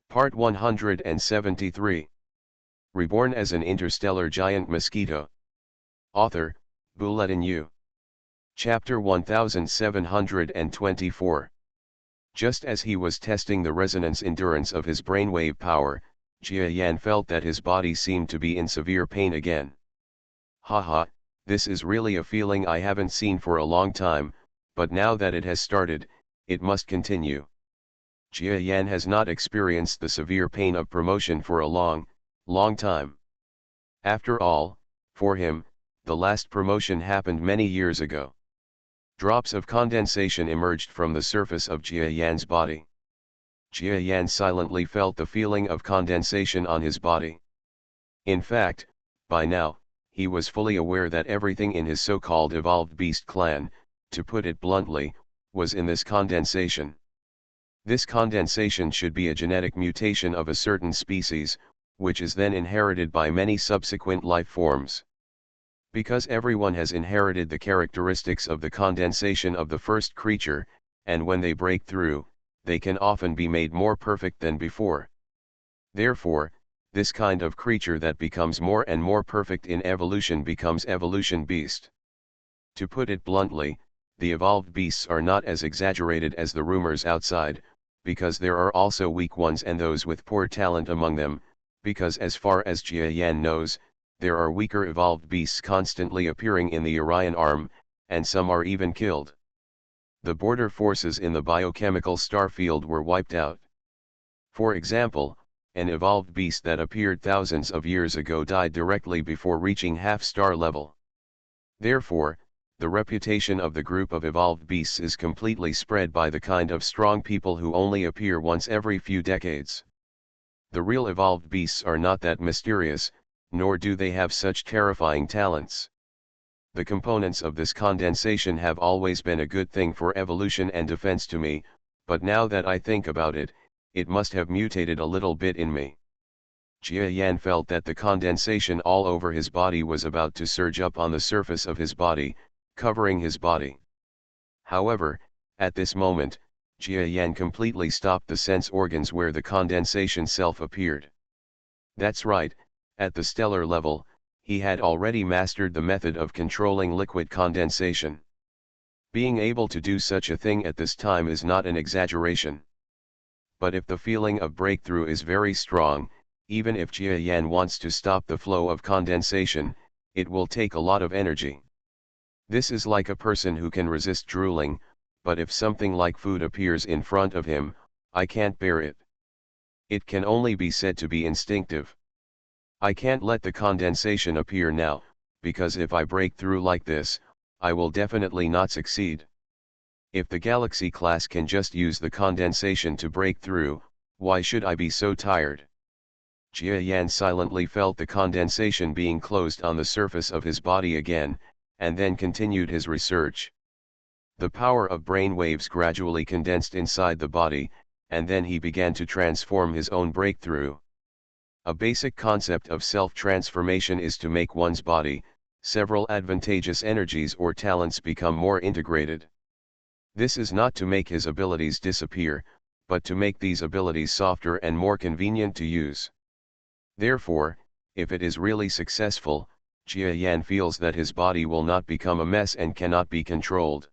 Part 173. Reborn as an interstellar giant mosquito. Author, Bulletin U. Chapter 1724. Just as he was testing the resonance endurance of his brainwave power, Jia Yan felt that his body seemed to be in severe pain again. Haha, this is really a feeling I haven't seen for a long time, but now that it has started, it must continue. Jia Yan has not experienced the severe pain of promotion for a long time. After all, for him, the last promotion happened many years ago. Drops of condensation emerged from the surface of Jia Yan's body. Jia Yan silently felt the feeling of condensation on his body. In fact, by now, he was fully aware that everything in his so-called evolved beast clan, to put it bluntly, was in this condensation. This condensation should be a genetic mutation of a certain species, which is then inherited by many subsequent life forms. Because everyone has inherited the characteristics of the condensation of the first creature, and when they break through, they can often be made more perfect than before. Therefore, this kind of creature that becomes more and more perfect in evolution becomes evolution beast. To put it bluntly, the evolved beasts are not as exaggerated as the rumors outside, because there are also weak ones and those with poor talent among them, because as far as Jia Yan knows, there are weaker evolved beasts constantly appearing in the Orion arm, and some are even killed. The border forces in the biochemical star field were wiped out. For example, an evolved beast that appeared thousands of years ago died directly before reaching half-star level. Therefore, the reputation of the group of evolved beasts is completely spread by the kind of strong people who only appear once every few decades. The real evolved beasts are not that mysterious, nor do they have such terrifying talents. The components of this condensation have always been a good thing for evolution and defense to me, but now that I think about it, it must have mutated a little bit in me. Jia Yan felt that the condensation all over his body was about to surge up on the surface of his body, covering his body. However, at this moment, Jia Yan completely stopped the sense organs where the condensation self appeared. That's right, at the stellar level, he had already mastered the method of controlling liquid condensation. Being able to do such a thing at this time is not an exaggeration. But if the feeling of breakthrough is very strong, even if Jia Yan wants to stop the flow of condensation, it will take a lot of energy. This is like a person who can resist drooling, but if something like food appears in front of him, I can't bear it. It can only be said to be instinctive. I can't let the condensation appear now, because if I break through like this, I will definitely not succeed. If the galaxy class can just use the condensation to break through, why should I be so tired? Jia Yan silently felt the condensation being closed on the surface of his body again, and then continued his research. The power of brain waves gradually condensed inside the body, and then he began to transform his own breakthrough. A basic concept of self-transformation is to make one's body, several advantageous energies or talents become more integrated. This is not to make his abilities disappear, but to make these abilities softer and more convenient to use. Therefore, if it is really successful, Jia Yan feels that his body will not become a mess and cannot be controlled.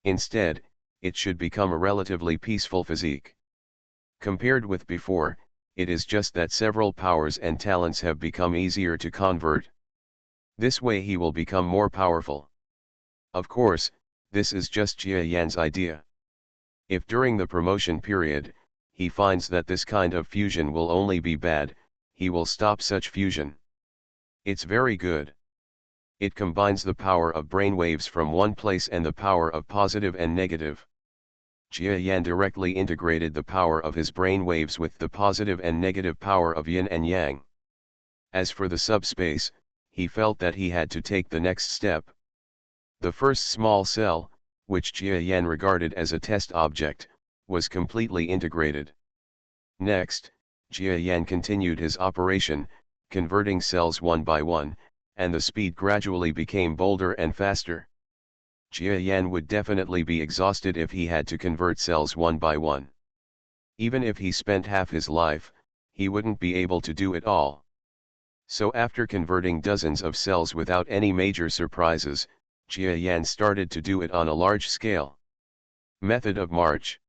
Instead, it should become a relatively peaceful physique. Compared with before, it is just that several powers and talents have become easier to convert. This way he will become more powerful. Of course, this is just Jia Yan's idea. If during the promotion period, he finds that this kind of fusion will only be bad, he will stop such fusion. It's very good. It combines the power of brainwaves from one place and the power of positive and negative. Jia Yan directly integrated the power of his brainwaves with the positive and negative power of yin and yang. As for the subspace, he felt that he had to take the next step. The first small cell, which Jia Yan regarded as a test object, was completely integrated. Next, Jia Yan continued his operation, converting cells one by one, and the speed gradually became bolder and faster. Jia Yan would definitely be exhausted if he had to convert cells one by one. Even if he spent half his life, he wouldn't be able to do it all. So after converting dozens of cells without any major surprises, Jia Yan started to do it on a large scale. Method of March.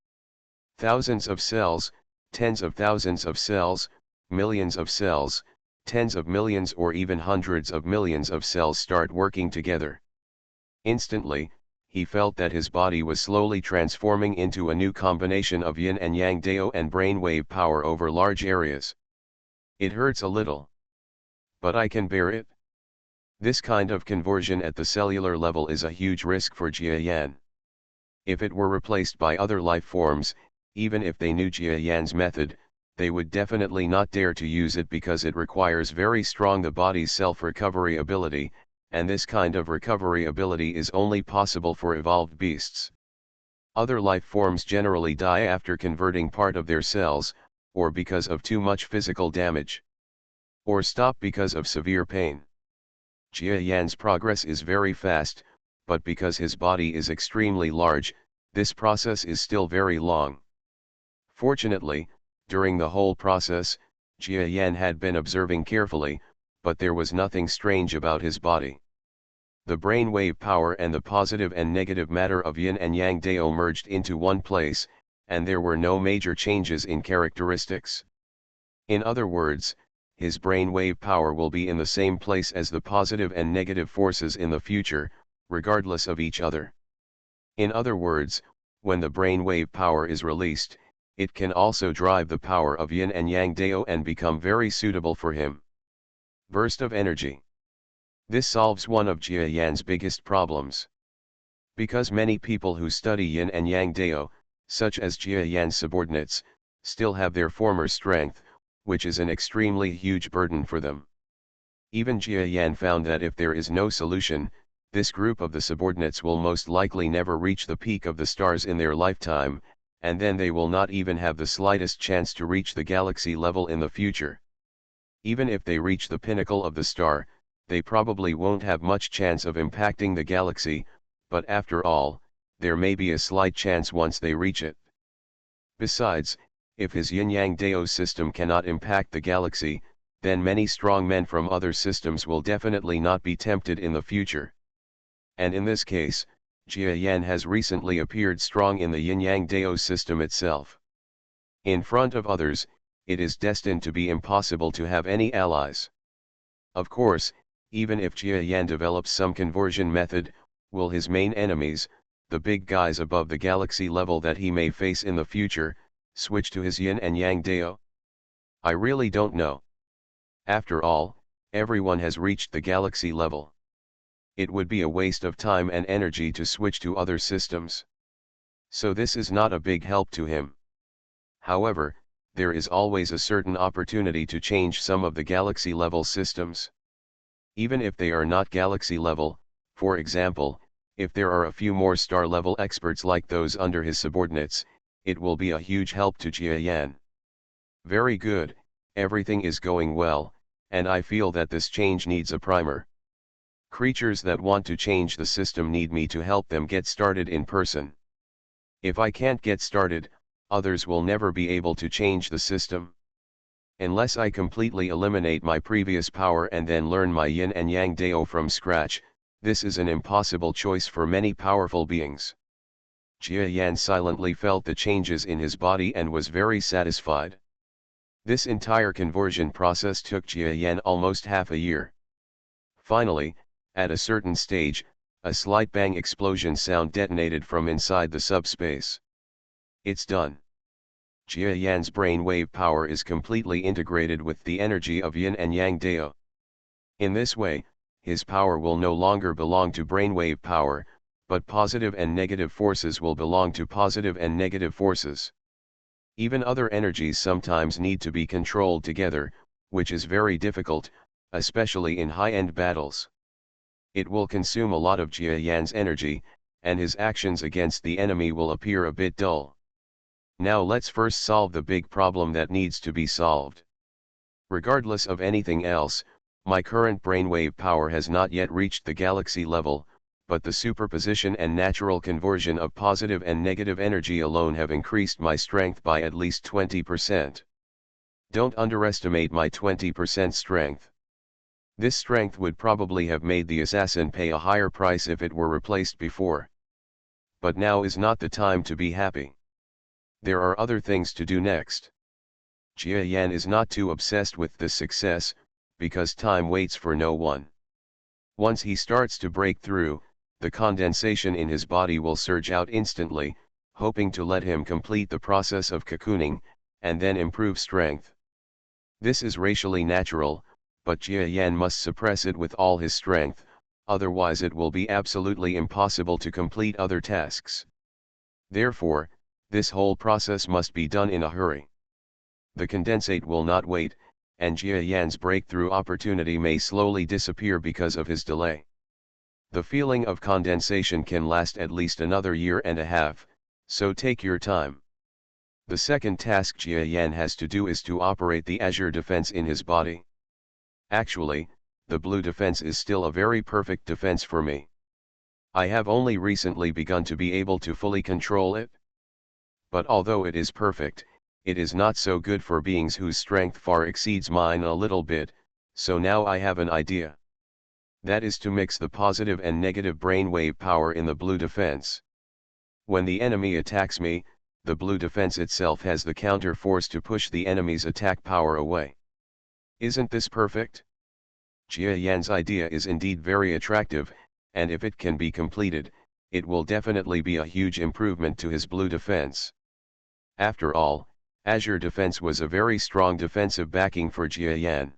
Thousands of cells, tens of thousands of cells, millions of cells, tens of millions or even hundreds of millions of cells start working together. Instantly, he felt that his body was slowly transforming into a new combination of yin and yang dao and brainwave power over large areas. It hurts a little. But I can bear it. This kind of conversion at the cellular level is a huge risk for Jia Yan. If it were replaced by other life forms, even if they knew Jia Yan's method, they would definitely not dare to use it because it requires very strong the body's self-recovery ability, and this kind of recovery ability is only possible for evolved beasts. Other life forms generally die after converting part of their cells, or because of too much physical damage, or stop because of severe pain. Jia Yan's progress is very fast, but because his body is extremely large, this process is still very long. Fortunately, during the whole process, Jia Yan had been observing carefully, but there was nothing strange about his body. The brainwave power and the positive and negative matter of yin and yang dao merged into one place, and there were no major changes in characteristics. In other words, his brainwave power will be in the same place as the positive and negative forces in the future, regardless of each other. In other words, when the brainwave power is released, it can also drive the power of yin and yang dao and become very suitable for him. Burst of energy. This solves one of Jia Yan's biggest problems. Because many people who study yin and yang dao, such as Jia Yan's subordinates, still have their former strength, which is an extremely huge burden for them. Even Jia Yan found that if there is no solution, this group of the subordinates will most likely never reach the peak of the stars in their lifetime, and then they will not even have the slightest chance to reach the galaxy level in the future. Even if they reach the pinnacle of the star, they probably won't have much chance of impacting the galaxy, but after all, there may be a slight chance once they reach it. Besides, if his yin-yang dao system cannot impact the galaxy, then many strong men from other systems will definitely not be tempted in the future. And in this case, Jia Yan has recently appeared strong in the yin-yang dao system itself. In front of others, it is destined to be impossible to have any allies. Of course, even if Jia Yan develops some conversion method, will his main enemies, the big guys above the galaxy level that he may face in the future, switch to his yin and yang dao? I really don't know. After all, everyone has reached the galaxy level. It would be a waste of time and energy to switch to other systems. So this is not a big help to him. However, there is always a certain opportunity to change some of the galaxy level systems. Even if they are not galaxy level, for example, if there are a few more star level experts like those under his subordinates, it will be a huge help to Jia Yan. Very good, everything is going well, and I feel that this change needs a primer. Creatures that want to change the system need me to help them get started in person. If I can't get started, others will never be able to change the system. Unless I completely eliminate my previous power and then learn my yin and yang dao from scratch, this is an impossible choice for many powerful beings. Jia Yan silently felt the changes in his body and was very satisfied. This entire conversion process took Jia Yan almost half a year. Finally, at a certain stage, a slight bang explosion sound detonated from inside the subspace. It's done. Jia Yan's brainwave power is completely integrated with the energy of yin and yang dao. In this way, his power will no longer belong to brainwave power, but positive and negative forces will belong to positive and negative forces. Even other energies sometimes need to be controlled together, which is very difficult, especially in high-end battles. It will consume a lot of Jia Yan's energy, and his actions against the enemy will appear a bit dull. Now let's first solve the big problem that needs to be solved. Regardless of anything else, my current brainwave power has not yet reached the galaxy level, but the superposition and natural conversion of positive and negative energy alone have increased my strength by at least 20%. Don't underestimate my 20% strength. This strength would probably have made the assassin pay a higher price if it were replaced before. But now is not the time to be happy. There are other things to do next. Jia Yan is not too obsessed with this success, because time waits for no one. Once he starts to break through, the condensation in his body will surge out instantly, hoping to let him complete the process of cocooning, and then improve strength. This is racially natural, but Jia Yan must suppress it with all his strength, otherwise it will be absolutely impossible to complete other tasks. Therefore, this whole process must be done in a hurry. The condensate will not wait, and Jia Yan's breakthrough opportunity may slowly disappear because of his delay. The feeling of condensation can last at least another year and a half, so take your time. The second task Jia Yan has to do is to operate the azure defense in his body. Actually, the blue defense is still a very perfect defense for me. I have only recently begun to be able to fully control it. But although it is perfect, it is not so good for beings whose strength far exceeds mine a little bit, so now I have an idea. That is to mix the positive and negative brainwave power in the blue defense. When the enemy attacks me, the blue defense itself has the counter force to push the enemy's attack power away. Isn't this perfect? Jia Yan's idea is indeed very attractive, and if it can be completed, it will definitely be a huge improvement to his blue defense. After all, azure defense was a very strong defensive backing for Jia Yan.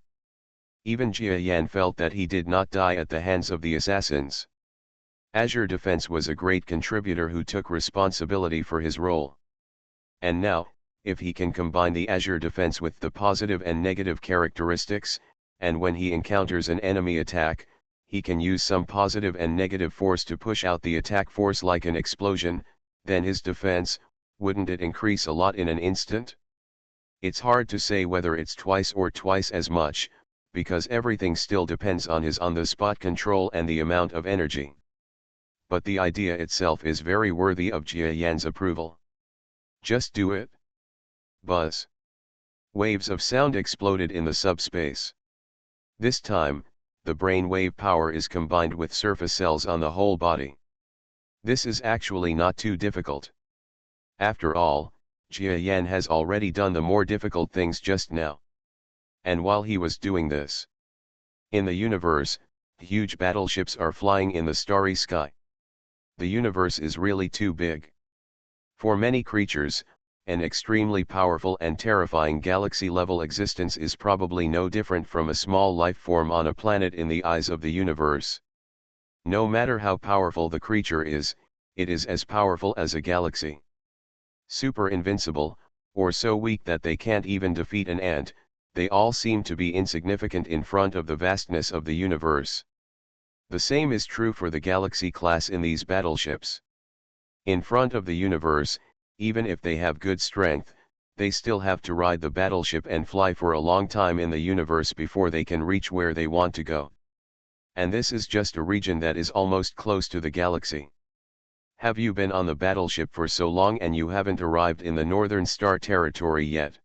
Even Jia Yan felt that he did not die at the hands of the assassins. Azure defense was a great contributor who took responsibility for his role. And now, if he can combine the azure defense with the positive and negative characteristics, and when he encounters an enemy attack, he can use some positive and negative force to push out the attack force like an explosion, then his defense, wouldn't it increase a lot in an instant? It's hard to say whether it's twice or twice as much, because everything still depends on his on-the-spot control and the amount of energy. But the idea itself is very worthy of Jia Yan's approval. Just do it. Buzz. Waves of sound exploded in the subspace. This time, the brain wave power is combined with surface cells on the whole body. This is actually not too difficult. After all, Jia Yan has already done the more difficult things just now. And while he was doing this, in the universe, huge battleships are flying in the starry sky. The universe is really too big. For many creatures, an extremely powerful and terrifying galaxy-level existence is probably no different from a small life form on a planet in the eyes of the universe. No matter how powerful the creature is, it is as powerful as a galaxy. Super invincible, or so weak that they can't even defeat an ant, they all seem to be insignificant in front of the vastness of the universe. The same is true for the galaxy class in these battleships. In front of the universe, even if they have good strength, they still have to ride the battleship and fly for a long time in the universe before they can reach where they want to go. And this is just a region that is almost close to the galaxy. Have you been on the battleship for so long and you haven't arrived in the Northern Star territory yet?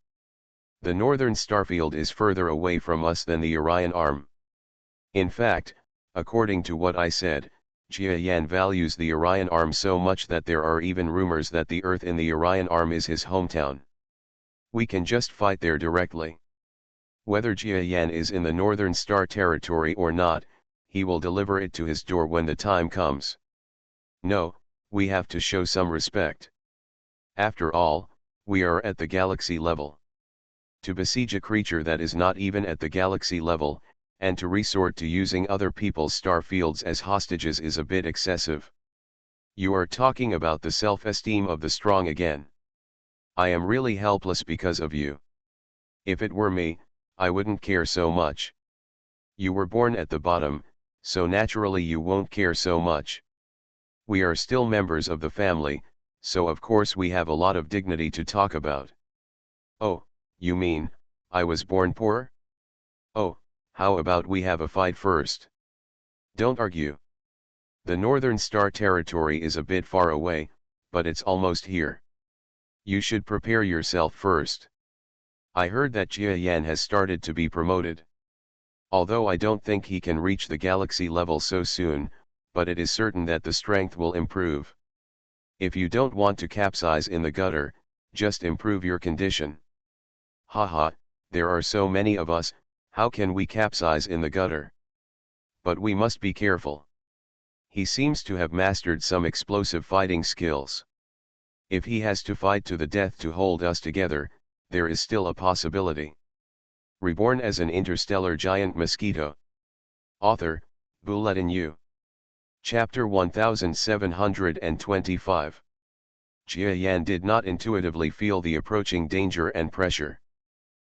The Northern Starfield is further away from us than the Orion Arm. In fact, according to what I said, Jia Yan values the Orion Arm so much that there are even rumors that the Earth in the Orion Arm is his hometown. We can just fight there directly. Whether Jia Yan is in the Northern Star territory or not, he will deliver it to his door when the time comes. No, we have to show some respect. After all, we are at the galaxy level. To besiege a creature that is not even at the galaxy level, and to resort to using other people's star fields as hostages is a bit excessive. You are talking about the self-esteem of the strong again. I am really helpless because of you. If it were me, I wouldn't care so much. You were born at the bottom, so naturally you won't care so much. We are still members of the family, so of course we have a lot of dignity to talk about. Oh, you mean, I was born poor? Oh, how about we have a fight first? Don't argue. The Northern Star territory is a bit far away, but it's almost here. You should prepare yourself first. I heard that Jia Yan has started to be promoted. Although I don't think he can reach the galaxy level so soon, but it is certain that the strength will improve. If you don't want to capsize in the gutter, just improve your condition. Haha, there are so many of us, how can we capsize in the gutter? But we must be careful. He seems to have mastered some explosive fighting skills. If he has to fight to the death to hold us together, there is still a possibility. Reborn as an interstellar giant mosquito. Author, Bulletin U. Chapter 1725. Jia Yan did not intuitively feel the approaching danger and pressure.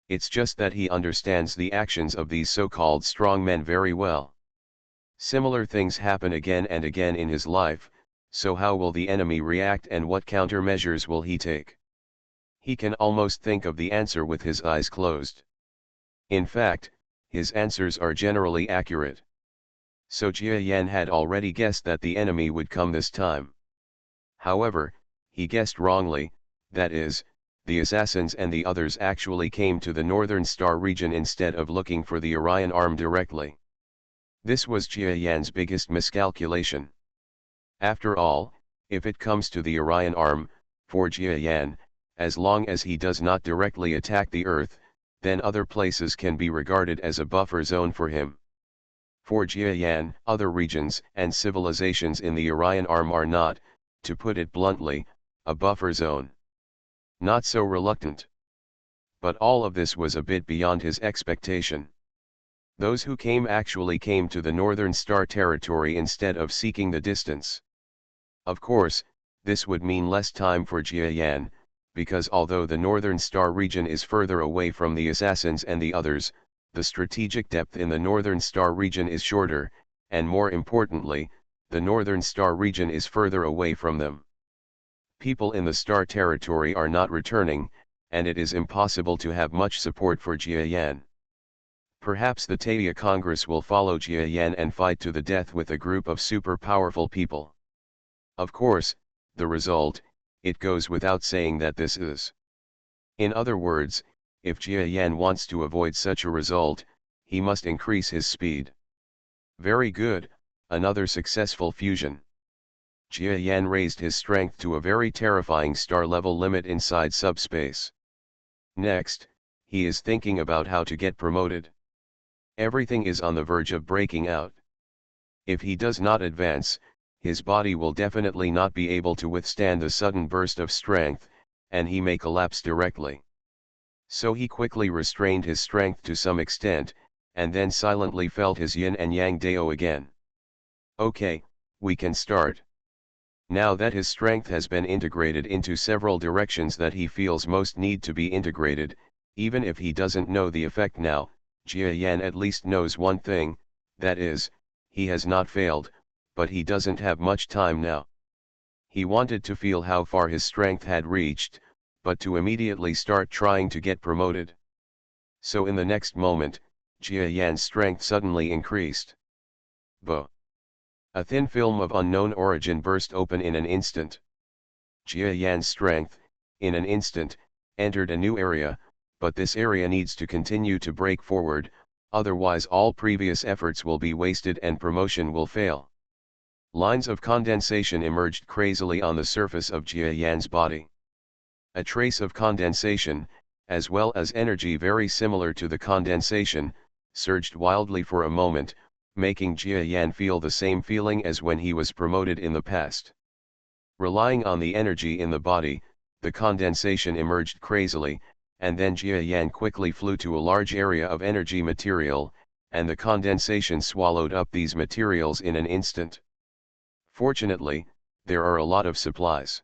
It's just that he understands the actions of these so-called strong men very well. Similar things happen again and again in his life, so how will the enemy react and what countermeasures will he take? He can almost think of the answer with his eyes closed. In fact, his answers are generally accurate. So Jia Yan had already guessed that the enemy would come this time. However, he guessed wrongly, that is, the assassins and the others actually came to the Northern Star region instead of looking for the Orion Arm directly. This was Jia Yan's biggest miscalculation. After all, if it comes to the Orion Arm, for Jia Yan, as long as he does not directly attack the Earth, then other places can be regarded as a buffer zone for him. For Jia Yan, other regions and civilizations in the Orion Arm are not, to put it bluntly, a buffer zone. Not so reluctant. But all of this was a bit beyond his expectation. Those who came actually came to the Northern Star territory instead of seeking the distance. Of course, this would mean less time for Jia Yan, because although the Northern Star region is further away from the assassins and the others, the strategic depth in the Northern Star region is shorter, and more importantly, the Northern Star region is further away from them. People in the Star territory are not returning, and it is impossible to have much support for Jia Yan. Perhaps the Taya Congress will follow Jia Yan and fight to the death with a group of super powerful people. Of course, the result, it goes without saying that this is. In other words, if Jia Yan wants to avoid such a result, he must increase his speed. Very good, another successful fusion. Jia Yan raised his strength to a very terrifying star-level limit inside subspace. Next, he is thinking about how to get promoted. Everything is on the verge of breaking out. If he does not advance, his body will definitely not be able to withstand the sudden burst of strength, and he may collapse directly. So he quickly restrained his strength to some extent, and then silently felt his yin and yang dao again. Okay, we can start. Now that his strength has been integrated into several directions that he feels most need to be integrated, even if he doesn't know the effect now, Jia Yan at least knows one thing, that is, he has not failed, but he doesn't have much time now. He wanted to feel how far his strength had reached, but to immediately start trying to get promoted. So in the next moment, Jia Yan's strength suddenly increased. Bo! A thin film of unknown origin burst open in an instant. Jia Yan's strength, in an instant, entered a new area, but this area needs to continue to break forward, otherwise all previous efforts will be wasted and promotion will fail. Lines of condensation emerged crazily on the surface of Jia Yan's body. A trace of condensation, as well as energy very similar to the condensation, surged wildly for a moment, making Jia Yan feel the same feeling as when he was promoted in the past. Relying on the energy in the body, the condensation emerged crazily, and then Jia Yan quickly flew to a large area of energy material, and the condensation swallowed up these materials in an instant. Fortunately, there are a lot of supplies.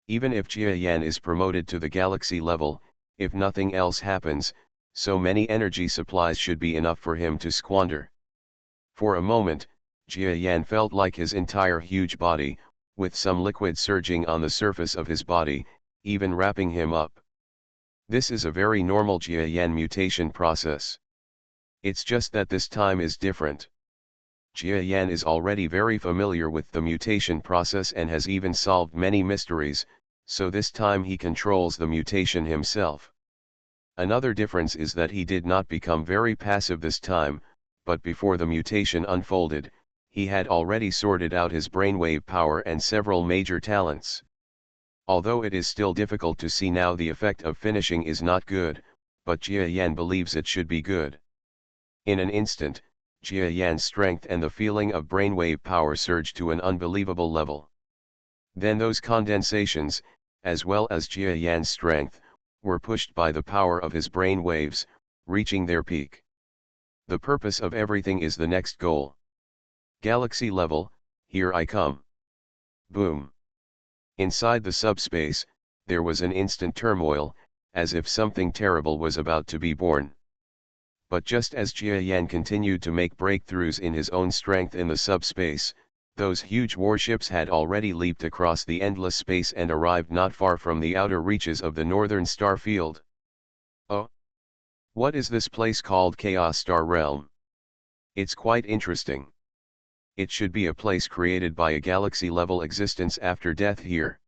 Even if Jia Yan is promoted to the galaxy level, if nothing else happens, so many energy supplies should be enough for him to squander. For a moment, Jia Yan felt like his entire huge body, with some liquid surging on the surface of his body, even wrapping him up. This is a very normal Jia Yan mutation process. It's just that this time is different. Jia Yan is already very familiar with the mutation process and has even solved many mysteries, so this time he controls the mutation himself. Another difference is that he did not become very passive this time, but before the mutation unfolded, he had already sorted out his brainwave power and several major talents. Although it is still difficult to see now, the effect of finishing is not good, but Jia Yan believes it should be good. In an instant, Jia Yan's strength and the feeling of brainwave power surged to an unbelievable level. Then those condensations, as well as Jia Yan's strength, were pushed by the power of his brain waves, reaching their peak. The purpose of everything is the next goal. Galaxy level, here I come. Boom. Inside the subspace, there was an instant turmoil, as if something terrible was about to be born. But just as Jia Yan continued to make breakthroughs in his own strength in the subspace, those huge warships had already leaped across the endless space and arrived not far from the outer reaches of the northern star field. Oh! What is this place called Chaos Star Realm? It's quite interesting. It should be a place created by a galaxy-level existence after death here.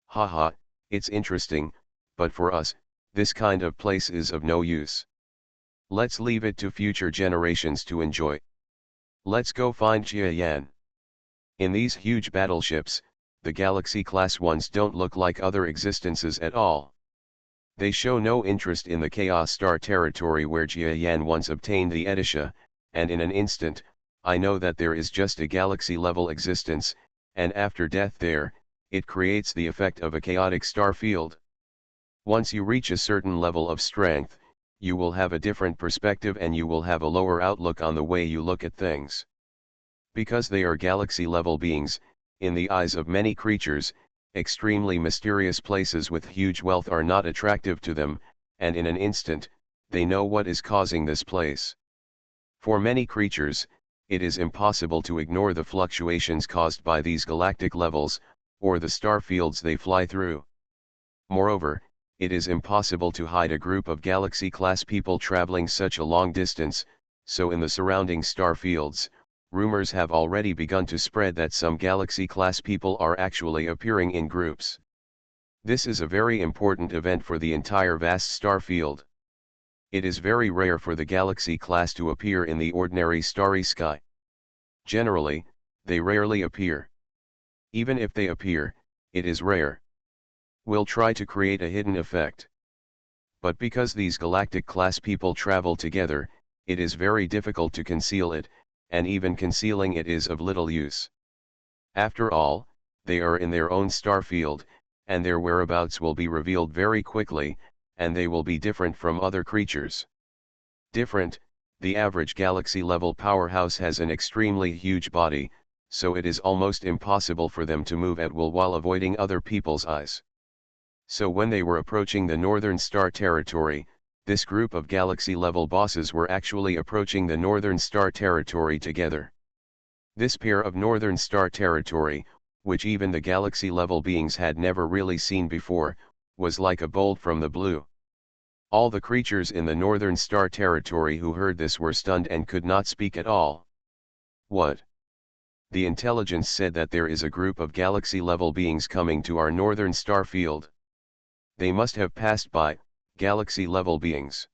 Haha, it's interesting, but for us, this kind of place is of no use. Let's leave it to future generations to enjoy. Let's go find Jia Yan. In these huge battleships, the Galaxy-class ones don't look like other existences at all. They show no interest in the Chaos Star territory where Jia Yan once obtained the Edisha, and in an instant, I know that there is just a galaxy-level existence, and after death there, it creates the effect of a chaotic star field. Once you reach a certain level of strength, you will have a different perspective and you will have a lower outlook on the way you look at things. Because they are galaxy-level beings, in the eyes of many creatures, extremely mysterious places with huge wealth are not attractive to them, and in an instant, they know what is causing this place. For many creatures, it is impossible to ignore the fluctuations caused by these galactic levels, or the star fields they fly through. Moreover, it is impossible to hide a group of galaxy-class people traveling such a long distance, so in the surrounding star fields, rumors have already begun to spread that some galaxy-class people are actually appearing in groups. This is a very important event for the entire vast star field. It is very rare for the galaxy class to appear in the ordinary starry sky. Generally, they rarely appear. Even if they appear, it is rare. We'll try to create a hidden effect. But because these galactic class people travel together, it is very difficult to conceal it, and even concealing it is of little use. After all, they are in their own star field, and their whereabouts will be revealed very quickly, and they will be different from other creatures. Different, the average galaxy-level powerhouse has an extremely huge body, so it is almost impossible for them to move at will while avoiding other people's eyes. So when they were approaching the northern star territory, this group of galaxy-level bosses were actually approaching the northern star territory together. This pair of northern star territory, which even the galaxy-level beings had never really seen before, was like a bolt from the blue. All the creatures in the northern star territory who heard this were stunned and could not speak at all. What? The intelligence said that there is a group of galaxy-level beings coming to our northern star field. They must have passed by, galaxy-level beings.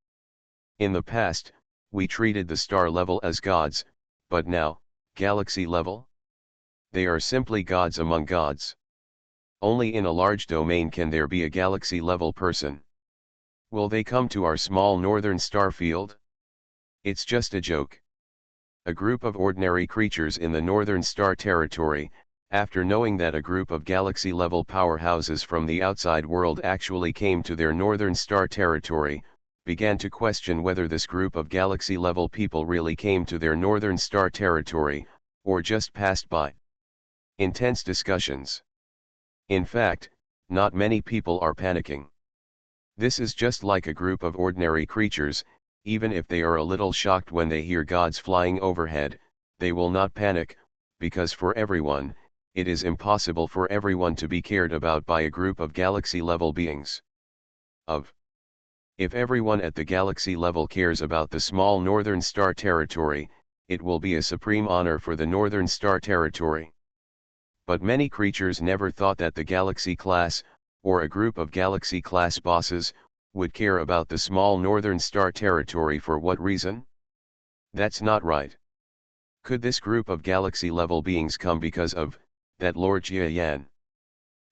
In the past, we treated the star level as gods, but now, galaxy level? They are simply gods among gods. Only in a large domain can there be a galaxy-level person. Will they come to our small northern star field? It's just a joke. A group of ordinary creatures in the northern star territory, after knowing that a group of galaxy-level powerhouses from the outside world actually came to their northern star territory, began to question whether this group of galaxy-level people really came to their northern star territory, or just passed by. Intense discussions. In fact, not many people are panicking. This is just like a group of ordinary creatures, even if they are a little shocked when they hear gods flying overhead, they will not panic, because for everyone, it is impossible for everyone to be cared about by a group of galaxy-level beings. If everyone at the galaxy level cares about the small northern star territory, it will be a supreme honor for the Northern Star territory. But many creatures never thought that the Galaxy class, or a group of Galaxy class bosses, would care about the small Northern Star territory. For what reason? That's not right. Could this group of Galaxy-level beings come because of that Lord Jia Yan?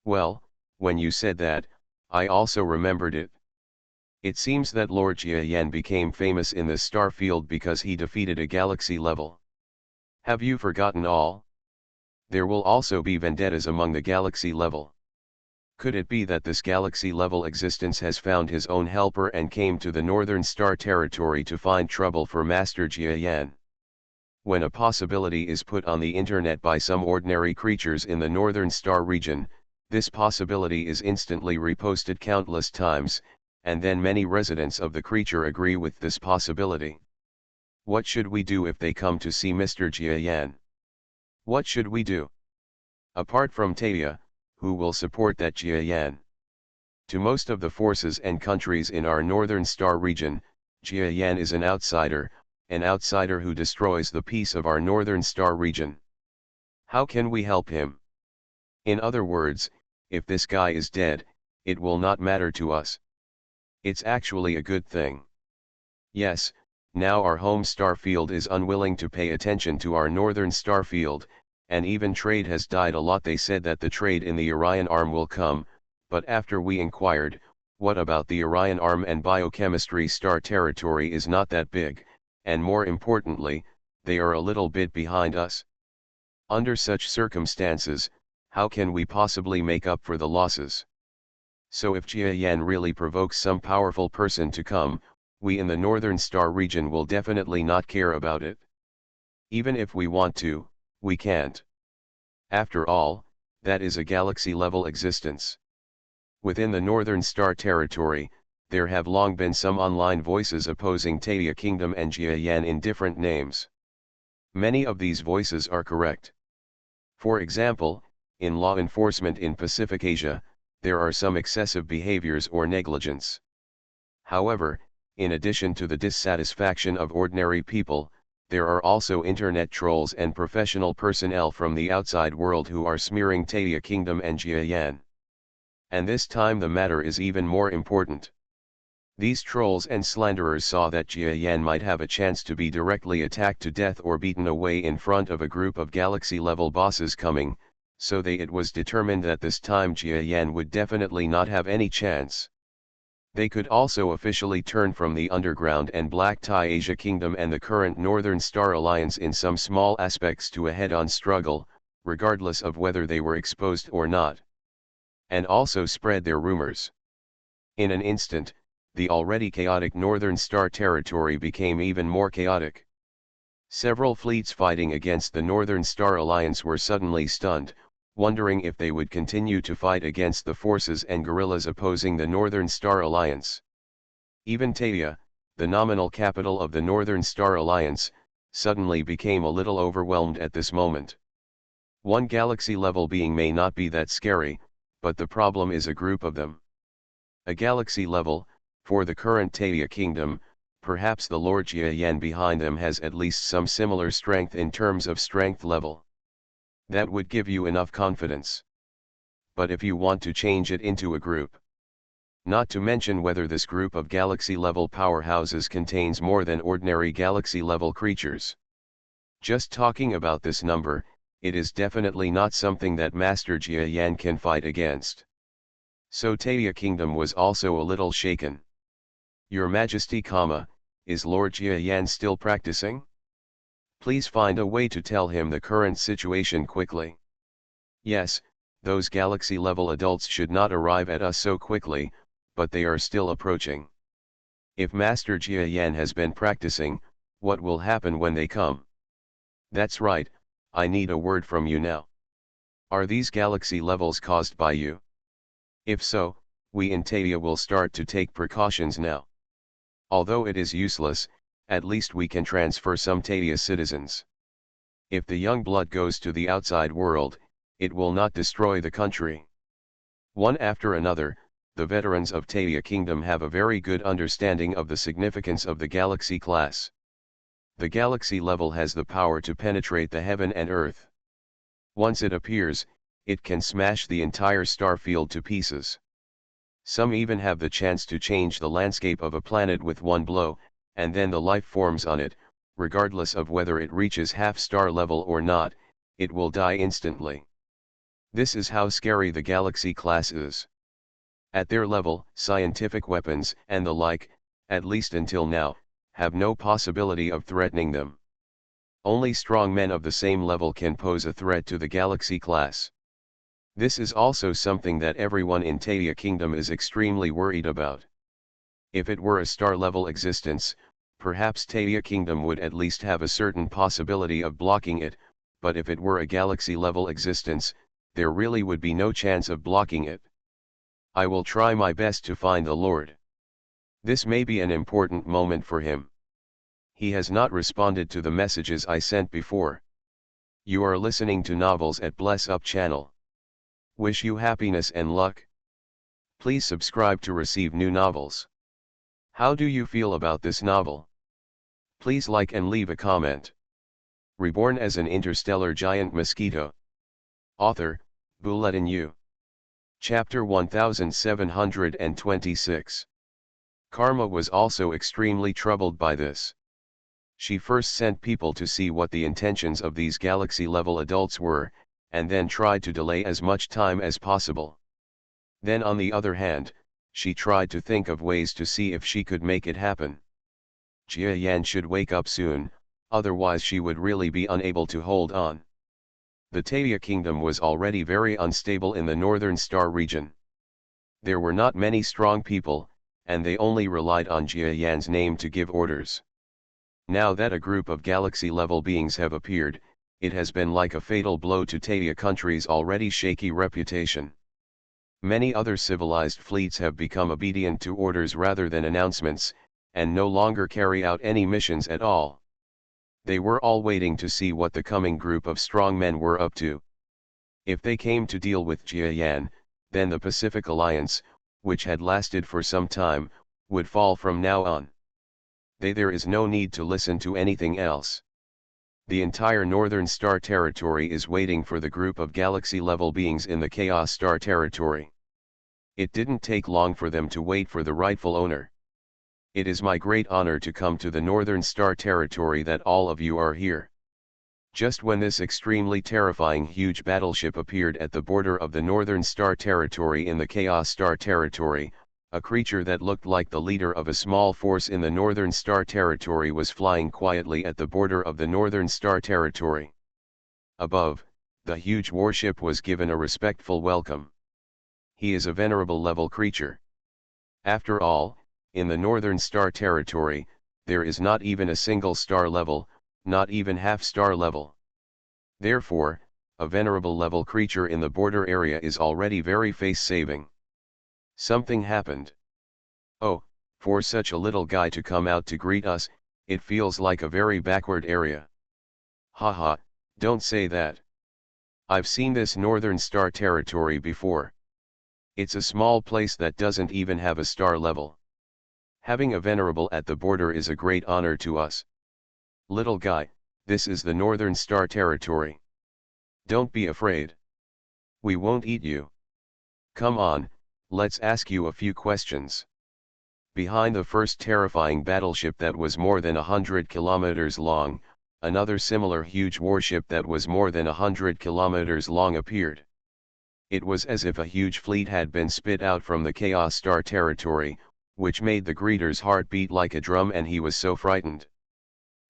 Well, when you said that, I also remembered it. It seems that Lord Jia Yan became famous in the star field because he defeated a Galaxy level. Have you forgotten all? There will also be vendettas among the Galaxy level. Could it be that this Galaxy level existence has found his own helper and came to the Northern Star territory to find trouble for Master Jia Yan? When a possibility is put on the internet by some ordinary creatures in the Northern Star region, this possibility is instantly reposted countless times, and then many residents of the creature agree with this possibility. What should we do if they come to see Mr. Jia Yan? What should we do? Apart from Tadia, who will support that Jia Yan? To most of the forces and countries in our Northern Star region, Jia Yan is an outsider who destroys the peace of our Northern Star region. How can we help him? In other words, if this guy is dead, it will not matter to us. It's actually a good thing. Yes, now our home star field is unwilling to pay attention to our Northern Star field, and even trade has died a lot. They said that the trade in the Orion arm will come, but after we inquired, what about the Orion arm and biochemistry star territory is not that big, and more importantly, they are a little bit behind us. Under such circumstances, how can we possibly make up for the losses? So if Jia Yan really provokes some powerful person to come, we in the Northern Star region will definitely not care about it. Even if we want to, we can't. After all, that is a galaxy-level existence. Within the Northern Star territory, there have long been some online voices opposing Tadia Kingdom and Jia Yan in different names. Many of these voices are correct. For example, in law enforcement in Pacific Asia, there are some excessive behaviors or negligence. However, in addition to the dissatisfaction of ordinary people, there are also internet trolls and professional personnel from the outside world who are smearing Tadia Kingdom and Jia Yan. And this time the matter is even more important. These trolls and slanderers saw that Jia Yan might have a chance to be directly attacked to death or beaten away in front of a group of galaxy-level bosses coming, so it was determined that this time Jia Yan would definitely not have any chance. They could also officially turn from the Underground and Black Tie Asia Kingdom and the current Northern Star Alliance in some small aspects to a head-on struggle, regardless of whether they were exposed or not. And also spread their rumors. In an instant, the already chaotic Northern Star territory became even more chaotic. Several fleets fighting against the Northern Star Alliance were suddenly stunned, wondering if they would continue to fight against the forces and guerrillas opposing the Northern Star Alliance. Even Tadia, the nominal capital of the Northern Star Alliance, suddenly became a little overwhelmed at this moment. One galaxy-level being may not be that scary, but the problem is a group of them. A galaxy level, for the current Tadia Kingdom, perhaps the Lord Jia Yan behind them has at least some similar strength in terms of strength level. That would give you enough confidence. But if you want to change it into a group, not to mention whether this group of galaxy-level powerhouses contains more than ordinary galaxy-level creatures. Just talking about this number, it is definitely not something that Master Jia Yan can fight against. So Tadia Kingdom was also a little shaken. Your Majesty, is Lord Jia Yan still practicing? Please find a way to tell him the current situation quickly. Yes, those galaxy-level adults should not arrive at us so quickly, but they are still approaching. If Master Jia Yan has been practicing, what will happen when they come? That's right, I need a word from you now. Are these galaxy levels caused by you? If so, we in Tadia will start to take precautions now. Although it is useless, at least we can transfer some Tadia citizens. If the young blood goes to the outside world, it will not destroy the country. One after another, the veterans of Tadia Kingdom have a very good understanding of the significance of the galaxy class. The galaxy level has the power to penetrate the heaven and earth. Once it appears, it can smash the entire star field to pieces. Some even have the chance to change the landscape of a planet with one blow, and then the life forms on it, regardless of whether it reaches half-star level or not, it will die instantly. This is how scary the galaxy class is. At their level, scientific weapons and the like, at least until now, have no possibility of threatening them. Only strong men of the same level can pose a threat to the galaxy class. This is also something that everyone in Theia Kingdom is extremely worried about. If it were a star-level existence, perhaps Theia Kingdom would at least have a certain possibility of blocking it, but if it were a galaxy-level existence, there really would be no chance of blocking it. I will try my best to find the Lord. This may be an important moment for him. He has not responded to the messages I sent before. You are listening to Novels at Bless Up channel. Wish you happiness and luck. Please subscribe to receive new novels. How do you feel about this novel? Please like and leave a comment. Reborn as an interstellar giant mosquito. Author, Bulletin U. Chapter 1726. Karma was also extremely troubled by this. She first sent people to see what the intentions of these galaxy-level adults were, and then tried to delay as much time as possible. Then on the other hand, she tried to think of ways to see if she could make it happen. Jia Yan should wake up soon, otherwise she would really be unable to hold on. The Theia Kingdom was already very unstable in the northern star region. There were not many strong people, and they only relied on Jia Yan's name to give orders. Now that a group of galaxy-level beings have appeared, it has been like a fatal blow to Theia country's already shaky reputation. Many other civilized fleets have become obedient to orders rather than announcements, and no longer carry out any missions at all. They were all waiting to see what the coming group of strong men were up to. If they came to deal with Jia Yan, then the Pacific Alliance, which had lasted for some time, would fall from now on. There is no need to listen to anything else. The entire Northern Star Territory is waiting for the group of galaxy-level beings in the Chaos Star Territory. It didn't take long for them to wait for the rightful owner. It is my great honor to come to the Northern Star Territory that all of you are here. Just when this extremely terrifying huge battleship appeared at the border of the Northern Star Territory in the Chaos Star Territory, a creature that looked like the leader of a small force in the Northern Star Territory was flying quietly at the border of the Northern Star Territory. Above, the huge warship was given a respectful welcome. He is a venerable level creature. After all, in the Northern Star Territory, there is not even a single star level, not even half-star level. Therefore, a venerable level creature in the border area is already very face-saving. Something happened. Oh, for such a little guy to come out to greet us, it feels like a very backward area. Haha, don't say that. I've seen this Northern Star Territory before. It's a small place that doesn't even have a star level. Having a venerable at the border is a great honor to us. Little guy, this is the Northern Star Territory. Don't be afraid. We won't eat you. Come on, let's ask you a few questions. Behind the first terrifying battleship that was more than 100 kilometers long, another similar huge warship that was more than 100 kilometers long appeared. It was as if a huge fleet had been spit out from the Chaos Star Territory, which made the greeter's heart beat like a drum, and he was so frightened.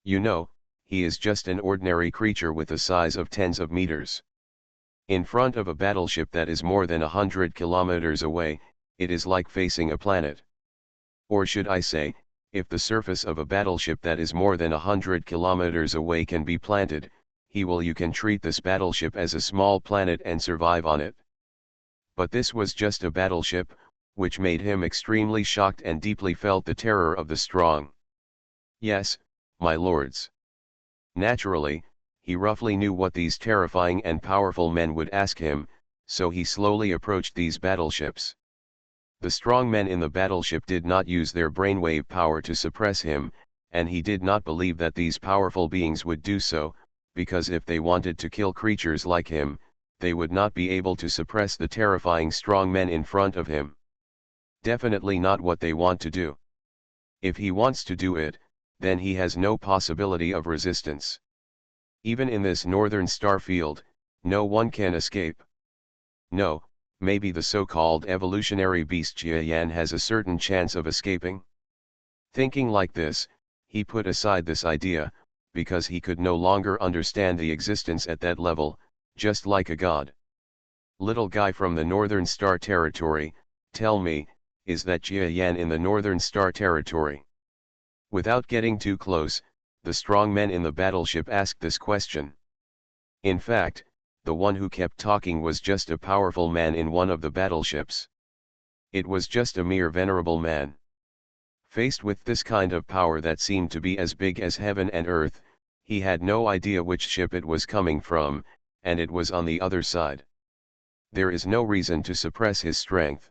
You know, he is just an ordinary creature with a size of tens of meters. In front of a battleship that is more than 100 kilometers away, it is like facing a planet. Or should I say, if the surface of a battleship that is more than 100 kilometers away can be planted, you can treat this battleship as a small planet and survive on it. But this was just a battleship, which made him extremely shocked and deeply felt the terror of the strong. Yes, my lords. Naturally, he roughly knew what these terrifying and powerful men would ask him, so he slowly approached these battleships. The strong men in the battleship did not use their brainwave power to suppress him, and he did not believe that these powerful beings would do so, because if they wanted to kill creatures like him, they would not be able to suppress the terrifying strong men in front of him. Definitely not what they want to do. If he wants to do it, then he has no possibility of resistance. Even in this northern star field, no one can escape. No, maybe the so-called evolutionary beast Jiayan has a certain chance of escaping. Thinking like this, he put aside this idea, because he could no longer understand the existence at that level, just like a god. Little guy from the Northern Star Territory, tell me, is that Jiayan in the Northern Star Territory? Without getting too close, the strong men in the battleship asked this question. In fact, the one who kept talking was just a powerful man in one of the battleships. It was just a mere venerable man. Faced with this kind of power that seemed to be as big as heaven and earth, he had no idea which ship it was coming from, and it was on the other side. There is no reason to suppress his strength.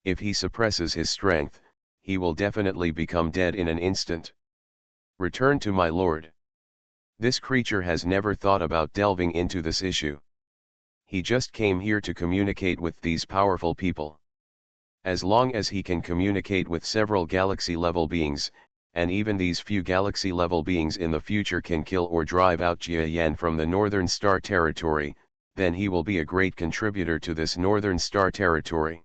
If he suppresses his strength, he will definitely become dead in an instant. Return to my lord. This creature has never thought about delving into this issue. He just came here to communicate with these powerful people. As long as he can communicate with several galaxy-level beings, and even these few galaxy-level beings in the future can kill or drive out Jiayan from the Northern Star Territory, then he will be a great contributor to this Northern Star Territory.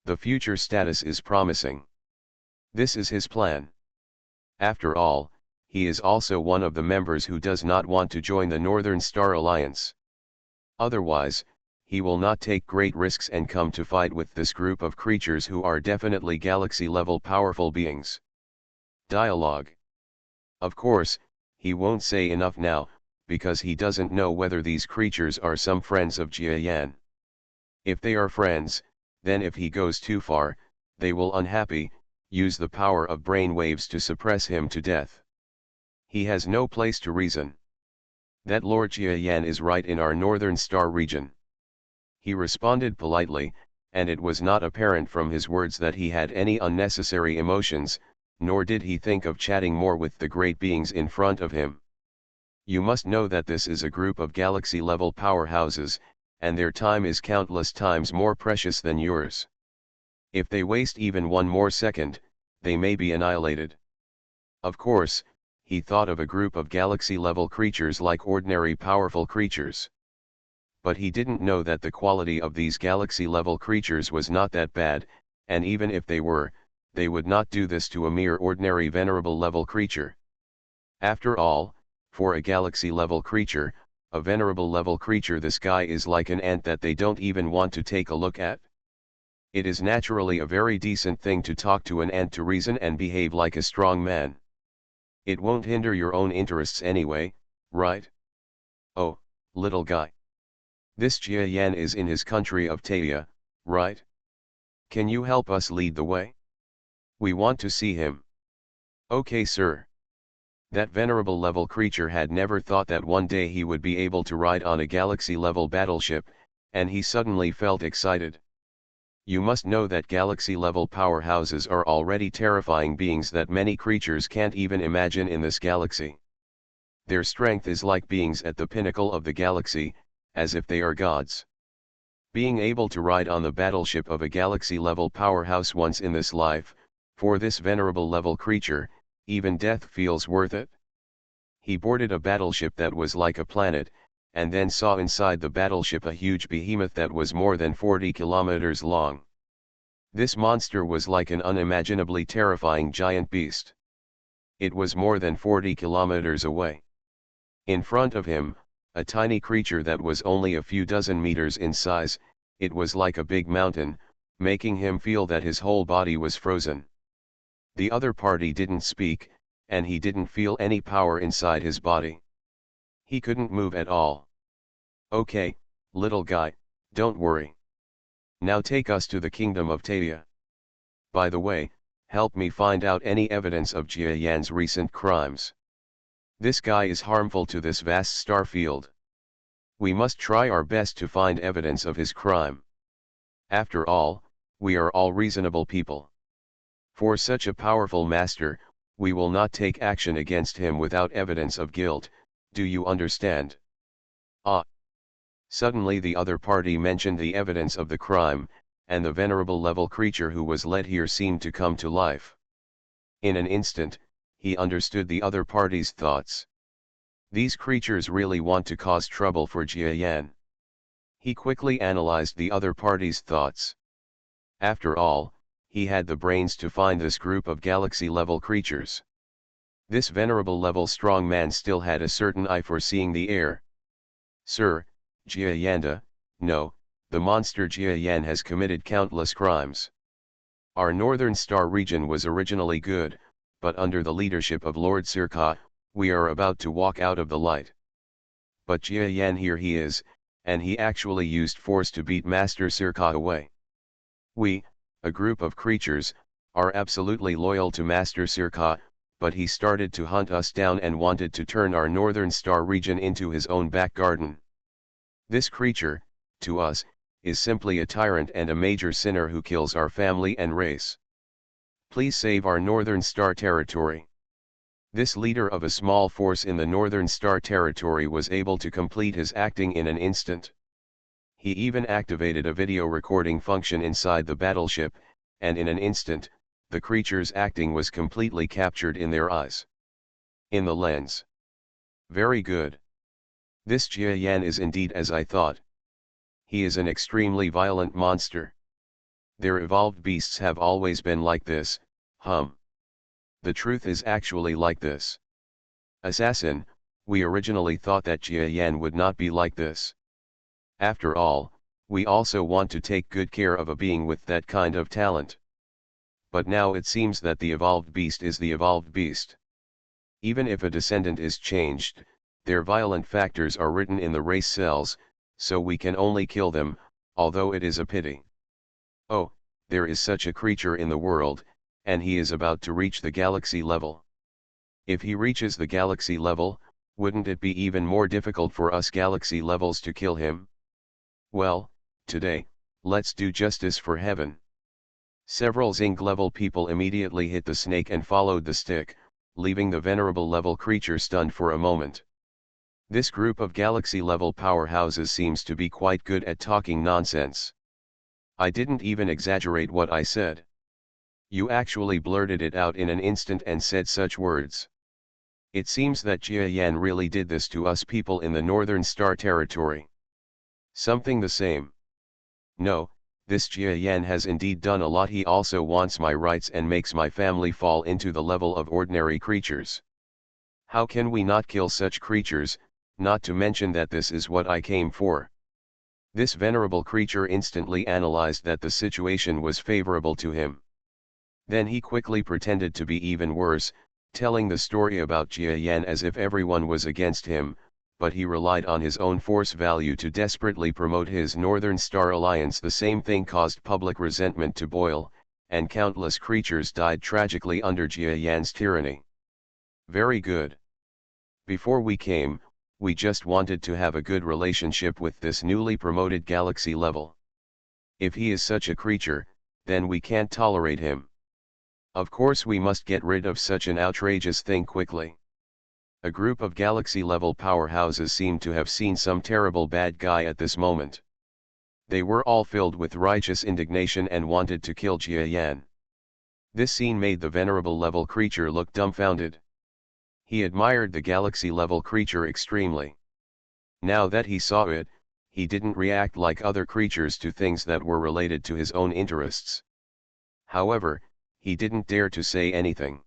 The future status is promising. This is his plan. After all, he is also one of the members who does not want to join the Northern Star Alliance. Otherwise, he will not take great risks and come to fight with this group of creatures who are definitely galaxy-level powerful beings. Dialogue. Of course, he won't say enough now, because he doesn't know whether these creatures are some friends of Jiayan. If they are friends, then if he goes too far, they will unhappy, use the power of brainwaves to suppress him to death. He has no place to reason. That Lord Jiayan is right in our Northern Star region. He responded politely, and it was not apparent from his words that he had any unnecessary emotions, nor did he think of chatting more with the great beings in front of him. You must know that this is a group of galaxy-level powerhouses, and their time is countless times more precious than yours. If they waste even one more second, they may be annihilated. Of course, he thought of a group of galaxy-level creatures like ordinary powerful creatures. But he didn't know that the quality of these galaxy-level creatures was not that bad, and even if they were, they would not do this to a mere ordinary venerable-level creature. After all, for a galaxy-level creature, a venerable-level creature, this guy is like an ant that they don't even want to take a look at. It is naturally a very decent thing to talk to an ant, to reason and behave like a strong man. It won't hinder your own interests anyway, right? Oh, little guy. This Jiayan is in his country of Taia, right? Can you help us lead the way? We want to see him. Okay, sir. That venerable level creature had never thought that one day he would be able to ride on a galaxy-level battleship, and he suddenly felt excited. You must know that galaxy-level powerhouses are already terrifying beings that many creatures can't even imagine in this galaxy. Their strength is like beings at the pinnacle of the galaxy, as if they are gods. Being able to ride on the battleship of a galaxy-level powerhouse once in this life, for this venerable level creature, even death feels worth it. He boarded a battleship that was like a planet, and then saw inside the battleship a huge behemoth that was more than 40 kilometers long. This monster was like an unimaginably terrifying giant beast. It was more than 40 kilometers away. In front of him, a tiny creature that was only a few dozen meters in size, it was like a big mountain, making him feel that his whole body was frozen. The other party didn't speak, and he didn't feel any power inside his body. He couldn't move at all. Okay, little guy, don't worry. Now take us to the kingdom of Taia. By the way, help me find out any evidence of Jiayan's recent crimes. This guy is harmful to this vast star field. We must try our best to find evidence of his crime. After all, we are all reasonable people. For such a powerful master, we will not take action against him without evidence of guilt, do you understand? Ah! Suddenly the other party mentioned the evidence of the crime, and the venerable level creature who was led here seemed to come to life. In an instant, he understood the other party's thoughts. These creatures really want to cause trouble for Jia Yan. He quickly analyzed the other party's thoughts. After all, he had the brains to find this group of galaxy-level creatures. This venerable level strong man still had a certain eye for seeing the air. Sir, Jia Yanda, no, the monster Jia Yan has committed countless crimes. Our northern star region was originally good, but under the leadership of Lord Sirka, we are about to walk out of the light. But Jia Yan, here he is, and he actually used force to beat Master Sirka away. We, a group of creatures, are absolutely loyal to Master Sirka, but he started to hunt us down and wanted to turn our northern star region into his own back garden. This creature, to us, is simply a tyrant and a major sinner who kills our family and race. Please save our northern star territory. This leader of a small force in the northern star territory was able to complete his acting in an instant. He even activated a video recording function inside the battleship, and in an instant, the creature's acting was completely captured in their eyes. In the lens. Very good. This Jia Yan is indeed as I thought. He is an extremely violent monster. Their evolved beasts have always been like this, The truth is actually like this. Assassin, we originally thought that Jia Yan would not be like this. After all, we also want to take good care of a being with that kind of talent. But now it seems that the evolved beast is the evolved beast. Even if a descendant is changed, their violent factors are written in the race cells, so we can only kill them, although it is a pity. Oh, there is such a creature in the world, and he is about to reach the galaxy level. If he reaches the galaxy level, wouldn't it be even more difficult for us galaxy levels to kill him? Well, today, let's do justice for heaven. Several Zing level people immediately hit the snake and followed the stick, leaving the venerable level creature stunned for a moment. This group of galaxy-level powerhouses seems to be quite good at talking nonsense. I didn't even exaggerate what I said. You actually blurted it out in an instant and said such words. It seems that Jia Yan really did this to us people in the Northern Star Territory. Something the same. No, this Jia Yan has indeed done a lot. He also wants my rights and makes my family fall into the level of ordinary creatures. How can we not kill such creatures? Not to mention that this is what I came for. This venerable creature instantly analyzed that the situation was favorable to him. Then he quickly pretended to be even worse, telling the story about Jia Yan as if everyone was against him, but he relied on his own force value to desperately promote his Northern Star Alliance. The same thing caused public resentment to boil, and countless creatures died tragically under Jia Yan's tyranny. Very good. Before we came, we just wanted to have a good relationship with this newly promoted galaxy level. If he is such a creature, then we can't tolerate him. Of course we must get rid of such an outrageous thing quickly. A group of galaxy-level powerhouses seemed to have seen some terrible bad guy at this moment. They were all filled with righteous indignation and wanted to kill Jia Yan. This scene made the venerable level creature look dumbfounded. He admired the galaxy-level creature extremely. Now that he saw it, he didn't react like other creatures to things that were related to his own interests. However, he didn't dare to say anything.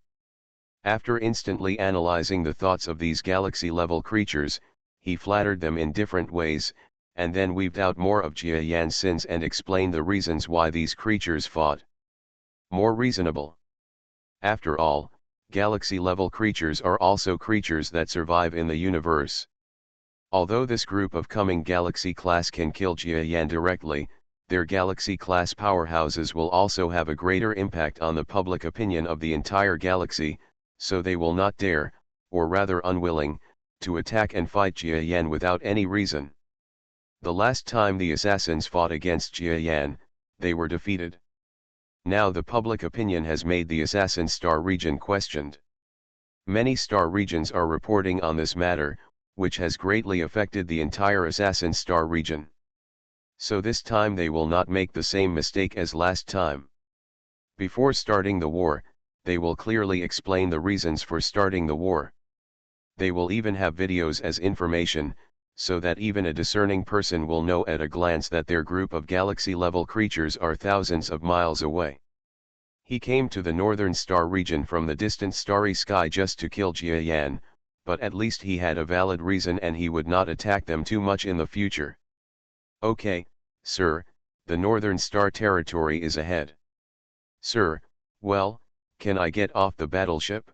After instantly analyzing the thoughts of these galaxy-level creatures, he flattered them in different ways, and then weaved out more of Jia Yan's sins and explained the reasons why these creatures fought. More reasonable. After all, galaxy-level creatures are also creatures that survive in the universe. Although this group of coming galaxy class can kill Jia Yan directly, their galaxy class powerhouses will also have a greater impact on the public opinion of the entire galaxy, so they will not dare, or rather unwilling, to attack and fight Jia Yan without any reason. The last time the assassins fought against Jia Yan, they were defeated. Now the public opinion has made the Assassin Star region questioned. Many star regions are reporting on this matter, which has greatly affected the entire Assassin star region. So this time they will not make the same mistake as last time. Before starting the war, they will clearly explain the reasons for starting the war. They will even have videos as information, so that even a discerning person will know at a glance that their group of galaxy-level creatures are thousands of miles away. He came to the northern star region from the distant starry sky just to kill Jia Yan, but at least he had a valid reason and he would not attack them too much in the future. Okay, sir, the northern star territory is ahead. Sir, well, can I get off the battleship?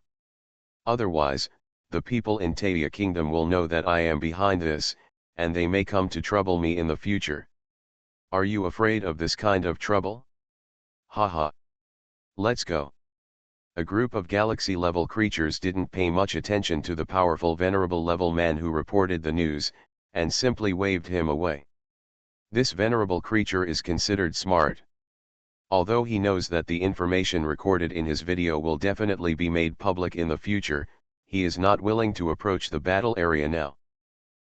Otherwise, the people in Tadia Kingdom will know that I am behind this, and they may come to trouble me in the future. Are you afraid of this kind of trouble? Haha. Let's go. A group of galaxy-level creatures didn't pay much attention to the powerful venerable level man who reported the news, and simply waved him away. This venerable creature is considered smart. Although he knows that the information recorded in his video will definitely be made public in the future, he is not willing to approach the battle area now.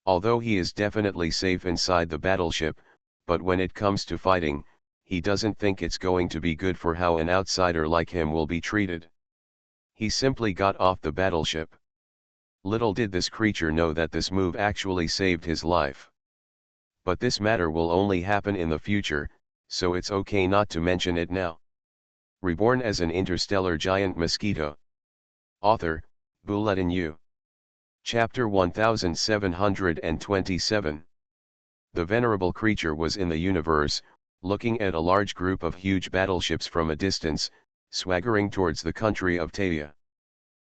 Although he is definitely safe inside the battleship, but when it comes to fighting, he doesn't think it's going to be good for how an outsider like him will be treated. He simply got off the battleship. Little did this creature know that this move actually saved his life. But this matter will only happen in the future, so it's okay not to mention it now. Reborn as an interstellar giant mosquito. Author, Bulletin U. Chapter 1727. The venerable creature was in the universe, looking at a large group of huge battleships from a distance, swaggering towards the country of Tadia.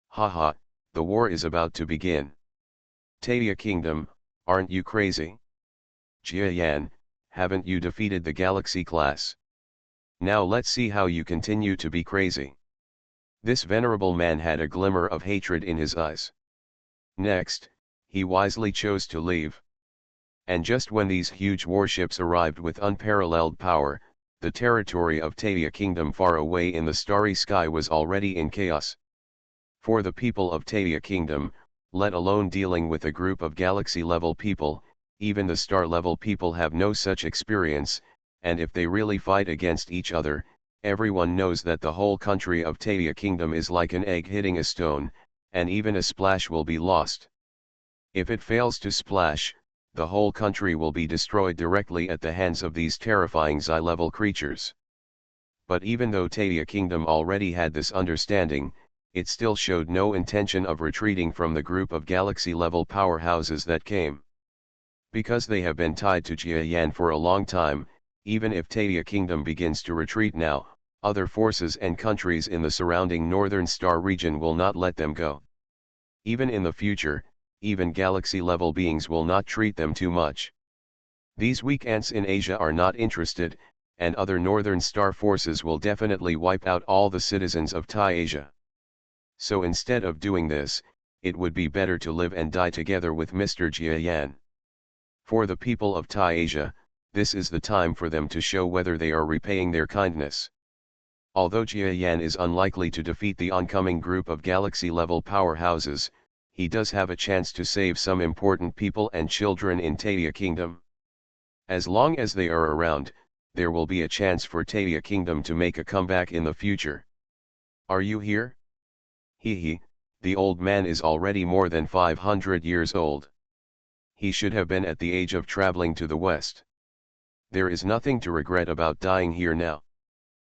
Haha, the war is about to begin. Tadia Kingdom, aren't you crazy? Jia Yan, haven't you defeated the Galaxy class? Now let's see how you continue to be crazy. This venerable man had a glimmer of hatred in his eyes. Next, he wisely chose to leave. And just when these huge warships arrived with unparalleled power, the territory of Tadia Kingdom far away in the starry sky was already in chaos. For the people of Tadia Kingdom, let alone dealing with a group of galaxy-level people, even the star-level people have no such experience, and if they really fight against each other, everyone knows that the whole country of Tadia Kingdom is like an egg hitting a stone, and even a splash will be lost. If it fails to splash, the whole country will be destroyed directly at the hands of these terrifying Xi-level creatures. But even though Tadia Kingdom already had this understanding, it still showed no intention of retreating from the group of galaxy-level powerhouses that came. Because they have been tied to Jia Yan for a long time, even if Tadia Kingdom begins to retreat now, other forces and countries in the surrounding northern star region will not let them go. Even in the future, even galaxy-level beings will not treat them too much. These weak ants in Asia are not interested, and other northern star forces will definitely wipe out all the citizens of Thai Asia. So instead of doing this, it would be better to live and die together with Mr. Jia Yan. For the people of Thai Asia, this is the time for them to show whether they are repaying their kindness. Although Jia Yan is unlikely to defeat the oncoming group of galaxy-level powerhouses, he does have a chance to save some important people and children in Tadia Kingdom. As long as they are around, there will be a chance for Tadia Kingdom to make a comeback in the future. Are you here? Hee, the old man is already more than 500 years old. He should have been at the age of traveling to the west. There is nothing to regret about dying here now.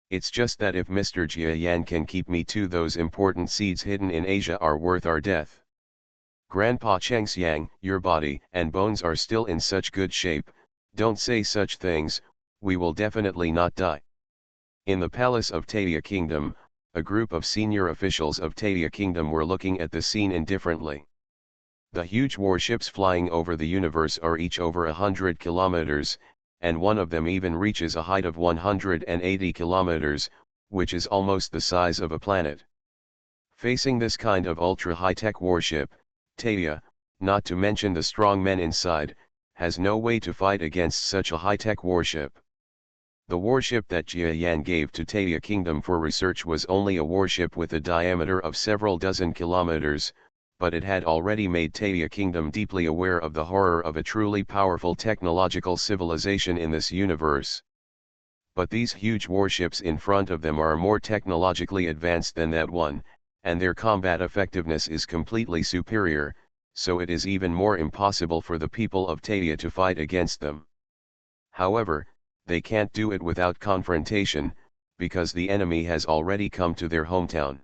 It's just that if Mr. Jia Yan can keep me to those important seeds hidden in Asia are worth our death. Grandpa Chengxiang, your body and bones are still in such good shape, don't say such things, we will definitely not die. In the palace of Tadia Kingdom, a group of senior officials of Tadia Kingdom were looking at the scene indifferently. The huge warships flying over the universe are each over 100 kilometers, and one of them even reaches a height of 180 kilometers, which is almost the size of a planet. Facing this kind of ultra-high-tech warship, Tadia, not to mention the strong men inside, has no way to fight against such a high-tech warship. The warship that Jia Yan gave to Taia Kingdom for research was only a warship with a diameter of several dozen kilometers, but it had already made Taia Kingdom deeply aware of the horror of a truly powerful technological civilization in this universe. But these huge warships in front of them are more technologically advanced than that one, and their combat effectiveness is completely superior, so it is even more impossible for the people of Taia to fight against them. However, they can't do it without confrontation, because the enemy has already come to their hometown.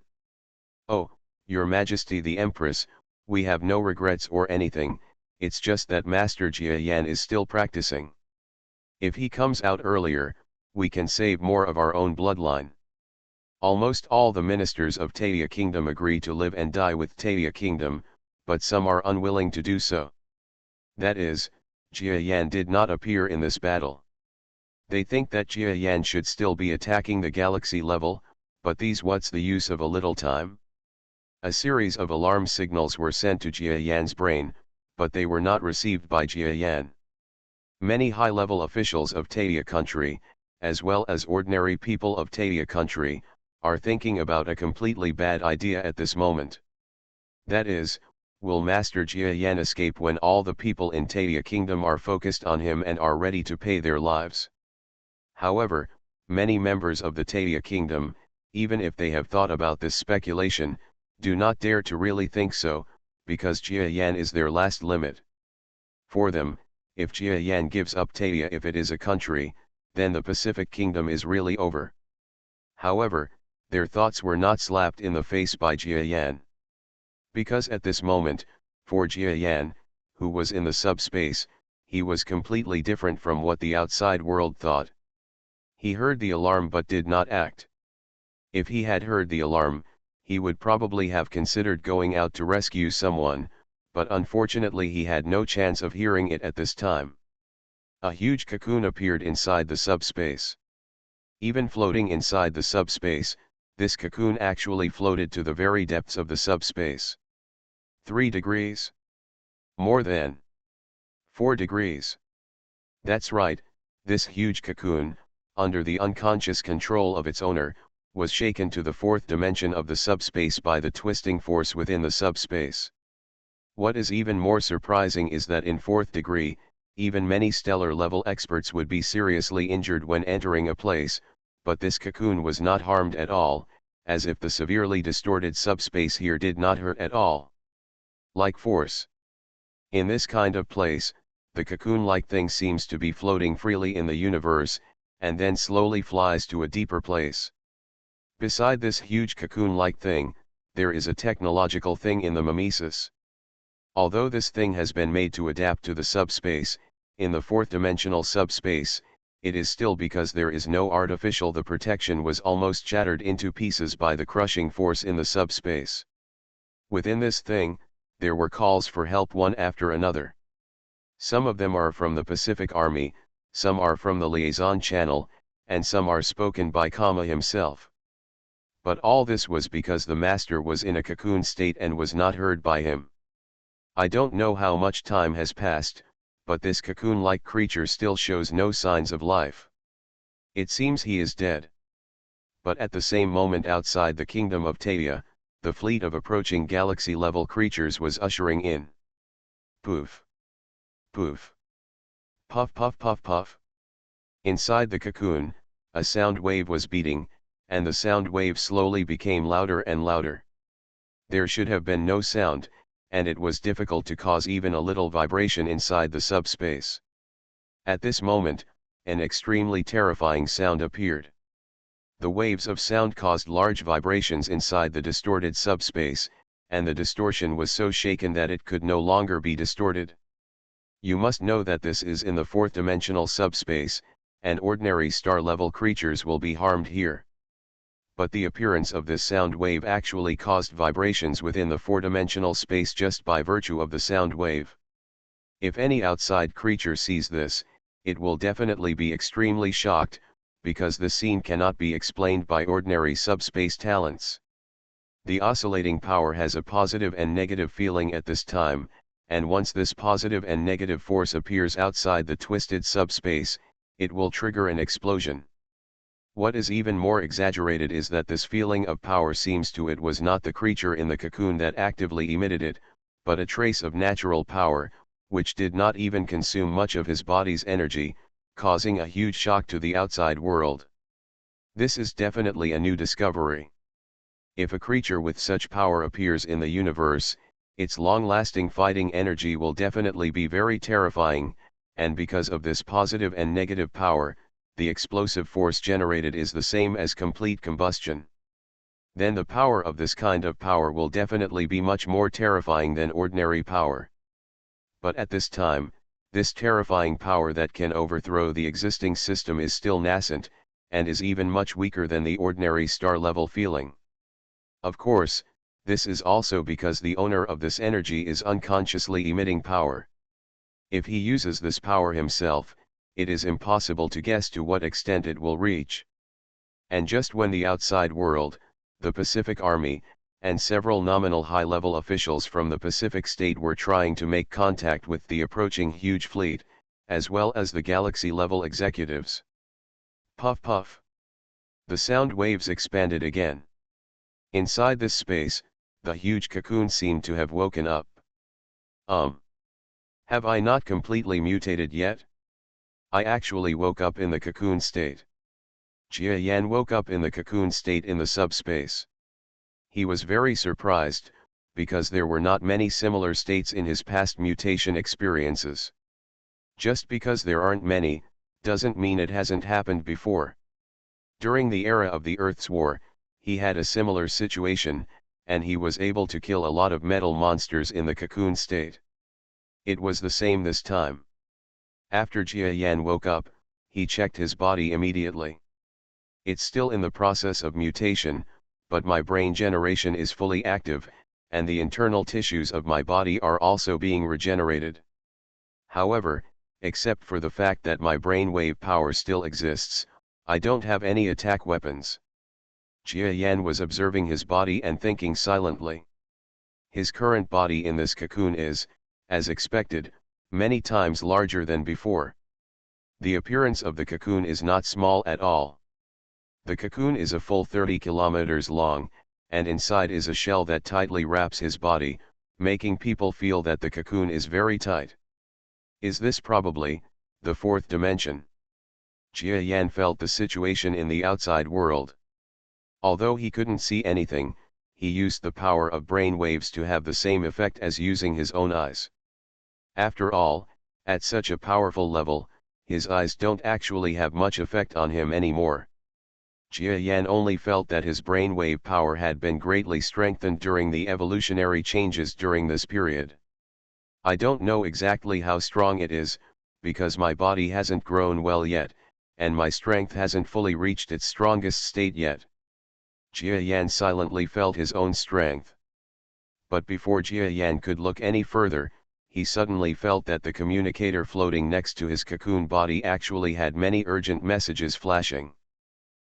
Oh, Your Majesty the Empress, we have no regrets or anything, it's just that Master Jia Yan is still practicing. If he comes out earlier, we can save more of our own bloodline. Almost all the ministers of Taia Kingdom agree to live and die with Taia Kingdom, but some are unwilling to do so. That is, Jia Yan did not appear in this battle. They think that Jia Yan should still be attacking the galaxy level, but what's the use of a little time? A series of alarm signals were sent to Jia Yan's brain, but they were not received by Jia Yan. Many high-level officials of Taia country, as well as ordinary people of Taia country, are thinking about a completely bad idea at this moment. That is, will Master Jia Yan escape when all the people in Taia Kingdom are focused on him and are ready to pay their lives? However, many members of the Taia Kingdom, even if they have thought about this speculation, do not dare to really think so, because Jia Yan is their last limit. For them, if Jia Yan gives up Taia if it is a country, then the Pacific Kingdom is really over. However, their thoughts were not slapped in the face by Jia Yan. Because at this moment, for Jia Yan, who was in the subspace, he was completely different from what the outside world thought. He heard the alarm but did not act. If he had heard the alarm, he would probably have considered going out to rescue someone, but unfortunately he had no chance of hearing it at this time. A huge cocoon appeared inside the subspace. Even floating inside the subspace, this cocoon actually floated to the very depths of the subspace. 3 degrees? More than 4 degrees. That's right, this huge cocoon, under the unconscious control of its owner, was shaken to the 4th dimension of the subspace by the twisting force within the subspace. What is even more surprising is that in 4th degree, even many stellar-level experts would be seriously injured when entering a place, but this cocoon was not harmed at all, as if the severely distorted subspace here did not hurt at all. Like force. In this kind of place, the cocoon-like thing seems to be floating freely in the universe, and then slowly flies to a deeper place. Beside this huge cocoon-like thing, there is a technological thing in the mimesis. Although this thing has been made to adapt to the subspace, in the 4th-dimensional subspace, it is still because there is no artificial the protection was almost shattered into pieces by the crushing force in the subspace. Within this thing, there were calls for help one after another. Some of them are from the Pacific Army, some are from the liaison channel, and some are spoken by Kama himself. But all this was because the master was in a cocoon state and was not heard by him. I don't know how much time has passed, but this cocoon-like creature still shows no signs of life. It seems he is dead. But at the same moment outside the kingdom of Taia, the fleet of approaching galaxy-level creatures was ushering in. Poof. Poof. Puff puff puff puff. Inside the cocoon, a sound wave was beating, and the sound wave slowly became louder and louder. There should have been no sound, and it was difficult to cause even a little vibration inside the subspace. At this moment, an extremely terrifying sound appeared. The waves of sound caused large vibrations inside the distorted subspace, and the distortion was so shaken that it could no longer be distorted. You must know that this is in the 4th-dimensional subspace, and ordinary star-level creatures will be harmed here. But the appearance of this sound wave actually caused vibrations within the 4-dimensional space just by virtue of the sound wave. If any outside creature sees this, it will definitely be extremely shocked, because the scene cannot be explained by ordinary subspace talents. The oscillating power has a positive and negative feeling at this time, and once this positive and negative force appears outside the twisted subspace, it will trigger an explosion. What is even more exaggerated is that this feeling of power seems to it was not the creature in the cocoon that actively emitted it, but a trace of natural power, which did not even consume much of his body's energy, causing a huge shock to the outside world. This is definitely a new discovery. If a creature with such power appears in the universe, its long-lasting fighting energy will definitely be very terrifying, and because of this positive and negative power, the explosive force generated is the same as complete combustion. Then the power of this kind of power will definitely be much more terrifying than ordinary power. But at this time, this terrifying power that can overthrow the existing system is still nascent, and is even much weaker than the ordinary star-level feeling. Of course, this is also because the owner of this energy is unconsciously emitting power. If he uses this power himself, it is impossible to guess to what extent it will reach. And just when the outside world, the Pacific Army, and several nominal high-level officials from the Pacific State were trying to make contact with the approaching huge fleet, as well as the galaxy-level executives. Puff puff. The sound waves expanded again. Inside this space, the huge cocoon seemed to have woken up. Have I not completely mutated yet? I actually woke up in the cocoon state. Jia Yan woke up in the cocoon state in the subspace. He was very surprised, because there were not many similar states in his past mutation experiences. Just because there aren't many, doesn't mean it hasn't happened before. During the era of the Earth's War, he had a similar situation, and he was able to kill a lot of metal monsters in the cocoon state. It was the same this time. After Jia Yan woke up, he checked his body immediately. It's still in the process of mutation, but my brain generation is fully active, and the internal tissues of my body are also being regenerated. However, except for the fact that my brainwave power still exists, I don't have any attack weapons. Jia Yan was observing his body and thinking silently. His current body in this cocoon is, as expected, many times larger than before. The appearance of the cocoon is not small at all. The cocoon is a full 30 kilometers long, and inside is a shell that tightly wraps his body, making people feel that the cocoon is very tight. Is this probably the fourth dimension? Jia Yan felt the situation in the outside world. Although he couldn't see anything, he used the power of brain waves to have the same effect as using his own eyes. After all, at such a powerful level, his eyes don't actually have much effect on him anymore. Jia Yan only felt that his brainwave power had been greatly strengthened during the evolutionary changes during this period. I don't know exactly how strong it is, because my body hasn't grown well yet, and my strength hasn't fully reached its strongest state yet. Jia Yan silently felt his own strength. But before Jia Yan could look any further, he suddenly felt that the communicator floating next to his cocoon body actually had many urgent messages flashing.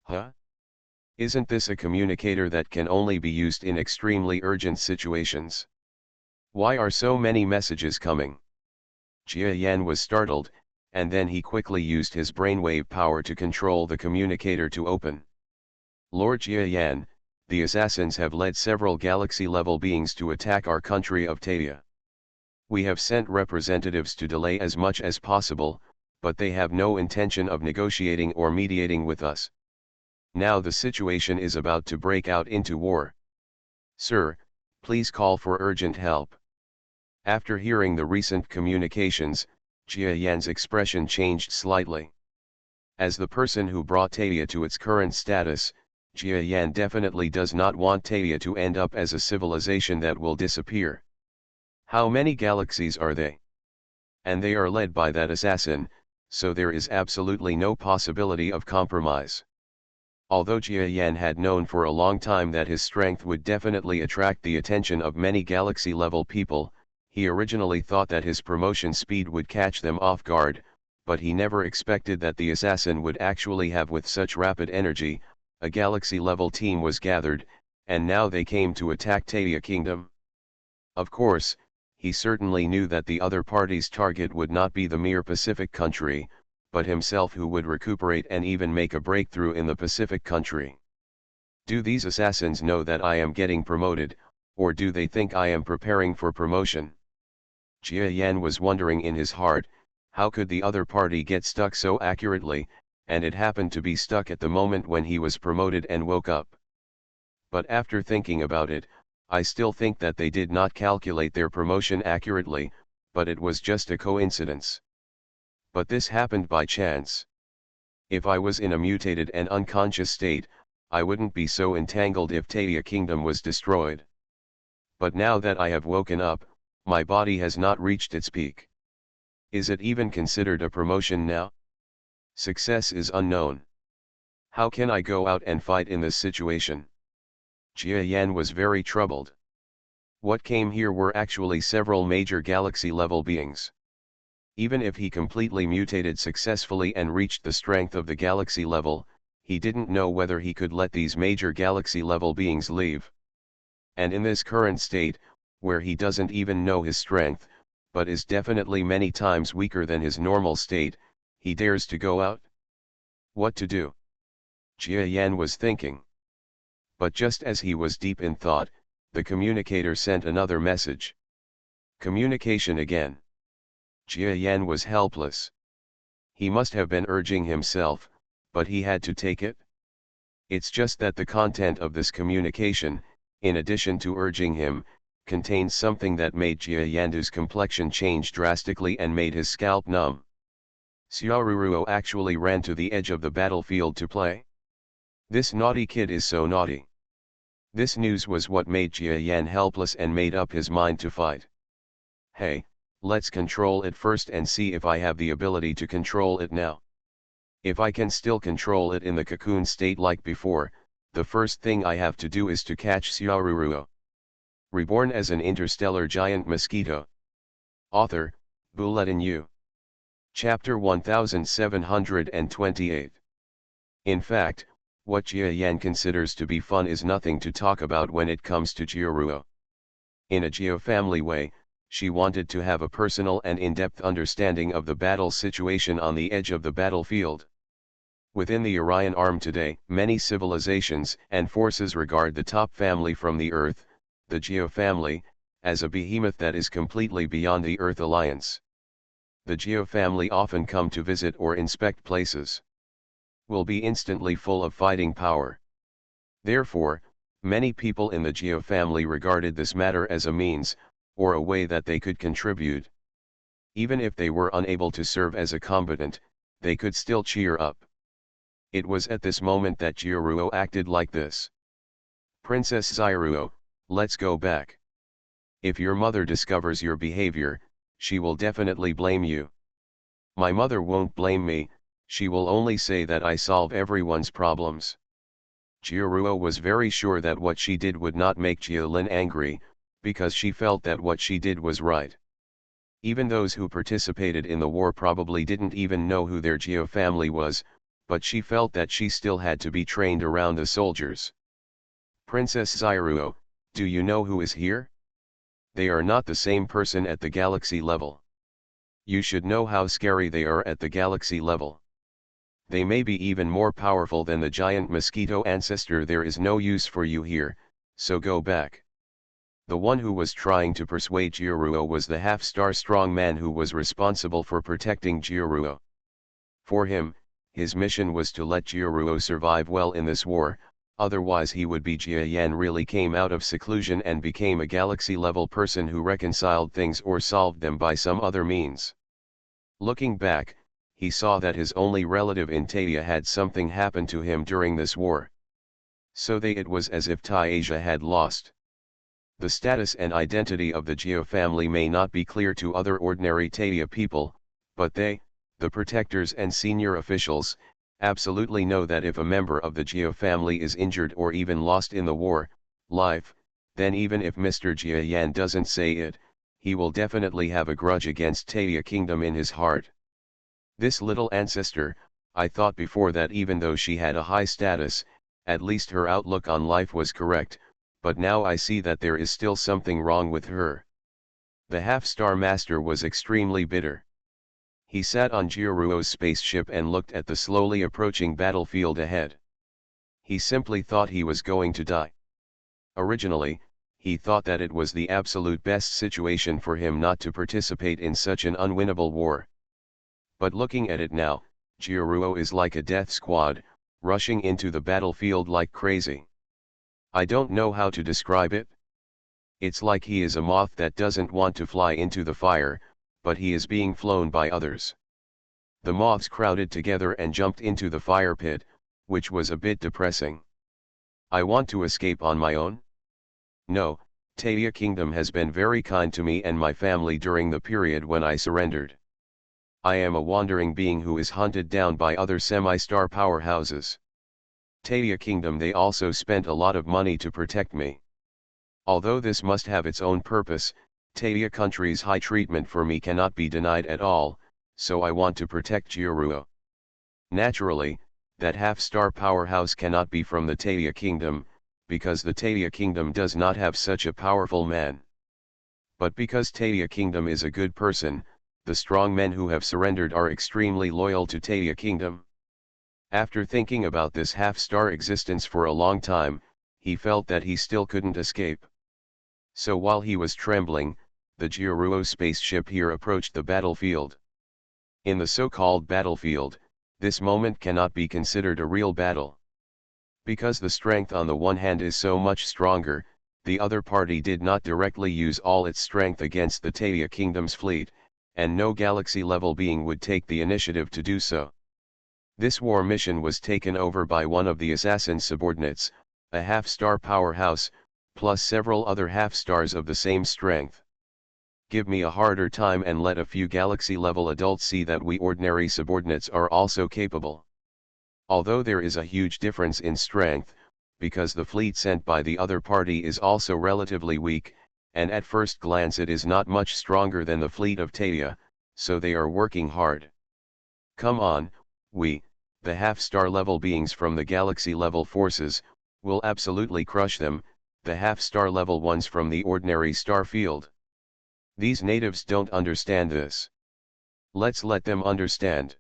Huh? Isn't this a communicator that can only be used in extremely urgent situations? Why are so many messages coming? Jia Yan was startled, and then he quickly used his brainwave power to control the communicator to open. Lord Jia Yan, the assassins have led several galaxy-level beings to attack our country of Taia. We have sent representatives to delay as much as possible, but they have no intention of negotiating or mediating with us. Now the situation is about to break out into war. Sir, please call for urgent help. After hearing the recent communications, Jia Yan's expression changed slightly. As the person who brought Taia to its current status, Jia Yan definitely does not want Taia to end up as a civilization that will disappear. How many galaxies are they? And they are led by that assassin, so there is absolutely no possibility of compromise. Although Jia Yan had known for a long time that his strength would definitely attract the attention of many galaxy-level people, he originally thought that his promotion speed would catch them off guard, but he never expected that the assassin would actually have with such rapid energy. A galaxy-level team was gathered, and now they came to attack Taia Kingdom. Of course, he certainly knew that the other party's target would not be the mere Pacific country, but himself who would recuperate and even make a breakthrough in the Pacific country. Do these assassins know that I am getting promoted, or do they think I am preparing for promotion? Jia Yan was wondering in his heart, how could the other party get stuck so accurately, and it happened to be stuck at the moment when he was promoted and woke up. But after thinking about it, I still think that they did not calculate their promotion accurately, but it was just a coincidence. But this happened by chance. If I was in a mutated and unconscious state, I wouldn't be so entangled if Tadia Kingdom was destroyed. But now that I have woken up, my body has not reached its peak. Is it even considered a promotion now? Success is unknown. How can I go out and fight in this situation? Jia Yan was very troubled. What came here were actually several major galaxy-level beings. Even if he completely mutated successfully and reached the strength of the galaxy level, he didn't know whether he could let these major galaxy-level beings leave. And in this current state, where he doesn't even know his strength, but is definitely many times weaker than his normal state, he dares to go out? What to do? Jia Yan was thinking. But just as he was deep in thought, the communicator sent another message. Communication again. Jia Yan was helpless. He must have been urging himself, but he had to take it. It's just that the content of this communication, in addition to urging him, contains something that made Jia Yan's complexion change drastically and made his scalp numb. Xiaoruo actually ran to the edge of the battlefield to play. This naughty kid is so naughty. This news was what made Jia Yan helpless and made up his mind to fight. Hey, let's control it first and see if I have the ability to control it now. If I can still control it in the cocoon state like before, the first thing I have to do is to catch Xiaoruo. Reborn as an interstellar giant mosquito. Author, Bulletin U. Chapter 1728. In fact, what Jia Yan considers to be fun is nothing to talk about when it comes to Xiaoruo. In a geo-family way, she wanted to have a personal and in-depth understanding of the battle situation on the edge of the battlefield. Within the Orion Arm today, many civilizations and forces regard the top family from the Earth, the Geo family, as a behemoth that is completely beyond the Earth Alliance. The Geo family often come to visit or inspect places. Will be instantly full of fighting power. Therefore, many people in the Geo family regarded this matter as a means, or a way that they could contribute. Even if they were unable to serve as a combatant, they could still cheer up. It was at this moment that Xiaoruo acted like this. Princess Xiaoruo, let's go back. If your mother discovers your behavior, she will definitely blame you. My mother won't blame me, she will only say that I solve everyone's problems. Xiaoruo was very sure that what she did would not make Jialin angry, because she felt that what she did was right. Even those who participated in the war probably didn't even know who their Geo family was, but she felt that she still had to be trained around the soldiers. Princess Xiaoruo, do you know who is here? They are not the same person at the galaxy level. You should know how scary they are at the galaxy level. They may be even more powerful than the giant mosquito ancestor. There is no use for you here, so go back. The one who was trying to persuade Xiaoruo was the half-star strong man who was responsible for protecting Xiaoruo. For him, his mission was to let Xiaoruo survive well in this war, otherwise he would be. Jia Yan really came out of seclusion and became a galaxy-level person who reconciled things or solved them by some other means. Looking back, he saw that his only relative in Tadia had something happen to him during this war. So it was as if Tasia had lost. The status and identity of the Geo family may not be clear to other ordinary Tadia people, but they, the protectors and senior officials, absolutely know that if a member of the Geo family is injured or even lost in the war, life, then even if Mr. Jia Yan doesn't say it, he will definitely have a grudge against Tadia Kingdom in his heart. This little ancestor, I thought before that even though she had a high status, at least her outlook on life was correct, but now I see that there is still something wrong with her. The half-star master was extremely bitter. He sat on Jiaruo's spaceship and looked at the slowly approaching battlefield ahead. He simply thought he was going to die. Originally, he thought that it was the absolute best situation for him not to participate in such an unwinnable war. But looking at it now, Jiaruo is like a death squad, rushing into the battlefield like crazy. I don't know how to describe it. It's like he is a moth that doesn't want to fly into the fire, but he is being flown by others. The moths crowded together and jumped into the fire pit, which was a bit depressing. I want to escape on my own? No, Taia Kingdom has been very kind to me and my family during the period when I surrendered. I am a wandering being who is hunted down by other semi-star powerhouses. Taia Kingdom, they also spent a lot of money to protect me. Although this must have its own purpose, Taia country's high treatment for me cannot be denied at all, so I want to protect Jiaruo. Naturally, that half-star powerhouse cannot be from the Taia Kingdom, because the Taia Kingdom does not have such a powerful man. But because Taia Kingdom is a good person, the strong men who have surrendered are extremely loyal to Taia Kingdom. After thinking about this half-star existence for a long time, he felt that he still couldn't escape. So while he was trembling, the Jiaruo spaceship here approached the battlefield. In the so-called battlefield, this moment cannot be considered a real battle. Because the strength on the one hand is so much stronger, the other party did not directly use all its strength against the Taia Kingdom's fleet, and no galaxy-level being would take the initiative to do so. This war mission was taken over by one of the assassin's subordinates, a half-star powerhouse, plus several other half-stars of the same strength. Give me a harder time and let a few galaxy-level adults see that we ordinary subordinates are also capable. Although there is a huge difference in strength, because the fleet sent by the other party is also relatively weak, and at first glance it is not much stronger than the fleet of Taia, so they are working hard. Come on, we, the half-star level beings from the galaxy-level forces, will absolutely crush them, the half-star level ones from the ordinary star field. These natives don't understand this. Let's let them understand.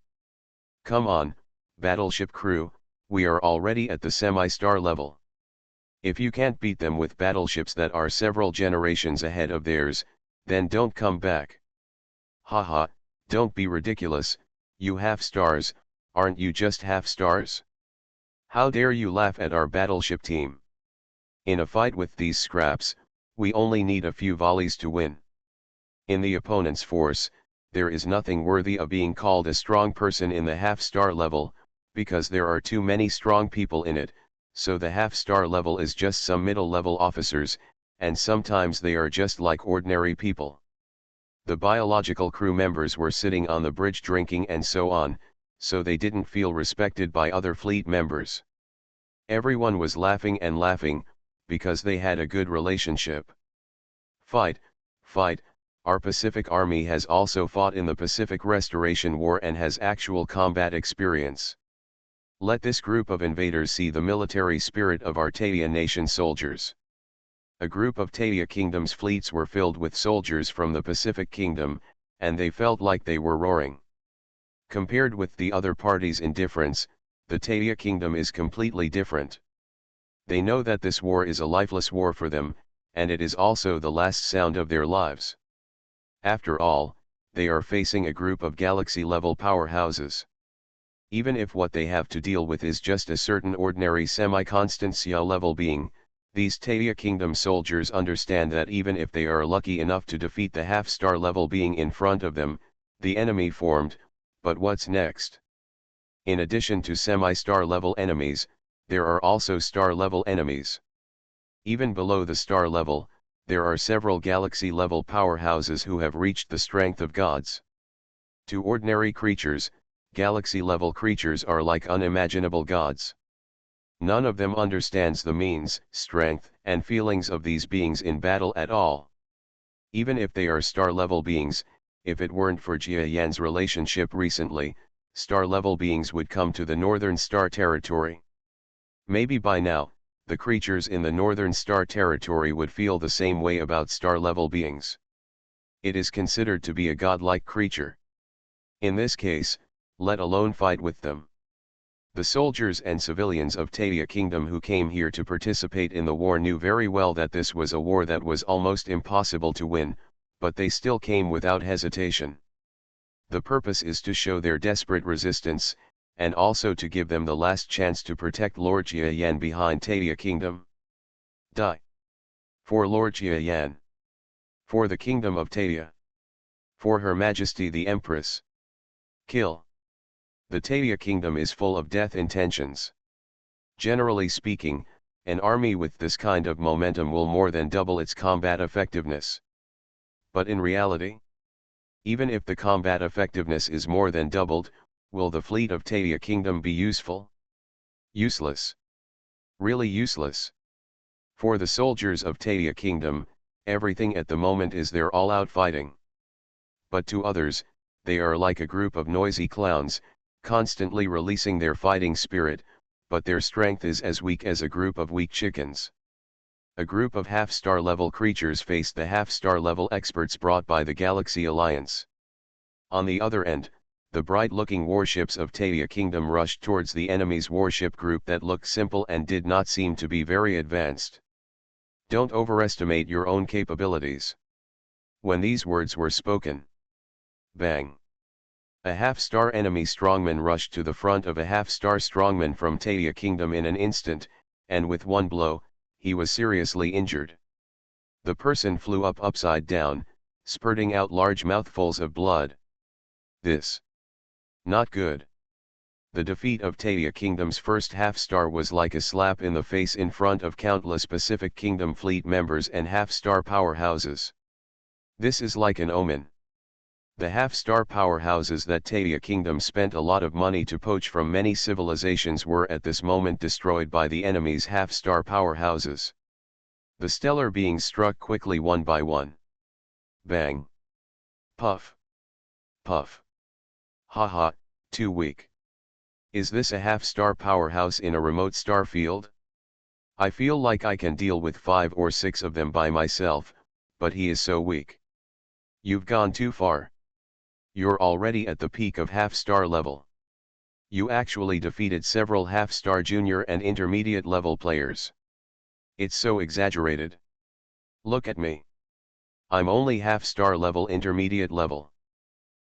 Come on, battleship crew, we are already at the semi-star level. If you can't beat them with battleships that are several generations ahead of theirs, then don't come back. Haha, don't be ridiculous, you half-stars, aren't you just half-stars? How dare you laugh at our battleship team? In a fight with these scraps, we only need a few volleys to win. In the opponent's force, there is nothing worthy of being called a strong person in the half-star level, because there are too many strong people in it, so the half-star level is just some middle-level officers, and sometimes they are just like ordinary people. The biological crew members were sitting on the bridge drinking and so on, so they didn't feel respected by other fleet members. Everyone was laughing and laughing, because they had a good relationship. Fight, fight, our Pacific Army has also fought in the Pacific Restoration War and has actual combat experience. Let this group of invaders see the military spirit of our Taia nation soldiers. A group of Taia Kingdom's fleets were filled with soldiers from the Pacific Kingdom, and they felt like they were roaring. Compared with the other party's indifference, the Taia Kingdom is completely different. They know that this war is a lifeless war for them, and it is also the last sound of their lives. After all, they are facing a group of galaxy-level powerhouses. Even if what they have to deal with is just a certain ordinary semi-constant Xia-level being, these Taia Kingdom soldiers understand that even if they are lucky enough to defeat the half-star level being in front of them, the enemy formed, but what's next? In addition to semi-star level enemies, there are also star level enemies. Even below the star level, there are several galaxy-level powerhouses who have reached the strength of gods. To ordinary creatures, galaxy-level creatures are like unimaginable gods. None of them understands the means, strength, and feelings of these beings in battle at all. Even if they are star-level beings, if it weren't for Jia Yan's relationship recently, star-level beings would come to the Northern Star Territory. Maybe by now, the creatures in the Northern Star Territory would feel the same way about star-level beings. It is considered to be a godlike creature. In this case, let alone fight with them. The soldiers and civilians of Tadia Kingdom who came here to participate in the war knew very well that this was a war that was almost impossible to win, but they still came without hesitation. The purpose is to show their desperate resistance, and also to give them the last chance to protect Lord Jia Yan behind Tadia Kingdom. Die. For Lord Jia Yan. For the Kingdom of Tadia. For Her Majesty the Empress. Kill. The Tadia Kingdom is full of death intentions. Generally speaking, an army with this kind of momentum will more than double its combat effectiveness. But in reality, even if the combat effectiveness is more than doubled, will the fleet of Tadia Kingdom be useful? Useless. Really useless. For the soldiers of Tadia Kingdom, everything at the moment is their all-out fighting. But to others, they are like a group of noisy clowns, constantly releasing their fighting spirit, but their strength is as weak as a group of weak chickens. A group of half-star level creatures faced the half-star level experts brought by the Galaxy Alliance. On the other end, the bright-looking warships of Tadia Kingdom rushed towards the enemy's warship group that looked simple and did not seem to be very advanced. Don't overestimate your own capabilities. When these words were spoken, bang! A half-star enemy strongman rushed to the front of a half-star strongman from Tadia Kingdom in an instant, and with one blow, he was seriously injured. The person flew up upside down, spurting out large mouthfuls of blood. This. Not good. The defeat of Tadia Kingdom's first half-star was like a slap in the face in front of countless Pacific Kingdom fleet members and half-star powerhouses. This is like an omen. The half-star powerhouses that Tadia Kingdom spent a lot of money to poach from many civilizations were at this moment destroyed by the enemy's half-star powerhouses. The stellar beings struck quickly one by one. Bang! Puff! Puff! Haha, too weak. Is this a half-star powerhouse in a remote star field? I feel like I can deal with 5 or 6 of them by myself, but he is so weak. You've gone too far. You're already at the peak of half-star level. You actually defeated several half-star junior and intermediate level players. It's so exaggerated. Look at me. I'm only half-star level intermediate level.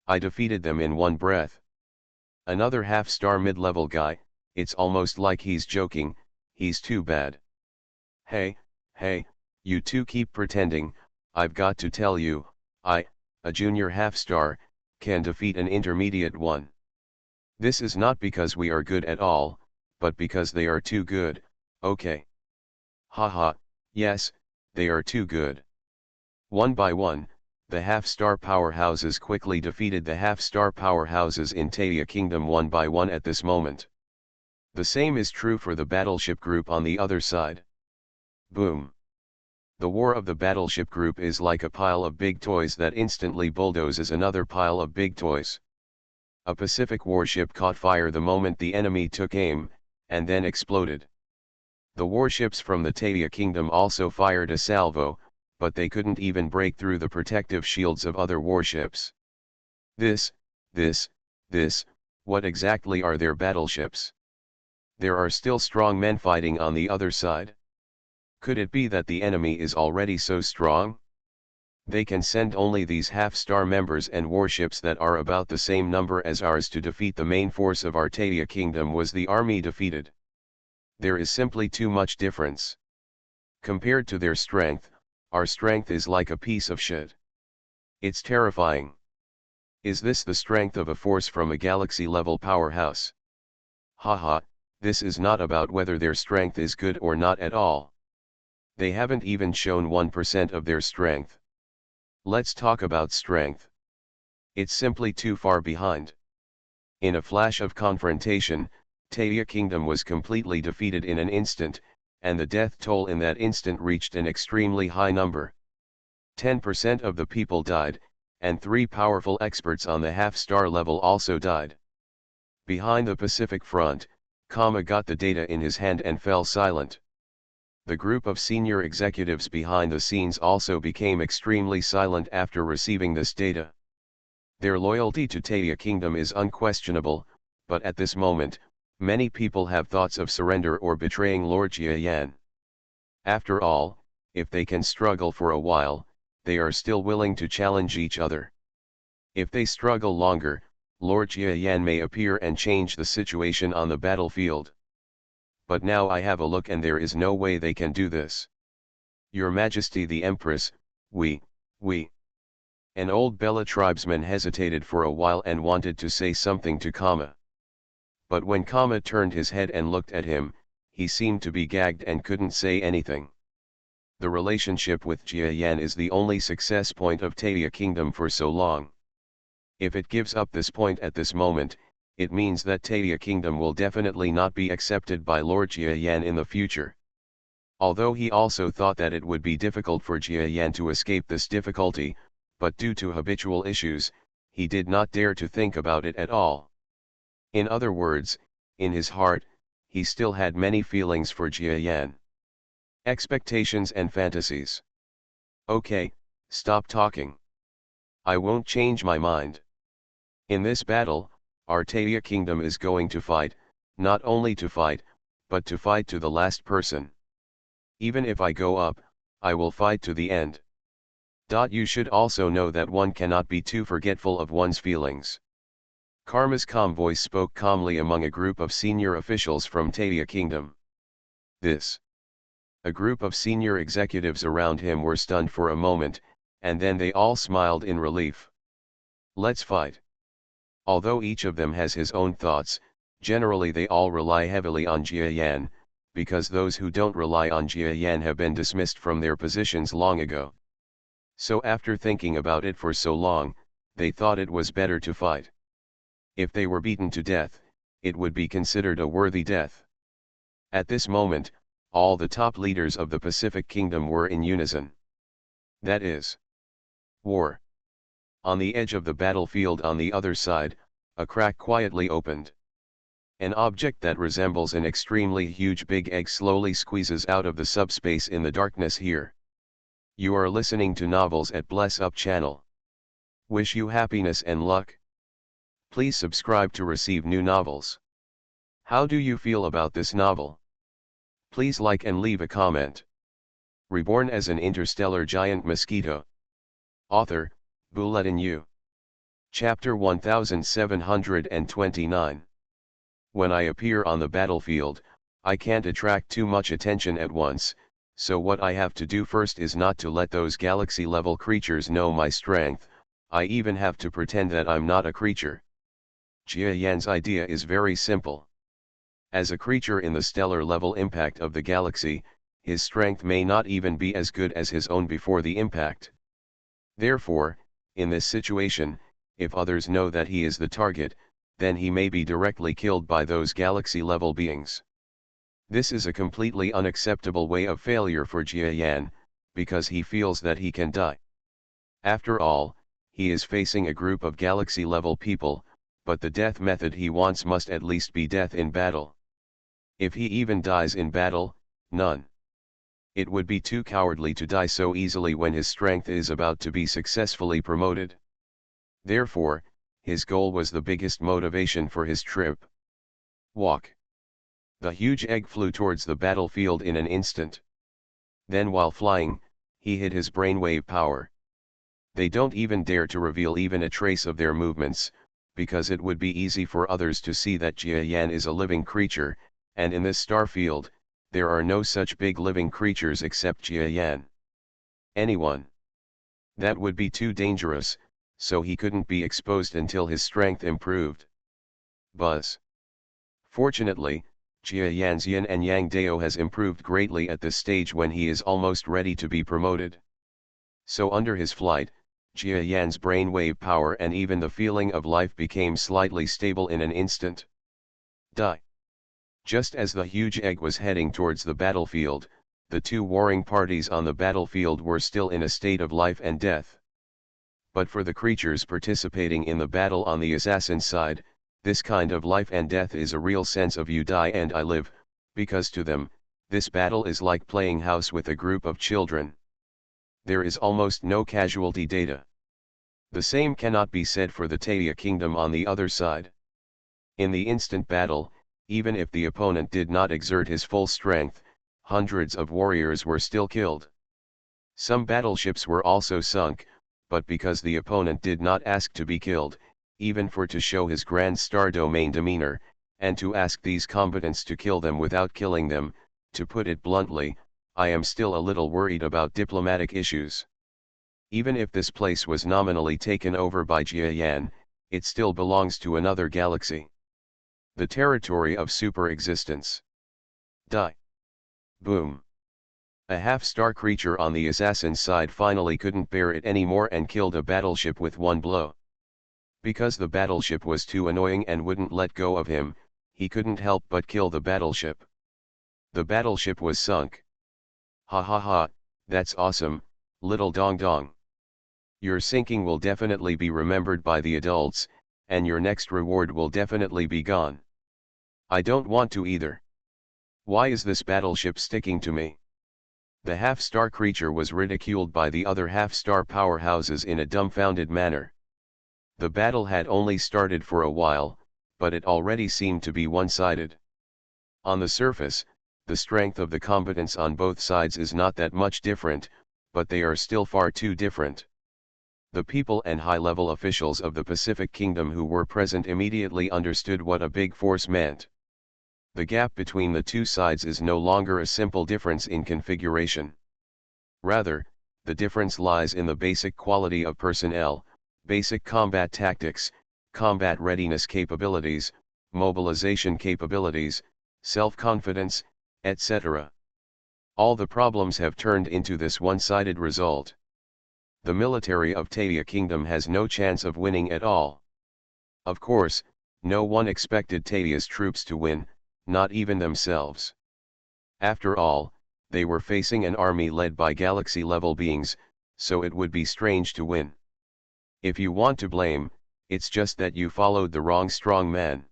I defeated them in one breath. Another half-star mid-level guy, it's almost like he's joking, he's too bad. Hey, you two keep pretending, I've got to tell you, a junior half-star, can defeat an intermediate one. This is not because we are good at all, but because they are too good, okay. Haha, yes, they are too good. One by one, the half-star powerhouses quickly defeated the half-star powerhouses in Tadia Kingdom one by one at this moment. The same is true for the battleship group on the other side. Boom. The war of the battleship group is like a pile of big toys that instantly bulldozes another pile of big toys. A Pacific warship caught fire the moment the enemy took aim, and then exploded. The warships from the Tadia Kingdom also fired a salvo, but they couldn't even break through the protective shields of other warships. What exactly are their battleships? There are still strong men fighting on the other side. Could it be that the enemy is already so strong? They can send only these half-star members and warships that are about the same number as ours to defeat the main force of our Tadia Kingdom. Was the army defeated? There is simply too much difference. Compared to their strength, our strength is like a piece of shit. It's terrifying. Is this the strength of a force from a galaxy-level powerhouse? Haha, this is not about whether their strength is good or not at all. They haven't even shown 1% of their strength. Let's talk about strength. It's simply too far behind. In a flash of confrontation, Tadia Kingdom was completely defeated in an instant, and the death toll in that instant reached an extremely high number. 10% of the people died, and 3 powerful experts on the half-star level also died. Behind the Pacific front, Kama got the data in his hand and fell silent. The group of senior executives behind the scenes also became extremely silent after receiving this data. Their loyalty to Taia Kingdom is unquestionable, but at this moment, many people have thoughts of surrender or betraying Lord Jiayan. After all, if they can struggle for a while, they are still willing to challenge each other. If they struggle longer, Lord Jiayan may appear and change the situation on the battlefield. But now I have a look and there is no way they can do this. Your Majesty the Empress, we. An old Bella tribesman hesitated for a while and wanted to say something to Kama. But when Kama turned his head and looked at him, he seemed to be gagged and couldn't say anything. The relationship with Jiayan is the only success point of Taia Kingdom for so long. If it gives up this point at this moment, it means that Taia Kingdom will definitely not be accepted by Lord Jiayan in the future. Although he also thought that it would be difficult for Jiayan to escape this difficulty, but due to habitual issues, he did not dare to think about it at all. In other words, in his heart, he still had many feelings for Jiayan. Expectations and fantasies. Okay, stop talking. I won't change my mind. In this battle, our Taia Kingdom is going to fight, not only to fight, but to fight to the last person. Even if I go up, I will fight to the end. You should also know that one cannot be too forgetful of one's feelings. Karma's calm voice spoke calmly among a group of senior officials from Taia Kingdom. A group of senior executives around him were stunned for a moment, and then they all smiled in relief. Let's fight. Although each of them has his own thoughts, generally they all rely heavily on Jiayan, because those who don't rely on Jiayan have been dismissed from their positions long ago. So after thinking about it for so long, they thought it was better to fight. If they were beaten to death, it would be considered a worthy death. At this moment, all the top leaders of the Pacific Kingdom were in unison. That is war. On the edge of the battlefield on the other side, a crack quietly opened. An object that resembles an extremely huge big egg slowly squeezes out of the subspace in the darkness here. You are listening to Novels at Bless Up channel. Wish you happiness and luck. Please subscribe to receive new novels. How do you feel about this novel? Please like and leave a comment. Reborn as an interstellar giant mosquito. Author, Bulletin U. Chapter 1729. When I appear on the battlefield, I can't attract too much attention at once, so what I have to do first is not to let those galaxy-level creatures know my strength. I even have to pretend that I'm not a creature. Jiayan's idea is very simple. As a creature in the stellar level impact of the galaxy, his strength may not even be as good as his own before the impact. Therefore, in this situation, if others know that he is the target, then he may be directly killed by those galaxy-level beings. This is a completely unacceptable way of failure for Jiayan, because he feels that he can die. After all, he is facing a group of galaxy-level people, but the death method he wants must at least be death in battle. If he even dies in battle, none. It would be too cowardly to die so easily when his strength is about to be successfully promoted. Therefore, his goal was the biggest motivation for his trip. Walk. The huge egg flew towards the battlefield in an instant. Then while flying, he hid his brainwave power. They don't even dare to reveal even a trace of their movements, because it would be easy for others to see that Jiayan is a living creature, and in this star field, there are no such big living creatures except Jiayan. Anyone. That would be too dangerous, so he couldn't be exposed until his strength improved. Buzz. Fortunately, Jiayan's yin and yang dao has improved greatly at this stage when he is almost ready to be promoted. So under his flight, Jiayan's brainwave power and even the feeling of life became slightly stable in an instant. Die. Just as the huge egg was heading towards the battlefield, the two warring parties on the battlefield were still in a state of life and death. But for the creatures participating in the battle on the assassin side, this kind of life and death is a real sense of you die and I live, because to them, this battle is like playing house with a group of children. There is almost no casualty data. The same cannot be said for the Taia kingdom on the other side. In the instant battle, even if the opponent did not exert his full strength, hundreds of warriors were still killed. Some battleships were also sunk, but because the opponent did not ask to be killed, even for to show his grand star domain demeanor, and to ask these combatants to kill them without killing them, to put it bluntly, I am still a little worried about diplomatic issues. Even if this place was nominally taken over by Jiayan, it still belongs to another galaxy. The territory of super-existence. Die. Boom. A half-star creature on the assassin's side finally couldn't bear it anymore and killed a battleship with one blow. Because the battleship was too annoying and wouldn't let go of him, he couldn't help but kill the battleship. The battleship was sunk. Ha ha ha, that's awesome, little dong dong. Your sinking will definitely be remembered by the adults, and your next reward will definitely be gone. I don't want to either. Why is this battleship sticking to me? The half-star creature was ridiculed by the other half-star powerhouses in a dumbfounded manner. The battle had only started for a while, but it already seemed to be one-sided. On the surface, the strength of the combatants on both sides is not that much different, but they are still far too different. The people and high-level officials of the Pacific Kingdom who were present immediately understood what a big force meant. The gap between the two sides is no longer a simple difference in configuration. Rather, the difference lies in the basic quality of personnel, basic combat tactics, combat readiness capabilities, mobilization capabilities, self-confidence, etc. All the problems have turned into this one-sided result. The military of Taia Kingdom has no chance of winning at all. Of course, no one expected Taia's troops to win, not even themselves. After all, they were facing an army led by galaxy-level beings, so it would be strange to win. If you want to blame, it's just that you followed the wrong strong man.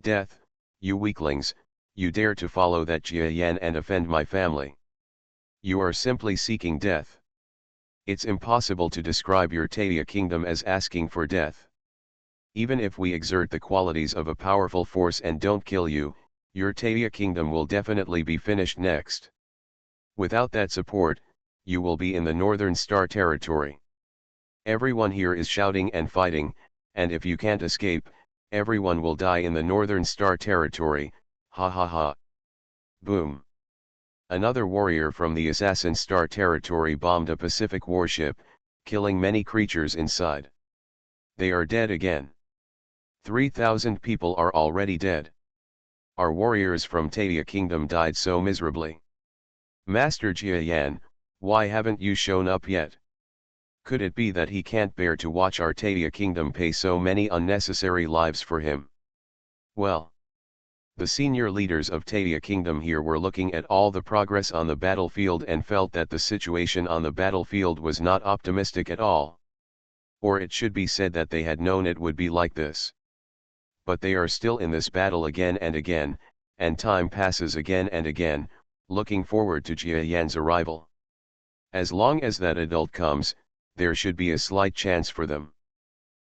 Death, you weaklings, you dare to follow that Jiayan and offend my family. You are simply seeking death. It's impossible to describe your Taia kingdom as asking for death. Even if we exert the qualities of a powerful force and don't kill you, your Taia kingdom will definitely be finished next. Without that support, you will be in the Northern Star territory. Everyone here is shouting and fighting, and if you can't escape, everyone will die in the Northern Star territory, ha ha ha. Boom. Another warrior from the Assassin Star territory bombed a Pacific warship, killing many creatures inside. They are dead again. 3,000 people are already dead. Our warriors from Taia Kingdom died so miserably. Master Jiayan, why haven't you shown up yet? Could it be that he can't bear to watch our Taia Kingdom pay so many unnecessary lives for him? Well, the senior leaders of Taia Kingdom here were looking at all the progress on the battlefield and felt that the situation on the battlefield was not optimistic at all. Or it should be said that they had known it would be like this. But they are still in this battle again and again, and time passes again and again, looking forward to Jiayan's arrival. As long as that adult comes, there should be a slight chance for them.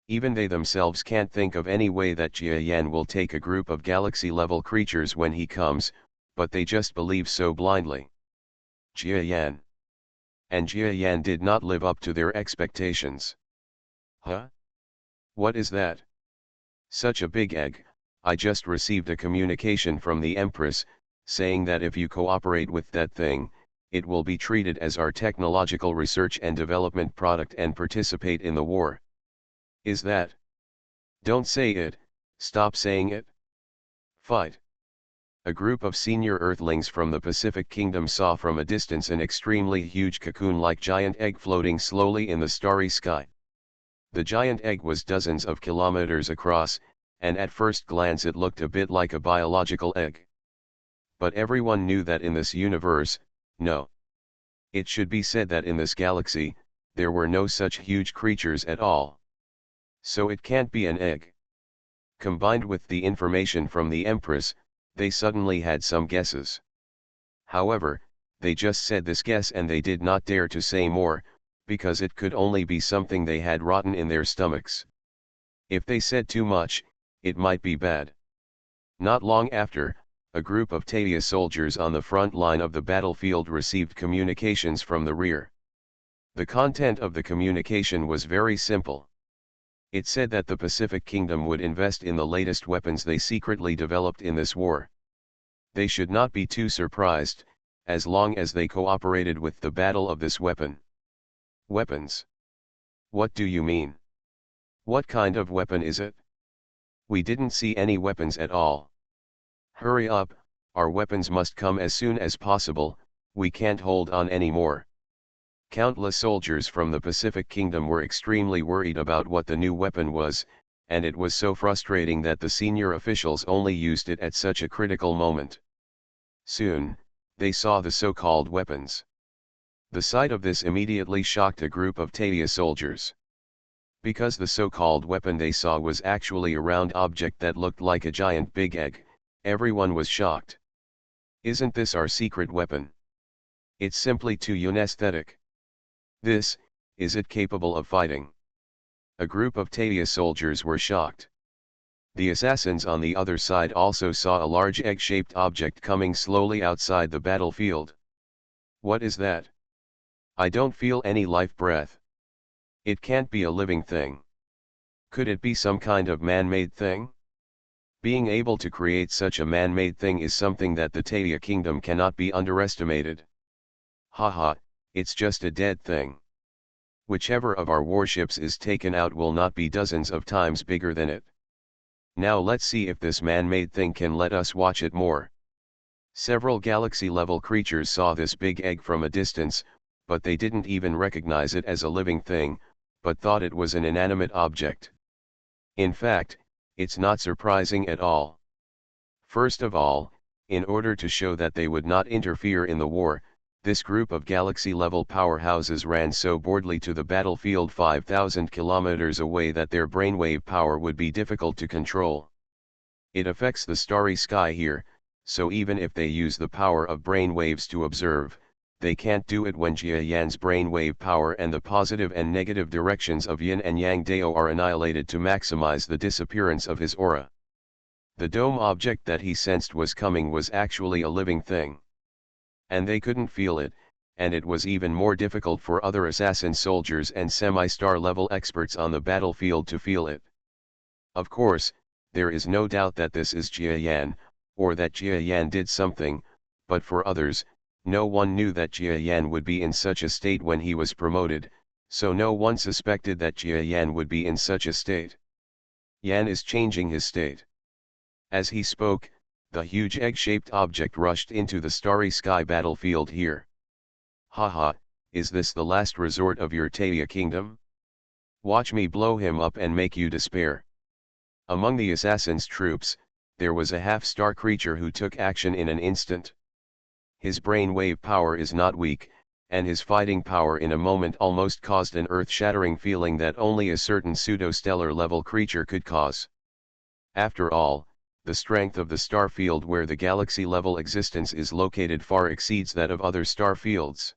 Even they themselves can't think of any way that Jiayan will take a group of galaxy-level creatures when he comes, but they just believe so blindly. Jiayan. And Jiayan did not live up to their expectations. Huh? What is that? Such a big egg. I just received a communication from the Empress, saying that if you cooperate with that thing, it will be treated as our technological research and development product and participate in the war. Is that? Don't say it, stop saying it. Fight. A group of senior Earthlings from the Pacific Kingdom saw from a distance an extremely huge cocoon-like giant egg floating slowly in the starry sky. The giant egg was dozens of kilometers across, and at first glance it looked a bit like a biological egg. But everyone knew that in this universe, no. It should be said that in this galaxy, there were no such huge creatures at all. So it can't be an egg. Combined with the information from the Empress, they suddenly had some guesses. However, they just said this guess and they did not dare to say more, because it could only be something they had rotten in their stomachs. If they said too much, it might be bad. Not long after, a group of Tatia soldiers on the front line of the battlefield received communications from the rear. The content of the communication was very simple. It said that the Pacific Kingdom would invest in the latest weapons they secretly developed in this war. They should not be too surprised, as long as they cooperated with the battle of this weapon. Weapons? What do you mean? What kind of weapon is it? We didn't see any weapons at all. Hurry up, our weapons must come as soon as possible, we can't hold on anymore. Countless soldiers from the Pacific Kingdom were extremely worried about what the new weapon was, and it was so frustrating that the senior officials only used it at such a critical moment. Soon, they saw the so-called weapons. The sight of this immediately shocked a group of Tatia soldiers. Because the so-called weapon they saw was actually a round object that looked like a giant big egg, everyone was shocked. Isn't this our secret weapon? It's simply too unesthetic. Is it capable of fighting? A group of Tatia soldiers were shocked. The assassins on the other side also saw a large egg-shaped object coming slowly outside the battlefield. What is that? I don't feel any life breath. It can't be a living thing. Could it be some kind of man-made thing? Being able to create such a man-made thing is something that the Tatia Kingdom cannot be underestimated. Haha, it's just a dead thing. Whichever of our warships is taken out will not be dozens of times bigger than it. Now let's see if this man-made thing can let us watch it more. Several galaxy-level creatures saw this big egg from a distance, but they didn't even recognize it as a living thing, but thought it was an inanimate object. In fact, it's not surprising at all. First of all, in order to show that they would not interfere in the war, this group of galaxy-level powerhouses ran so boldly to the battlefield 5,000 kilometers away that their brainwave power would be difficult to control. It affects the starry sky here, so even if they use the power of brainwaves to observe, they can't do it when Jia Yan's brainwave power and the positive and negative directions of Yin and Yang Dao are annihilated to maximize the disappearance of his aura. The dome object that he sensed was coming was actually a living thing. And they couldn't feel it, and it was even more difficult for other assassin soldiers and semi-star level experts on the battlefield to feel it. Of course, there is no doubt that this is Jia Yan, or that Jia Yan did something, but for others, no one knew that Jia Yan would be in such a state when he was promoted, so no one suspected that Jia Yan would be in such a state. Yan is changing his state. As he spoke, the huge egg-shaped object rushed into the starry sky battlefield here. Haha, is this the last resort of your Tatia Kingdom? Watch me blow him up and make you despair. Among the assassin's troops, there was a half-star creature who took action in an instant. His brainwave power is not weak, and his fighting power in a moment almost caused an earth-shattering feeling that only a certain pseudo-stellar level creature could cause. After all, the strength of the star field where the galaxy-level existence is located far exceeds that of other star fields.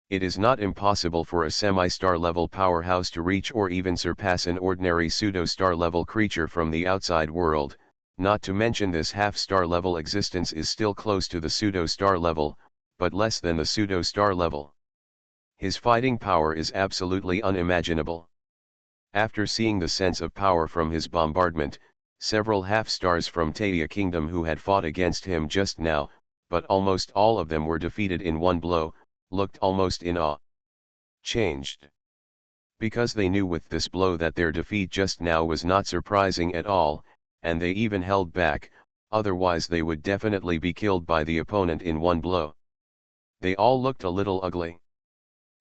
It is not impossible for a semi-star level powerhouse to reach or even surpass an ordinary pseudo-star level creature from the outside world, not to mention this half-star level existence is still close to the pseudo-star level, but less than the pseudo-star level. His fighting power is absolutely unimaginable. After seeing the sense of power from his bombardment, several half-stars from Tatia Kingdom who had fought against him just now, but almost all of them were defeated in one blow, looked almost in awe. Changed. Because they knew with this blow that their defeat just now was not surprising at all, and they even held back, otherwise they would definitely be killed by the opponent in one blow. They all looked a little ugly.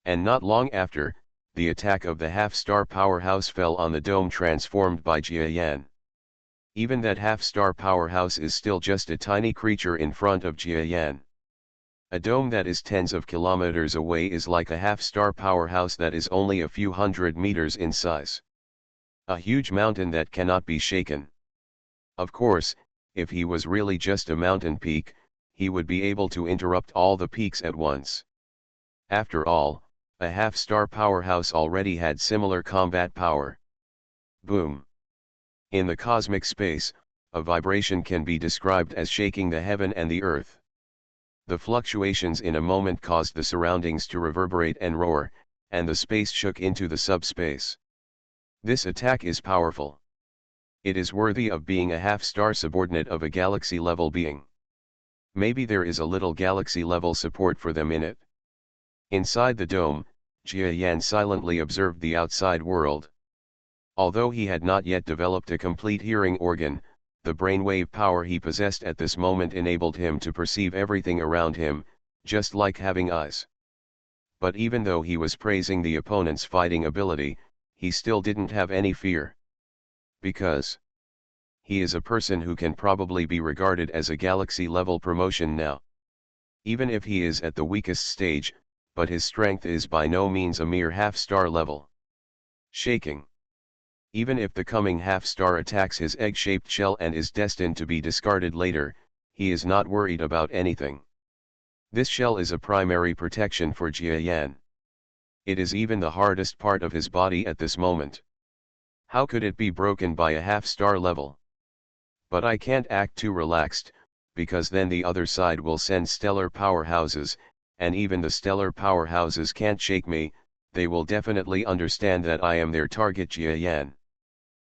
And not long after, the attack of the half-star powerhouse fell on the dome transformed by Jia Yan. Even that half-star powerhouse is still just a tiny creature in front of Jia Yan. A dome that is tens of kilometers away is like a half-star powerhouse that is only a few hundred meters in size. A huge mountain that cannot be shaken. Of course, if he was really just a mountain peak, he would be able to interrupt all the peaks at once. After all, A half-star powerhouse already had similar combat power. Boom. In the cosmic space, a vibration can be described as shaking the heaven and the earth. The fluctuations in a moment caused the surroundings to reverberate and roar, and the space shook into the subspace. This attack is powerful. It is worthy of being a half-star subordinate of a galaxy-level being. Maybe there is a little galaxy-level support for them in it. Inside the dome, Jia Yan silently observed the outside world. Although he had not yet developed a complete hearing organ, the brainwave power he possessed at this moment enabled him to perceive everything around him, just like having eyes. But even though he was praising the opponent's fighting ability, he still didn't have any fear. Because he is a person who can probably be regarded as a galaxy-level promotion now. Even if he is at the weakest stage, but his strength is by no means a mere half-star level. Shaking. Even if the coming half-star attacks his egg-shaped shell and is destined to be discarded later, he is not worried about anything. This shell is a primary protection for Jia Yan. It is even the hardest part of his body at this moment. How could it be broken by a half-star level? But I can't act too relaxed, because then the other side will send stellar powerhouses, and even the stellar powerhouses can't shake me. They will definitely understand that I am their target. Jia Yan.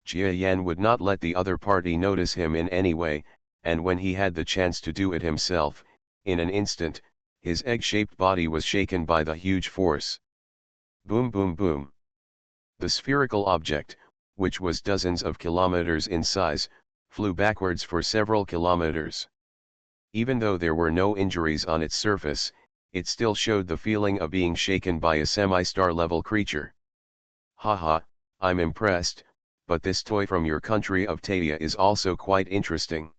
Jia Yan would not let the other party notice him in any way, and when he had the chance to do it himself, in an instant, his egg-shaped body was shaken by the huge force. Boom boom boom. The spherical object, which was dozens of kilometers in size, flew backwards for several kilometers. Even though there were no injuries on its surface, it still showed the feeling of being shaken by a semi-star level creature. Haha, I'm impressed, but this toy from your country of Tadia is also quite interesting.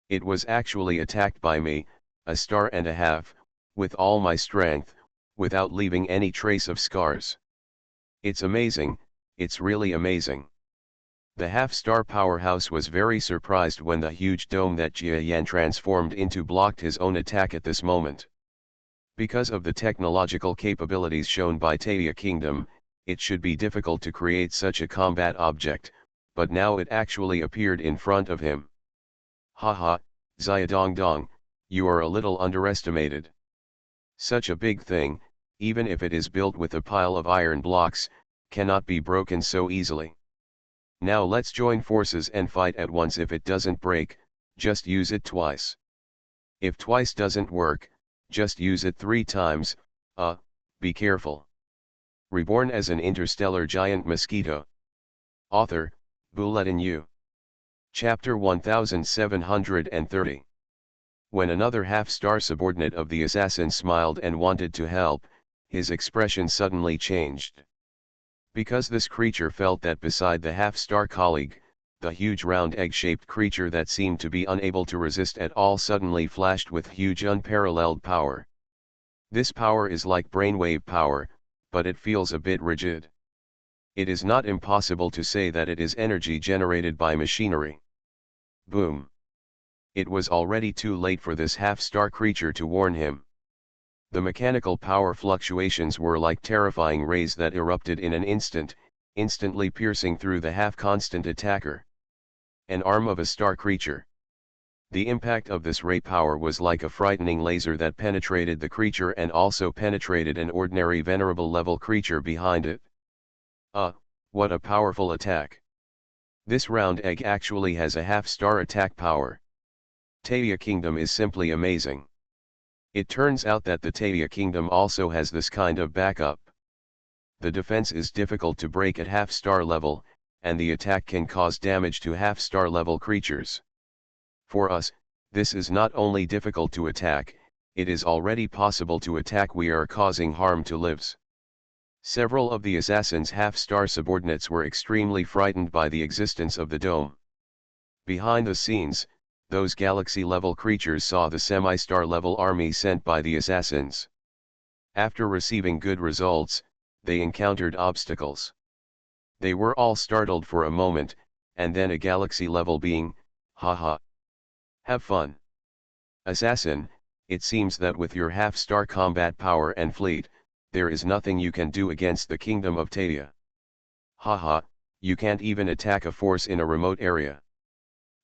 It was actually attacked by me, a star and a half, with all my strength, without leaving any trace of scars. It's amazing, it's really amazing. The half-star powerhouse was very surprised when the huge dome that Jia Yan transformed into blocked his own attack at this moment. Because of the technological capabilities shown by Tadia Kingdom, it should be difficult to create such a combat object, but now it actually appeared in front of him. Haha, Xiaodong Dong, you are a little underestimated. Such a big thing, even if it is built with a pile of iron blocks, cannot be broken so easily. Now let's join forces and fight at once. If it doesn't break, just use it twice. If twice doesn't work, just use it 3 times, be careful. Reborn as an interstellar giant mosquito. Author, Bulletin U. Chapter 1730. When another half-star subordinate of the assassin smiled and wanted to help, his expression suddenly changed. Because this creature felt that beside the half-star colleague, the huge round egg-shaped creature that seemed to be unable to resist at all suddenly flashed with huge unparalleled power. This power is like brainwave power, but it feels a bit rigid. It is not impossible to say that it is energy generated by machinery. Boom. It was already too late for this half-star creature to warn him. The mechanical power fluctuations were like terrifying rays that erupted in an instant, instantly piercing through the half-constant attacker. An arm of a star creature. The impact of this ray power was like a frightening laser that penetrated the creature and also penetrated an ordinary venerable level creature behind it. What a powerful attack. This round egg actually has a half-star attack power. Tadia Kingdom is simply amazing. It turns out that the Tadia Kingdom also has this kind of backup. The defense is difficult to break at half-star level, and the attack can cause damage to half-star level creatures. For us, this is not only difficult to attack, it is already possible to attack. We are causing harm to lives. Several of the assassin's half-star subordinates were extremely frightened by the existence of the dome. Behind the scenes, those galaxy-level creatures saw the semi-star level army sent by the assassins. After receiving good results, they encountered obstacles. They were all startled for a moment, and then a galaxy-level being, haha. Have fun. Assassin, it seems that with your half-star combat power and fleet, there is nothing you can do against the kingdom of Tadia. Haha, you can't even attack a force in a remote area.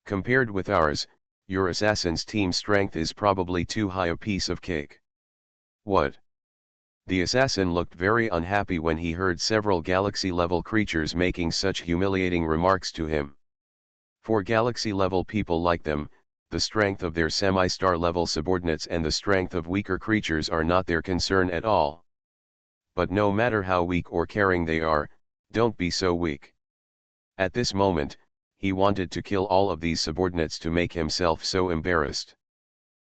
Compared with ours, your assassin's team strength is probably too high a piece of cake. What? The assassin looked very unhappy when he heard several galaxy-level creatures making such humiliating remarks to him. For galaxy-level people like them, the strength of their semi-star level subordinates and the strength of weaker creatures are not their concern at all. But no matter how weak or caring they are, don't be so weak. At this moment, he wanted to kill all of these subordinates to make himself so embarrassed.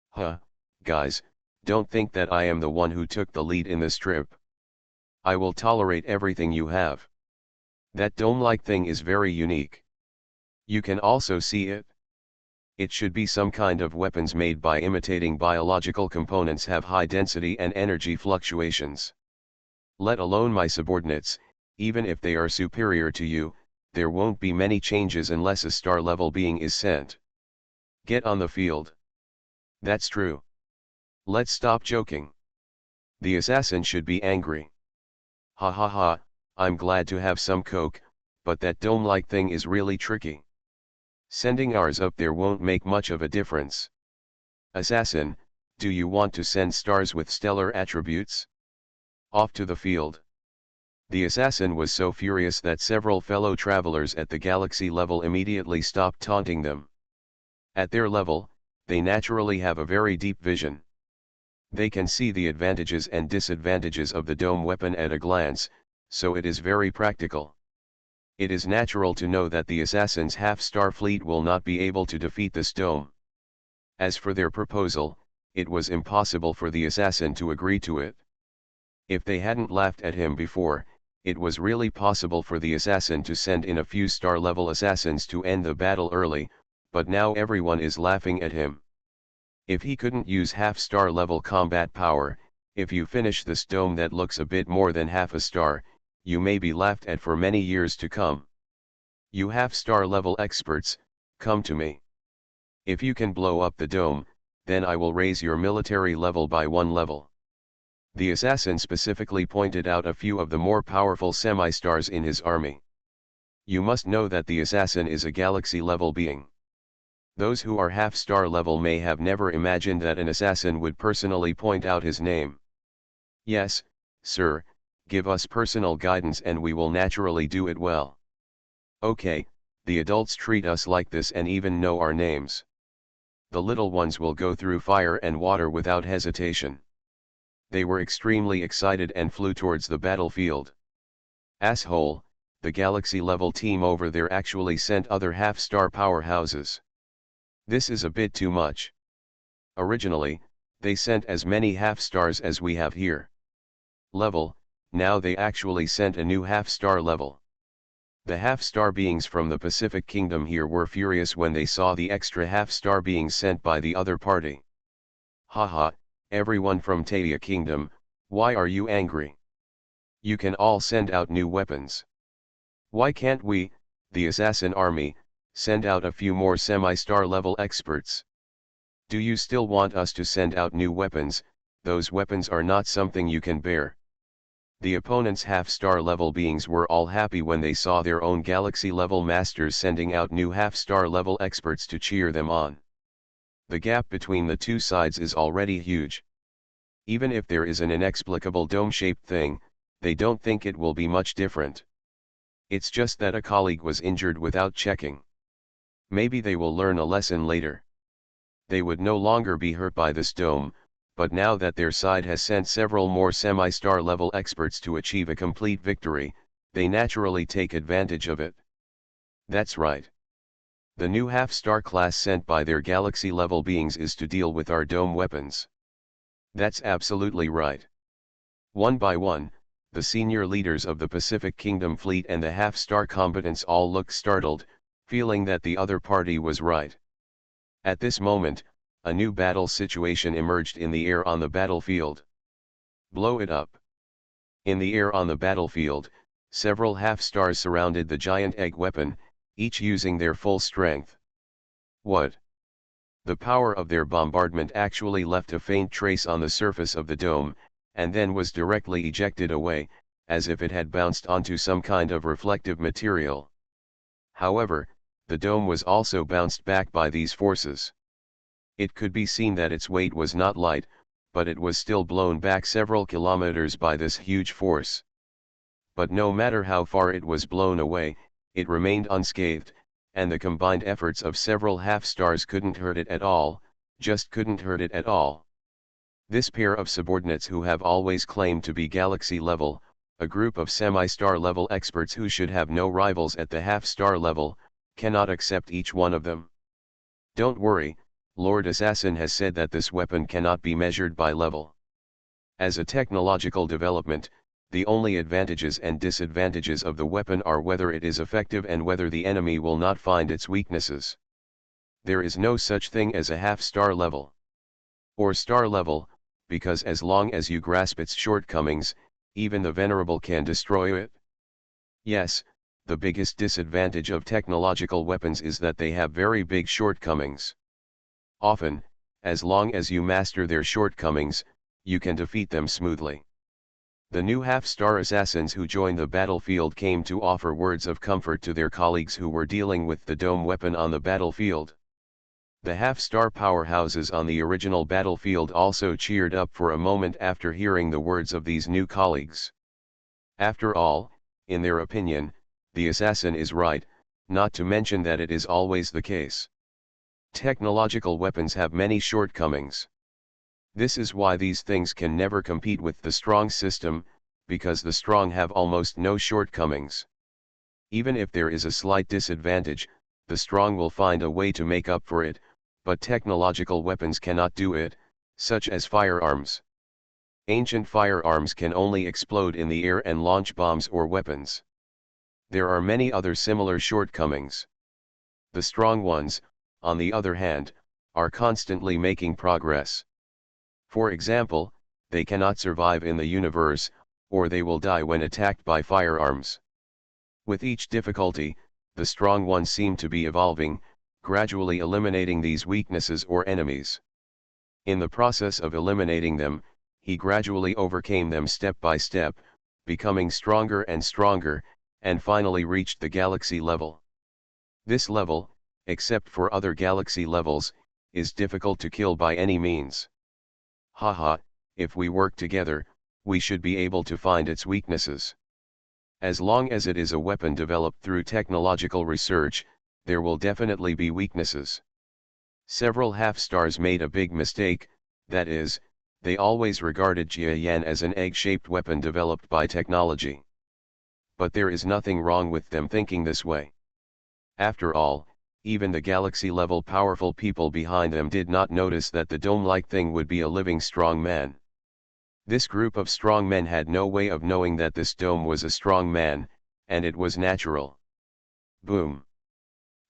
Huh, guys, don't think that I am the one who took the lead in this trip. I will tolerate everything you have. That dome-like thing is very unique. You can also see it. It should be some kind of weapons made by imitating biological components have high density and energy fluctuations. Let alone my subordinates, even if they are superior to you, there won't be many changes unless a star-level being is sent. Get on the field. That's true. Let's stop joking. The assassin should be angry. Ha ha ha, I'm glad to have some coke, but that dome-like thing is really tricky. Sending ours up there won't make much of a difference. Assassin, do you want to send stars with stellar attributes? Off to the field. The assassin was so furious that several fellow travelers at the galaxy level immediately stopped taunting them. At their level, they naturally have a very deep vision. They can see the advantages and disadvantages of the dome weapon at a glance, so it is very practical. It is natural to know that the assassin's half-star fleet will not be able to defeat this dome. As for their proposal, it was impossible for the assassin to agree to it. If they hadn't laughed at him before, it was really possible for the assassin to send in a few star-level assassins to end the battle early, but now everyone is laughing at him. If he couldn't use half-star level combat power, if you finish this dome that looks a bit more than half a star, you may be laughed at for many years to come. You half-star level experts, come to me. If you can blow up the dome, then I will raise your military level by 1 level. The assassin specifically pointed out a few of the more powerful semi-stars in his army. You must know that the assassin is a galaxy-level being. Those who are half-star level may have never imagined that an assassin would personally point out his name. Yes, sir, give us personal guidance and we will naturally do it well. Okay, the adults treat us like this and even know our names. The little ones will go through fire and water without hesitation. They were extremely excited and flew towards the battlefield. Asshole, the galaxy-level team over there actually sent other half-star powerhouses. This is a bit too much. Originally, they sent as many half-stars as we have here. Level, now they actually sent a new half-star level. The half-star beings from the Pacific Kingdom here were furious when they saw the extra half-star beings sent by the other party. Haha, everyone from Tadia Kingdom, why are you angry? You can all send out new weapons. Why can't we, the assassin army, send out a few more semi-star level experts? Do you still want us to send out new weapons? Those weapons are not something you can bear. The opponent's half-star level beings were all happy when they saw their own galaxy level masters sending out new half-star level experts to cheer them on. The gap between the two sides is already huge. Even if there is an inexplicable dome-shaped thing, they don't think it will be much different. It's just that a colleague was injured without checking. Maybe they will learn a lesson later. They would no longer be hurt by this dome, but now that their side has sent several more semi-star level experts to achieve a complete victory, they naturally take advantage of it. That's right. The new half-star class sent by their galaxy-level beings is to deal with our dome weapons. That's absolutely right. One by one, the senior leaders of the Pacific Kingdom fleet and the half-star combatants all looked startled, feeling that the other party was right. At this moment, a new battle situation emerged in the air on the battlefield. Blow it up. In the air on the battlefield, several half-stars surrounded the giant egg weapon, each using their full strength. What? The power of their bombardment actually left a faint trace on the surface of the dome, and then was directly ejected away, as if it had bounced onto some kind of reflective material. However, the dome was also bounced back by these forces. It could be seen that its weight was not light, but it was still blown back several kilometers by this huge force. But no matter how far it was blown away, it remained unscathed, and the combined efforts of several half-stars couldn't hurt it at all, just couldn't hurt it at all. This pair of subordinates who have always claimed to be galaxy level, a group of semi-star level experts who should have no rivals at the half-star level, cannot accept each one of them. Don't worry, Lord Assassin has said that this weapon cannot be measured by level. As a technological development, the only advantages and disadvantages of the weapon are whether it is effective and whether the enemy will not find its weaknesses. There is no such thing as a half-star level. Or star level, because as long as you grasp its shortcomings, even the venerable can destroy it. Yes, the biggest disadvantage of technological weapons is that they have very big shortcomings. Often, as long as you master their shortcomings, you can defeat them smoothly. The new half-star assassins who joined the battlefield came to offer words of comfort to their colleagues who were dealing with the dome weapon on the battlefield. The half-star powerhouses on the original battlefield also cheered up for a moment after hearing the words of these new colleagues. After all, in their opinion, the assassin is right, not to mention that it is always the case. Technological weapons have many shortcomings. This is why these things can never compete with the strong system, because the strong have almost no shortcomings. Even if there is a slight disadvantage, the strong will find a way to make up for it, but technological weapons cannot do it, such as firearms. Ancient firearms can only explode in the air and launch bombs or weapons. There are many other similar shortcomings. The strong ones, on the other hand, are constantly making progress. For example, they cannot survive in the universe, or they will die when attacked by firearms. With each difficulty, the strong ones seem to be evolving, gradually eliminating these weaknesses or enemies. In the process of eliminating them, he gradually overcame them step by step, becoming stronger and stronger, and finally reached the galaxy level. This level, except for other galaxy levels, is difficult to kill by any means. Haha, if we work together, we should be able to find its weaknesses. As long as it is a weapon developed through technological research, there will definitely be weaknesses. Several half-stars made a big mistake, that is, they always regarded Jiayan as an egg-shaped weapon developed by technology. But there is nothing wrong with them thinking this way. After all, even the galaxy-level powerful people behind them did not notice that the dome-like thing would be a living strong man. This group of strong men had no way of knowing that this dome was a strong man, and it was natural. Boom!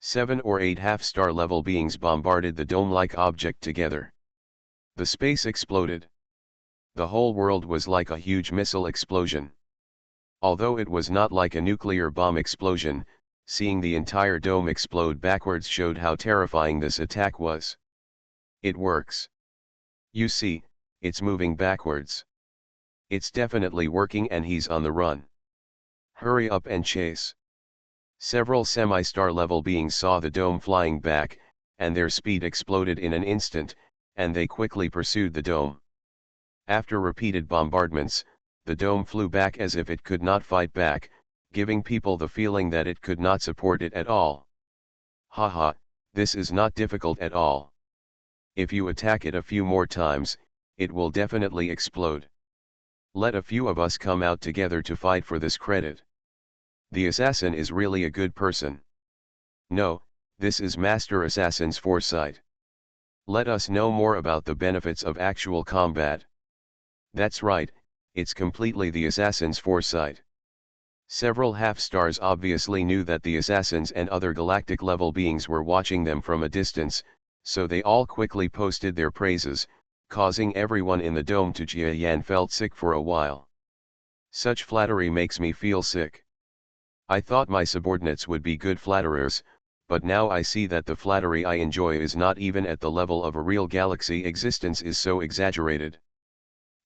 7 or 8 half-star level beings bombarded the dome-like object together. The space exploded. The whole world was like a huge missile explosion. Although it was not like a nuclear bomb explosion, seeing the entire dome explode backwards showed how terrifying this attack was. It works. You see, it's moving backwards. It's definitely working and he's on the run. Hurry up and chase. Several semi-star level beings saw the dome flying back, and their speed exploded in an instant, and they quickly pursued the dome. After repeated bombardments, the dome flew back as if it could not fight back, giving people the feeling that it could not support it at all. Haha, this is not difficult at all. If you attack it a few more times, it will definitely explode. Let a few of us come out together to fight for this credit. The assassin is really a good person. No, this is Master Assassin's foresight. Let us know more about the benefits of actual combat. That's right, it's completely the assassin's foresight. Several half-stars obviously knew that the assassins and other galactic-level beings were watching them from a distance, so they all quickly posted their praises, causing everyone in the dome to Jiayan felt sick for a while. Such flattery makes me feel sick. I thought my subordinates would be good flatterers, but now I see that the flattery I enjoy is not even at the level of a real galaxy. Existence is so exaggerated.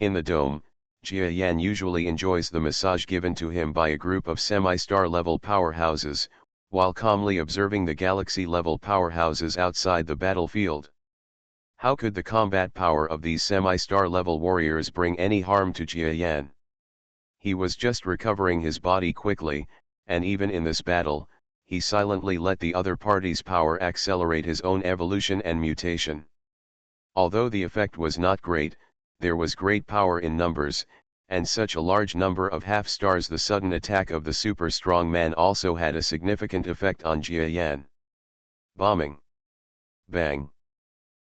In the dome, Jia Yan usually enjoys the massage given to him by a group of semi-star level powerhouses, while calmly observing the galaxy level powerhouses outside the battlefield. How could the combat power of these semi-star level warriors bring any harm to Jia Yan? He was just recovering his body quickly, and even in this battle, he silently let the other party's power accelerate his own evolution and mutation. Although the effect was not great, there was great power in numbers, and such a large number of half-stars. The sudden attack of the super strong man also had a significant effect on Jia Yan. Bombing. Bang.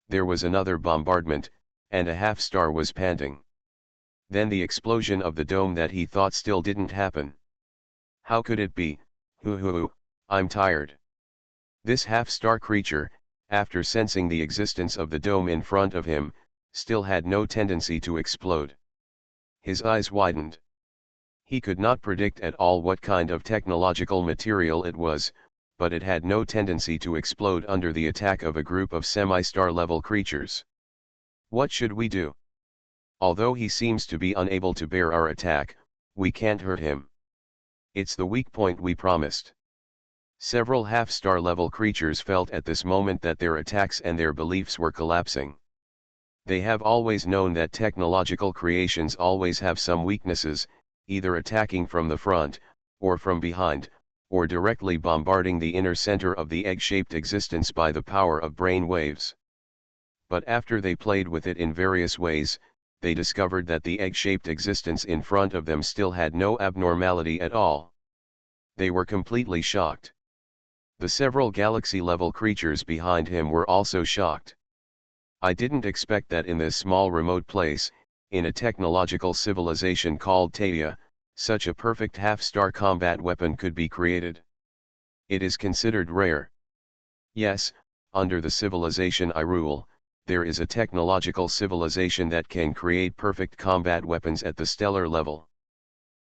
There was another bombardment, and a half-star was panting. Then the explosion of the dome that he thought still didn't happen. How could it be? I'm tired. This half-star creature, after sensing the existence of the dome in front of him, still had no tendency to explode. His eyes widened. He could not predict at all what kind of technological material it was, but it had no tendency to explode under the attack of a group of semi-star level creatures. What should we do? Although he seems to be unable to bear our attack, we can't hurt him. It's the weak point we promised. Several half-star level creatures felt at this moment that their attacks and their beliefs were collapsing. They have always known that technological creations always have some weaknesses, either attacking from the front, or from behind, or directly bombarding the inner center of the egg-shaped existence by the power of brain waves. But after they played with it in various ways, they discovered that the egg-shaped existence in front of them still had no abnormality at all. They were completely shocked. The several galaxy-level creatures behind him were also shocked. I didn't expect that in this small remote place, in a technological civilization called Taia, such a perfect half-star combat weapon could be created. It is considered rare. Yes, under the civilization I rule, there is a technological civilization that can create perfect combat weapons at the stellar level.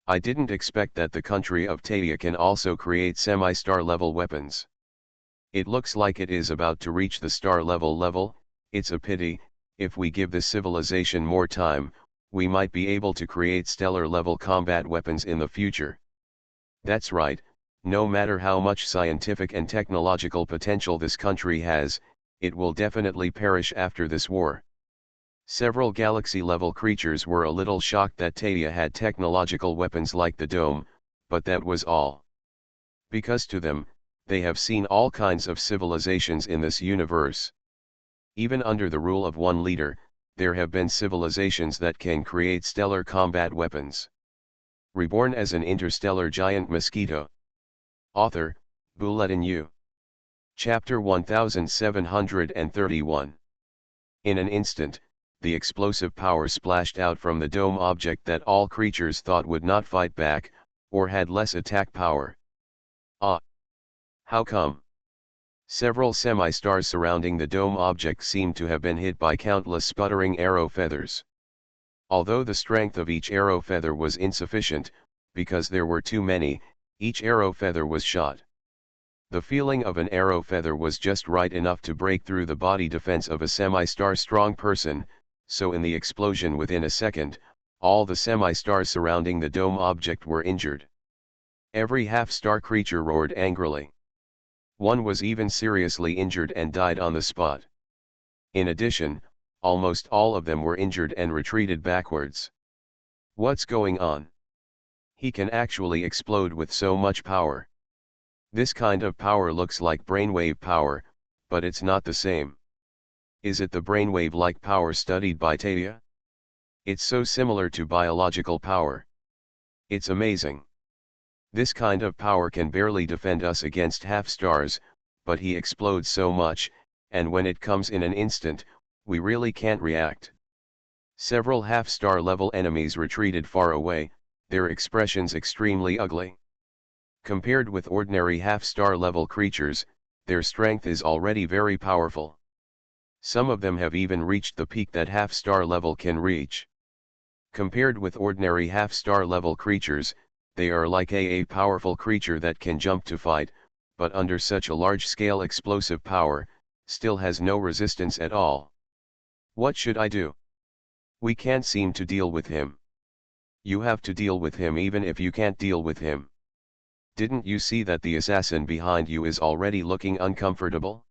I didn't expect that the country of Taia can also create semi-star level weapons. It looks like it is about to reach the star level. It's a pity. If we give this civilization more time, we might be able to create stellar level combat weapons in the future. That's right, no matter how much scientific and technological potential this country has, it will definitely perish after this war. Several galaxy-level creatures were a little shocked that Taia had technological weapons like the dome, but that was all. Because to them, they have seen all kinds of civilizations in this universe. Even under the rule of one leader, there have been civilizations that can create stellar combat weapons. Reborn as an interstellar giant mosquito. Author, Bulletin U. Chapter 1731. In an instant, the explosive power splashed out from the dome object that all creatures thought would not fight back, or had less attack power. Ah! How come? Several semi-stars surrounding the dome object seemed to have been hit by countless sputtering arrow feathers. Although the strength of each arrow feather was insufficient, because there were too many, each arrow feather was shot. The feeling of an arrow feather was just right enough to break through the body defense of a semi-star strong person, so in the explosion within a second, all the semi-stars surrounding the dome object were injured. Every half-star creature roared angrily. One was even seriously injured and died on the spot. In addition, almost all of them were injured and retreated backwards. What's going on? He can actually explode with so much power. This kind of power looks like brainwave power, but it's not the same. Is it the brainwave-like power studied by Taia? It's so similar to biological power. It's amazing. This kind of power can barely defend us against half-stars, but he explodes so much, and when it comes in an instant, we really can't react. Several half-star level enemies retreated far away, their expressions extremely ugly. Compared with ordinary half-star level creatures, their strength is already very powerful. Some of them have even reached the peak that half-star level can reach. Compared with ordinary half-star level creatures, they are like a powerful creature that can jump to fight, but under such a large-scale explosive power, still has no resistance at all. What should I do? We can't seem to deal with him. You have to deal with him even if you can't deal with him. Didn't you see that the assassin behind you is already looking uncomfortable?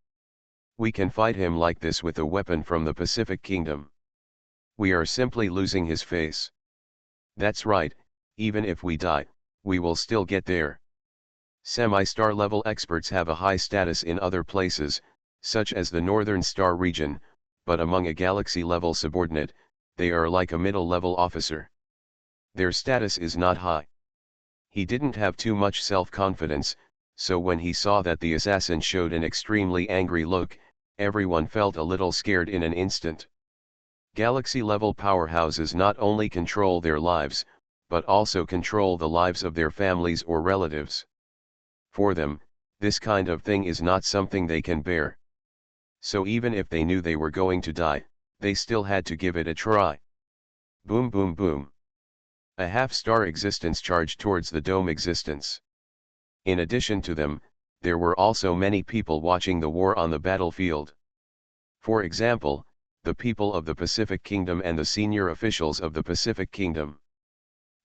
We can fight him like this with a weapon from the Pacific Kingdom. We are simply losing his face. That's right, even if we die, we will still get there. Semi-star level experts have a high status in other places, such as the Northern Star region, but among a galaxy level subordinate, they are like a middle level officer. Their status is not high. He didn't have too much self-confidence, so when he saw that the assassin showed an extremely angry look, everyone felt a little scared in an instant. Galaxy-level powerhouses not only control their lives, but also control the lives of their families or relatives. For them, this kind of thing is not something they can bear. So even if they knew they were going to die, they still had to give it a try. Boom boom boom. A half-star existence charged towards the dome existence. In addition to them, there were also many people watching the war on the battlefield. For example, the people of the Pacific Kingdom and the senior officials of the Pacific Kingdom.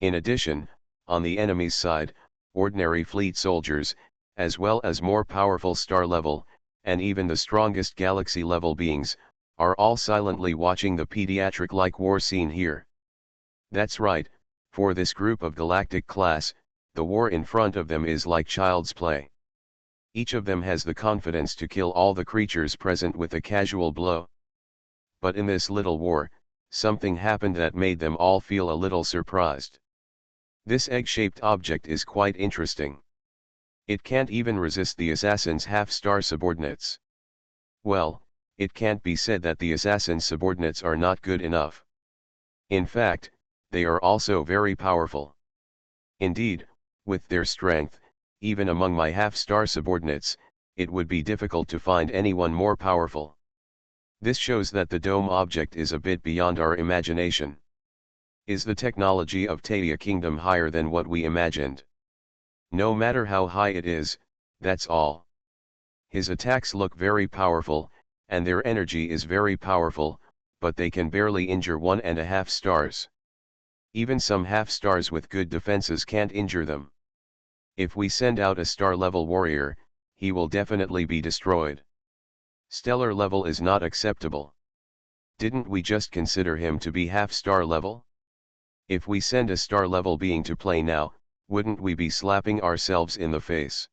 In addition, on the enemy's side, ordinary fleet soldiers, as well as more powerful star-level, and even the strongest galaxy-level beings, are all silently watching the pediatric-like war scene here. That's right, for this group of galactic class, the war in front of them is like child's play. Each of them has the confidence to kill all the creatures present with a casual blow. But in this little war, something happened that made them all feel a little surprised. This egg-shaped object is quite interesting. It can't even resist the assassin's half-star subordinates. Well, it can't be said that the assassin's subordinates are not good enough. In fact, they are also very powerful. Indeed, with their strength, even among my half-star subordinates, it would be difficult to find anyone more powerful. This shows that the dome object is a bit beyond our imagination. Is the technology of Tadia Kingdom higher than what we imagined? No matter how high it is, that's all. His attacks look very powerful, and their energy is very powerful, but they can barely injure 1.5 stars. Even some half-stars with good defenses can't injure them. If we send out a star-level warrior, he will definitely be destroyed. Stellar level is not acceptable. Didn't we just consider him to be half-star level? If we send a star-level being to play now, wouldn't we be slapping ourselves in the face?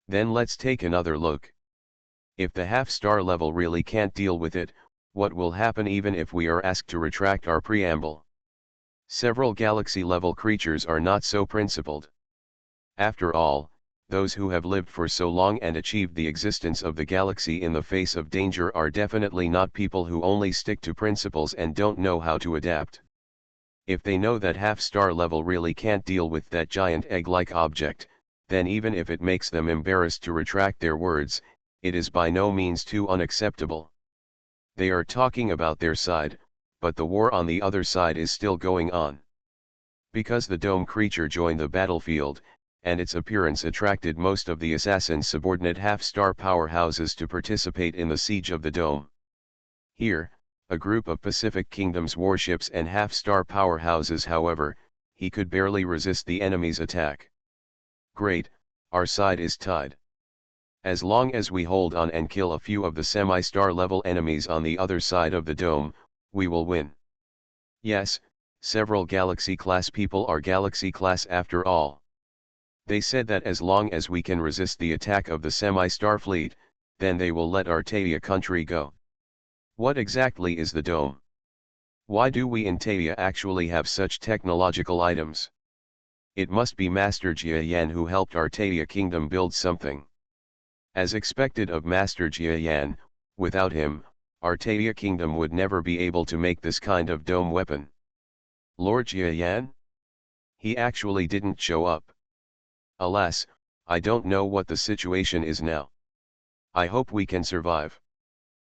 Then let's take another look. If the half-star level really can't deal with it, what will happen even if we are asked to retract our preamble? Several galaxy-level creatures are not so principled. After all, those who have lived for so long and achieved the existence of the galaxy in the face of danger are definitely not people who only stick to principles and don't know how to adapt. If they know that half-star level really can't deal with that giant egg-like object, then even if it makes them embarrassed to retract their words, it is by no means too unacceptable. They are talking about their side, but the war on the other side is still going on. Because the dome creature joined the battlefield, and its appearance attracted most of the assassin's subordinate half-star powerhouses to participate in the siege of the dome. Here, a group of Pacific Kingdom's warships and half-star powerhouses, however, he could barely resist the enemy's attack. Great, our side is tied. As long as we hold on and kill a few of the semi-star level enemies on the other side of the dome, we will win. Yes, several Galaxy-class people are Galaxy-class after all. They said that as long as we can resist the attack of the semi-star fleet, then they will let our Tadia country go. What exactly is the dome? Why do we in Tadia actually have such technological items? It must be Master Jia Yan who helped our Tadia kingdom build something. As expected of Master Jia Yan, without him, our Tadia kingdom would never be able to make this kind of dome weapon. Lord Jia Yan? He actually didn't show up. Alas, I don't know what the situation is now. I hope we can survive.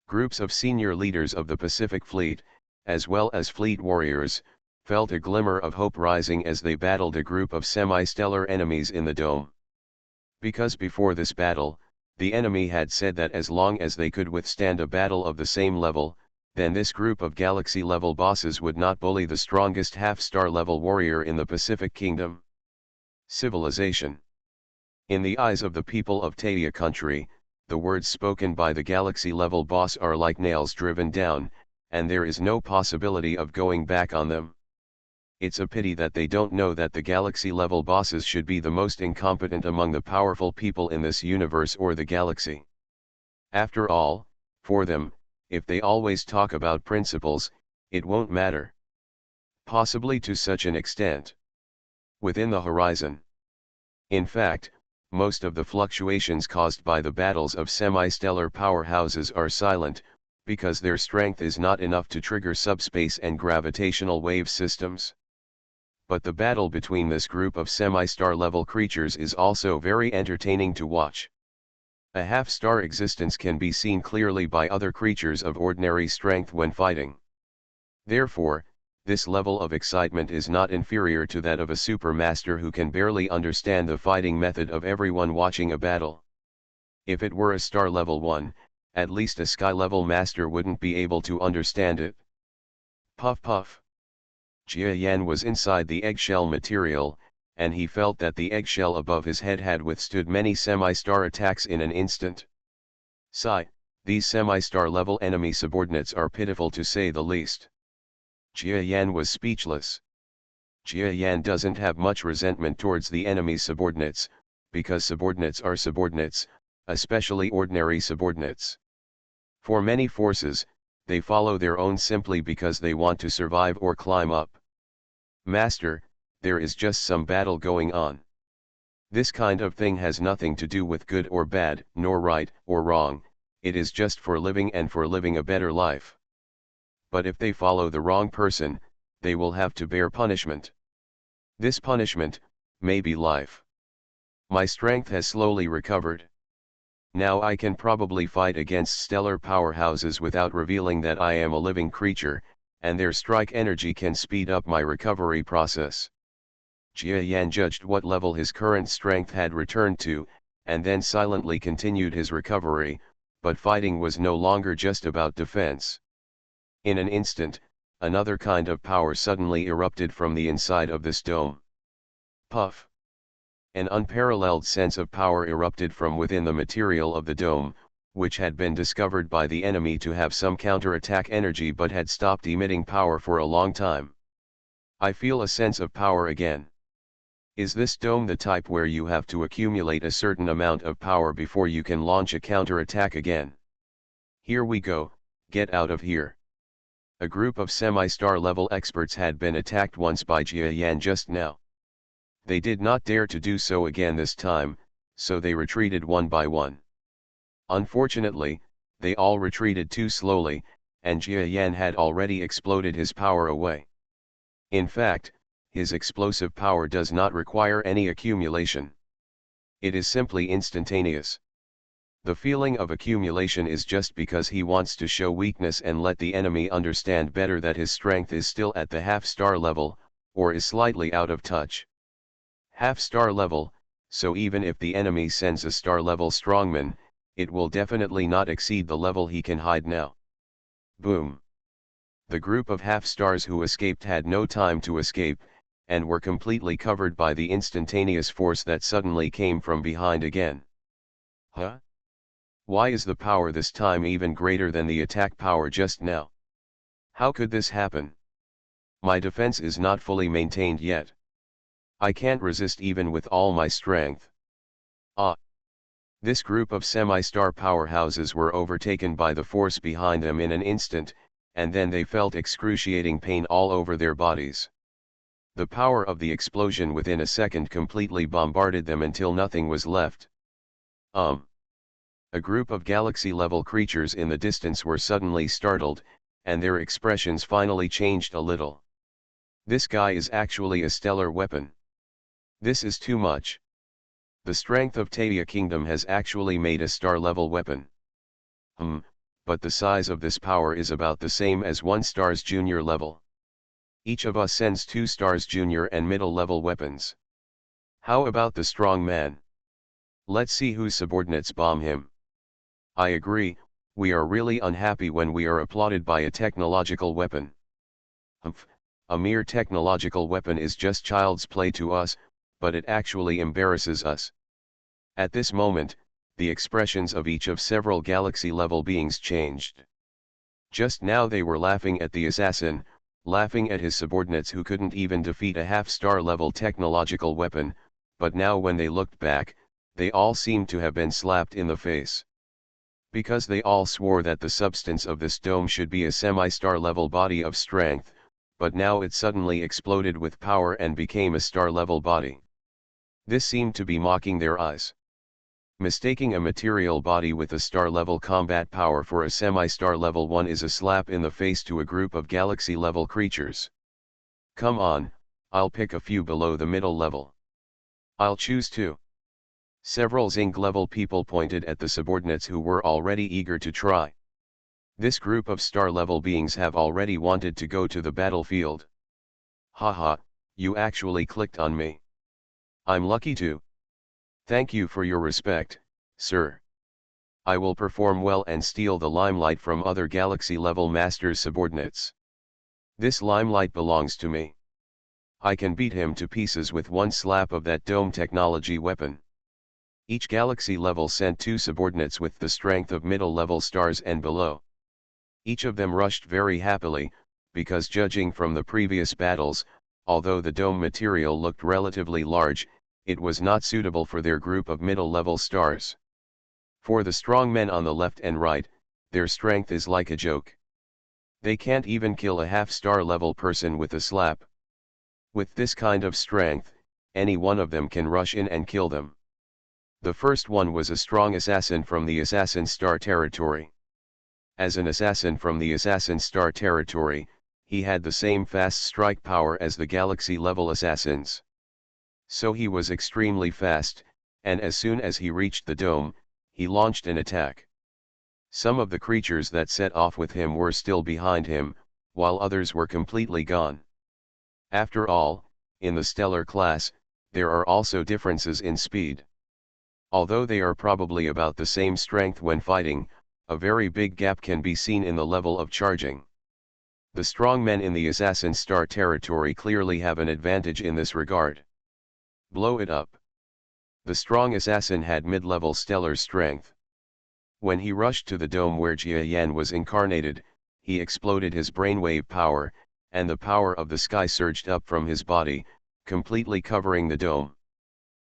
Groups of senior leaders of the Pacific Fleet, as well as fleet warriors, felt a glimmer of hope rising as they battled a group of semi-stellar enemies in the dome. Because before this battle, the enemy had said that as long as they could withstand a battle of the same level, then this group of galaxy-level bosses would not bully the strongest half-star level warrior in the Pacific Kingdom. Civilization. In the eyes of the people of Taia country, the words spoken by the galaxy-level boss are like nails driven down, and there is no possibility of going back on them. It's a pity that they don't know that the galaxy-level bosses should be the most incompetent among the powerful people in this universe or the galaxy. After all, for them, if they always talk about principles, it won't matter. Possibly to such an extent. Within the horizon. In fact, most of the fluctuations caused by the battles of semi-stellar powerhouses are silent, because their strength is not enough to trigger subspace and gravitational wave systems. But the battle between this group of semi-star level creatures is also very entertaining to watch. A half-star existence can be seen clearly by other creatures of ordinary strength when fighting. Therefore, this level of excitement is not inferior to that of a supermaster who can barely understand the fighting method of everyone watching a battle. If it were a star level one, at least a sky level master wouldn't be able to understand it. Puff puff. Jia Yan was inside the eggshell material, and he felt that the eggshell above his head had withstood many semi-star attacks in an instant. Sigh, these semi-star level enemy subordinates are pitiful to say the least. Jia Yan was speechless. Jia Yan doesn't have much resentment towards the enemy subordinates, because subordinates are subordinates, especially ordinary subordinates. For many forces, they follow their own simply because they want to survive or climb up. Master, there is just some battle going on. This kind of thing has nothing to do with good or bad, nor right or wrong, it is just for living and for living a better life. But if they follow the wrong person, they will have to bear punishment. This punishment may be life. My strength has slowly recovered. Now I can probably fight against stellar powerhouses without revealing that I am a living creature, and their strike energy can speed up my recovery process. Jia Yan judged what level his current strength had returned to, and then silently continued his recovery, but fighting was no longer just about defense. In an instant, another kind of power suddenly erupted from the inside of this dome. Puff! An unparalleled sense of power erupted from within the material of the dome, which had been discovered by the enemy to have some counter-attack energy but had stopped emitting power for a long time. I feel a sense of power again. Is this dome the type where you have to accumulate a certain amount of power before you can launch a counter-attack again? Here we go, get out of here. A group of semi-star level experts had been attacked once by Jia Yan just now. They did not dare to do so again this time, so they retreated one by one. Unfortunately, they all retreated too slowly, and Jia Yan had already exploded his power away. In fact, his explosive power does not require any accumulation. It is simply instantaneous. The feeling of accumulation is just because he wants to show weakness and let the enemy understand better that his strength is still at the half-star level, or is slightly out of touch. Half-star level, so even if the enemy sends a star-level strongman, it will definitely not exceed the level he can hide now. Boom! The group of half-stars who escaped had no time to escape, and were completely covered by the instantaneous force that suddenly came from behind again. Huh? Why is the power this time even greater than the attack power just now? How could this happen? My defense is not fully maintained yet. I can't resist even with all my strength. Ah! This group of semi-star powerhouses were overtaken by the force behind them in an instant, and then they felt excruciating pain all over their bodies. The power of the explosion within a second completely bombarded them until nothing was left. A group of galaxy-level creatures in the distance were suddenly startled, and their expressions finally changed a little. This guy is actually a stellar weapon. This is too much. The strength of Taia Kingdom has actually made a star-level weapon. But the size of this power is about the same as 1 star's junior level. Each of us sends 2 stars junior and middle-level weapons. How about the strong man? Let's see whose subordinates bomb him. I agree, We are really unhappy when we are applauded by a technological weapon. Humph, a mere technological weapon is just child's play to us, but it actually embarrasses us. At this moment, the expressions of each of several galaxy-level beings changed. Just now they were laughing at the assassin, laughing at his subordinates who couldn't even defeat a half-star level technological weapon, but now when they looked back, they all seemed to have been slapped in the face. Because they all swore that the substance of this dome should be a semi-star level body of strength, but now it suddenly exploded with power and became a star level body. This seemed to be mocking their eyes. Mistaking a material body with a star level combat power for a semi-star level one is a slap in the face to a group of galaxy level creatures. Come on, I'll pick a few below the middle level. I'll choose two. Several zinc level people pointed at the subordinates who were already eager to try. This group of star level beings have already wanted to go to the battlefield. Haha, you actually clicked on me. I'm lucky too. Thank you for your respect, sir. I will perform well and steal the limelight from other galaxy-level masters' subordinates. This limelight belongs to me. I can beat him to pieces with one slap of that dome technology weapon. Each galaxy level sent 2 subordinates with the strength of middle-level stars and below. Each of them rushed very happily, because judging from the previous battles, although the dome material looked relatively large, it was not suitable for their group of middle-level stars. For the strong men on the left and right, their strength is like a joke. They can't even kill a half-star level person with a slap. With this kind of strength, any one of them can rush in and kill them. The first one was a strong assassin from the Assassin Star territory. As an assassin from the Assassin Star territory, he had the same fast strike power as the galaxy-level assassins. So he was extremely fast, and as soon as he reached the dome, he launched an attack. Some of the creatures that set off with him were still behind him, while others were completely gone. After all, in the stellar class, there are also differences in speed. Although they are probably about the same strength when fighting, a very big gap can be seen in the level of charging. The strong men in the Assassin Star territory clearly have an advantage in this regard. Blow it up. The strong assassin had mid-level stellar strength. When he rushed to the dome where Jia Yan was incarnated, he exploded his brainwave power, and the power of the sky surged up from his body, completely covering the dome.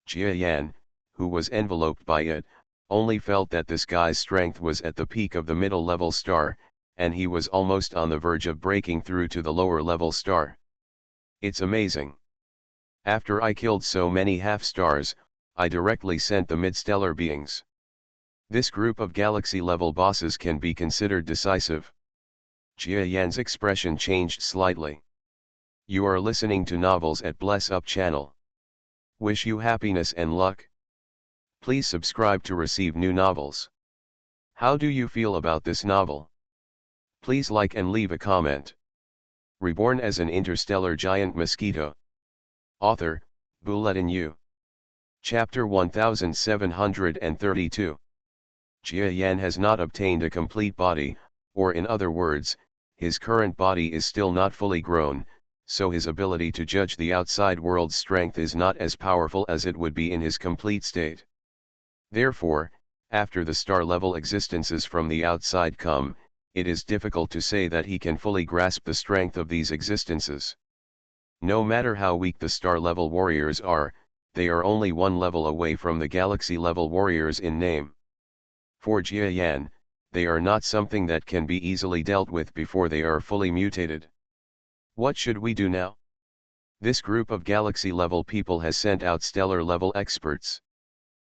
Jia Yan, who was enveloped by it, only felt that this guy's strength was at the peak of the middle-level star, and he was almost on the verge of breaking through to the lower-level star. It's amazing. After I killed so many half-stars, I directly sent the mid-stellar beings. This group of galaxy-level bosses can be considered decisive. Jia Yan's expression changed slightly. You are listening to Novels at Bless Up channel. Wish you happiness and luck. Please subscribe to receive new novels. How do you feel about this novel? Please like and leave a comment. Reborn as an interstellar giant mosquito. Author, Bulletin U. Chapter 1732. Jia Yan has not obtained a complete body, or in other words, his current body is still not fully grown, so his ability to judge the outside world's strength is not as powerful as it would be in his complete state. Therefore, after the star-level existences from the outside come, it is difficult to say that he can fully grasp the strength of these existences. No matter how weak the star-level warriors are, they are only one level away from the galaxy-level warriors in name. For Jia Yan, they are not something that can be easily dealt with before they are fully mutated. What should we do now? This group of galaxy-level people has sent out stellar-level experts.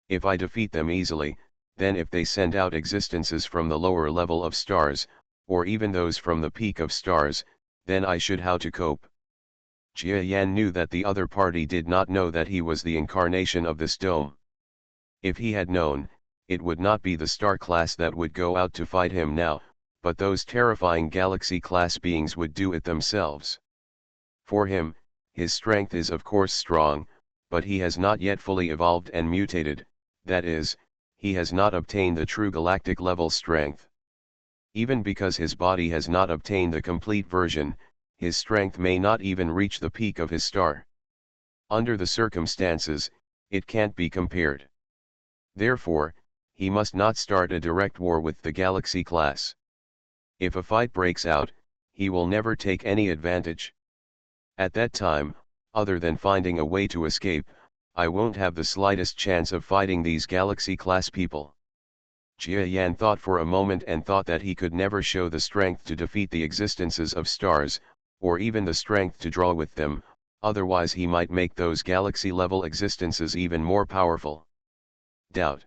If I defeat them easily, then if they send out existences from the lower level of stars, or even those from the peak of stars, then I should how to cope. Jia Yan knew that the other party did not know that he was the incarnation of this dome. If he had known, it would not be the star class that would go out to fight him now, but those terrifying galaxy class beings would do it themselves. For him, his strength is of course strong, but he has not yet fully evolved and mutated, that is, he has not obtained the true galactic level strength. Even because his body has not obtained the complete version, his strength may not even reach the peak of his star. Under the circumstances, it can't be compared. Therefore, he must not start a direct war with the Galaxy class. If a fight breaks out, he will never take any advantage. At that time, other than finding a way to escape, I won't have the slightest chance of fighting these Galaxy class people. Jia Yan thought for a moment and thought that he could never show the strength to defeat the existences of stars, or even the strength to draw with them, otherwise he might make those galaxy-level existences even more powerful. Doubt.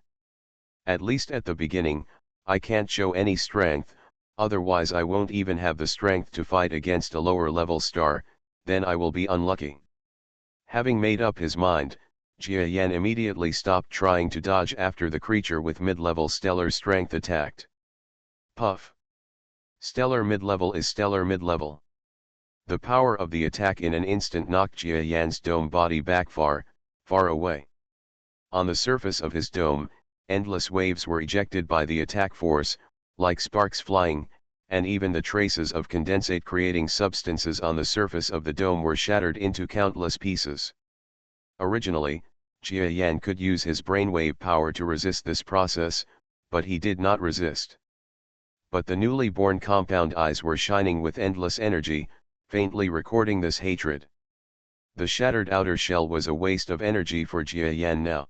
At least at the beginning, I can't show any strength, otherwise I won't even have the strength to fight against a lower-level star, then I will be unlucky. Having made up his mind, Jia Yan immediately stopped trying to dodge after the creature with mid-level stellar strength attacked. Puff. Stellar mid-level is stellar mid-level. The power of the attack in an instant knocked Jia Yan's dome body back far, far away. On the surface of his dome, endless waves were ejected by the attack force, like sparks flying, and even the traces of condensate creating substances on the surface of the dome were shattered into countless pieces. Originally, Jia Yan could use his brainwave power to resist this process, but he did not resist. But the newly born compound eyes were shining with endless energy, faintly recording this hatred. The shattered outer shell was a waste of energy for Jia Yan now.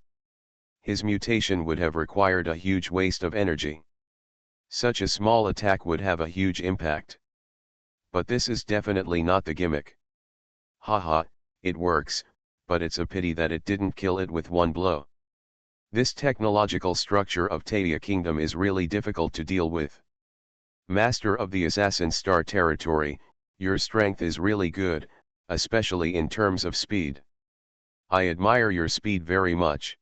His mutation would have required a huge waste of energy. Such a small attack would have a huge impact. But this is definitely not the gimmick. Haha, it works, but it's a pity that it didn't kill it with one blow. This technological structure of Taya Kingdom is really difficult to deal with. Master of the Assassin Star territory, your strength is really good, especially in terms of speed. I admire your speed very much.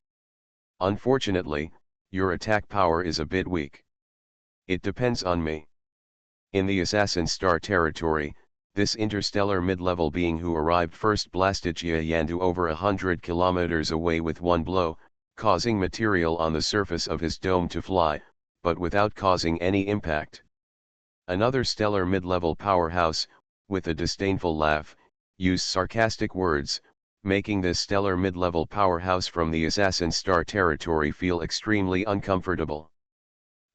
Unfortunately, your attack power is a bit weak. It depends on me. In the Assassin Star territory, this interstellar mid-level being who arrived first blasted Jia Yan to over 100 kilometers away with one blow, causing material on the surface of his dome to fly, but without causing any impact. Another stellar mid-level powerhouse, with a disdainful laugh, used sarcastic words, making this stellar mid-level powerhouse from the Assassin Star territory feel extremely uncomfortable.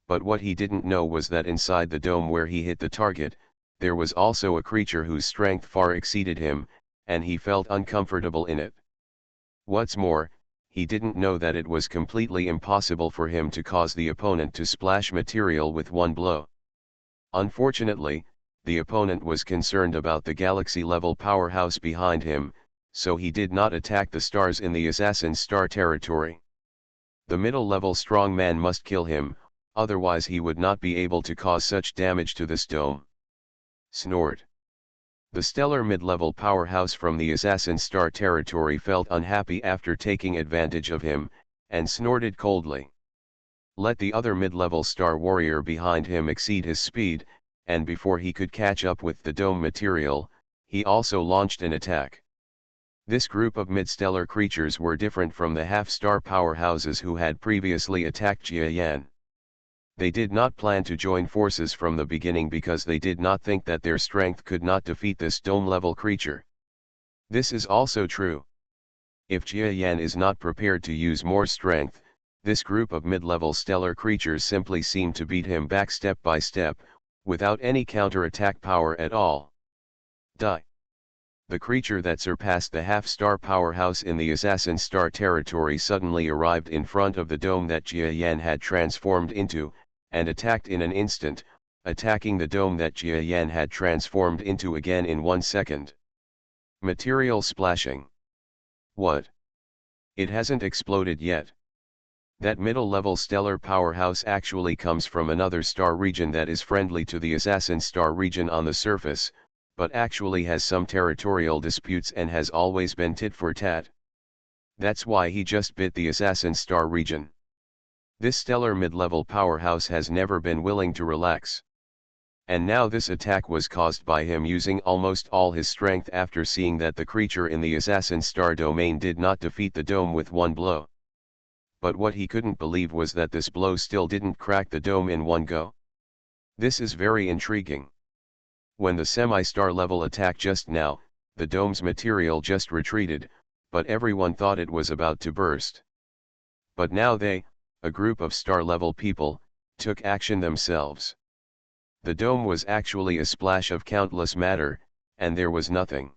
But what he didn't know was that inside the dome where he hit the target, there was also a creature whose strength far exceeded him, and he felt uncomfortable in it. What's more, he didn't know that it was completely impossible for him to cause the opponent to splash material with one blow. Unfortunately, the opponent was concerned about the galaxy-level powerhouse behind him, so he did not attack the stars in the Assassin Star territory. The middle-level strong man must kill him, otherwise he would not be able to cause such damage to this dome. Snort. The stellar mid-level powerhouse from the Assassin Star territory felt unhappy after taking advantage of him, and snorted coldly. Let the other mid-level star warrior behind him exceed his speed, and before he could catch up with the dome material, he also launched an attack. This group of mid-stellar creatures were different from the half-star powerhouses who had previously attacked Jia Yan. They did not plan to join forces from the beginning because they did not think that their strength could not defeat this dome-level creature. This is also true. If Jia Yan is not prepared to use more strength, this group of mid-level stellar creatures simply seem to beat him back step by step, without any counter-attack power at all. Die. The creature that surpassed the half-star powerhouse in the Assassin Star territory suddenly arrived in front of the dome that Jia Yan had transformed into, and attacked in an instant, attacking the dome that Jia Yan had transformed into again in 1 second. Material splashing. What? It hasn't exploded yet. That middle-level stellar powerhouse actually comes from another star region that is friendly to the Assassin Star region on the surface, but actually has some territorial disputes and has always been tit for tat. That's why he just bit the Assassin Star region. This stellar mid-level powerhouse has never been willing to relax. And now this attack was caused by him using almost all his strength after seeing that the creature in the Assassin Star domain did not defeat the dome with one blow. But what he couldn't believe was that this blow still didn't crack the dome in one go. This is very intriguing. When the semi-star level attacked just now, the dome's material just retreated, but everyone thought it was about to burst. But now they, a group of star-level people, took action themselves. The dome was actually a splash of countless matter, and there was nothing.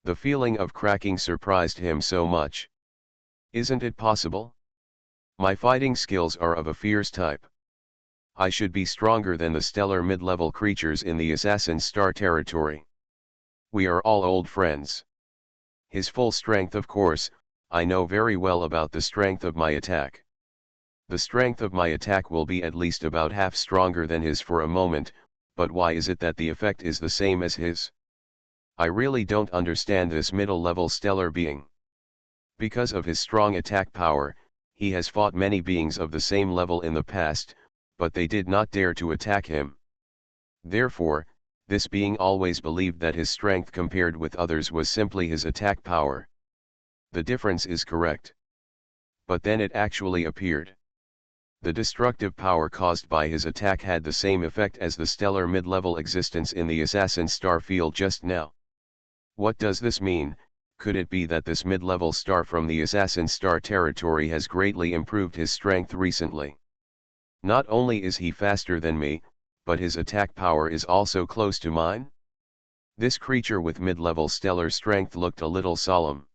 The feeling of cracking surprised him so much. Isn't it possible? My fighting skills are of a fierce type. I should be stronger than the stellar mid-level creatures in the assassin star territory. We are all old friends. His full strength, of course. I know very well about the strength of my attack. The strength of my attack will be at least about half stronger than his for a moment, but why is it that the effect is the same as his? I really don't understand this middle-level stellar being. Because of his strong attack power, he has fought many beings of the same level in the past, but they did not dare to attack him. Therefore, this being always believed that his strength compared with others was simply his attack power. The difference is correct. But then it actually appeared. The destructive power caused by his attack had the same effect as the stellar mid-level existence in the assassin star field just now. What does this mean? Could it be that this mid-level star from the assassin star territory has greatly improved his strength recently? Not only is he faster than me, but his attack power is also close to mine? This creature with mid-level stellar strength looked a little solemn.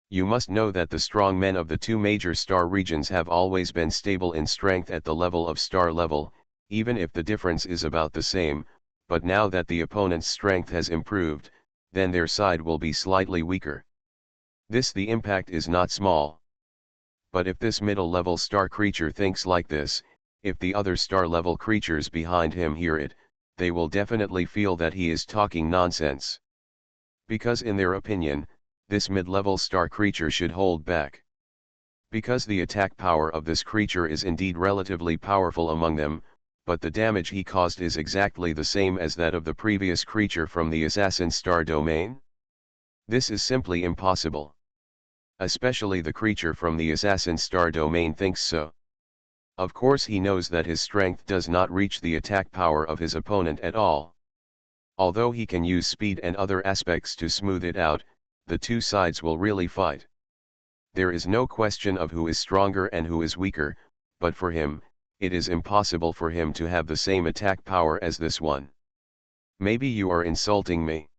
You must know that the strong men of the two major star regions have always been stable in strength at the level of star level, even if the difference is about the same, but now that the opponent's strength has improved, then their side will be slightly weaker. The impact is not small. But if this middle-level star creature thinks like this, if the other star-level creatures behind him hear it, they will definitely feel that he is talking nonsense. Because in their opinion, this mid-level star creature should hold back. Because the attack power of this creature is indeed relatively powerful among them, but the damage he caused is exactly the same as that of the previous creature from the assassin star domain? This is simply impossible. Especially the creature from the assassin star domain thinks so. Of course he knows that his strength does not reach the attack power of his opponent at all. Although he can use speed and other aspects to smooth it out, the two sides will really fight. There is no question of who is stronger and who is weaker, but for him, it is impossible for him to have the same attack power as this one. Maybe you are insulting me.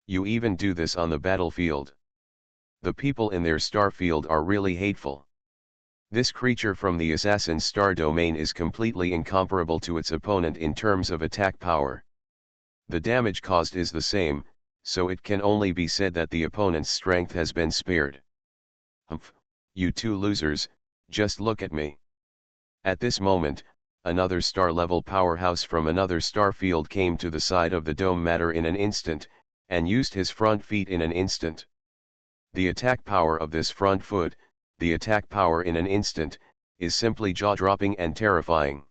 You even do this on the battlefield. The people in their star field are really hateful. This creature from the assassin star domain is completely incomparable to its opponent in terms of attack power. The damage caused is the same, so it can only be said that the opponent's strength has been spared. Humph, you two losers, just look at me. At this moment, another star-level powerhouse from another star field came to the side of the dome matter in an instant, and used his front feet in an instant. The attack power of this front foot, the attack power in an instant, is simply jaw-dropping and terrifying.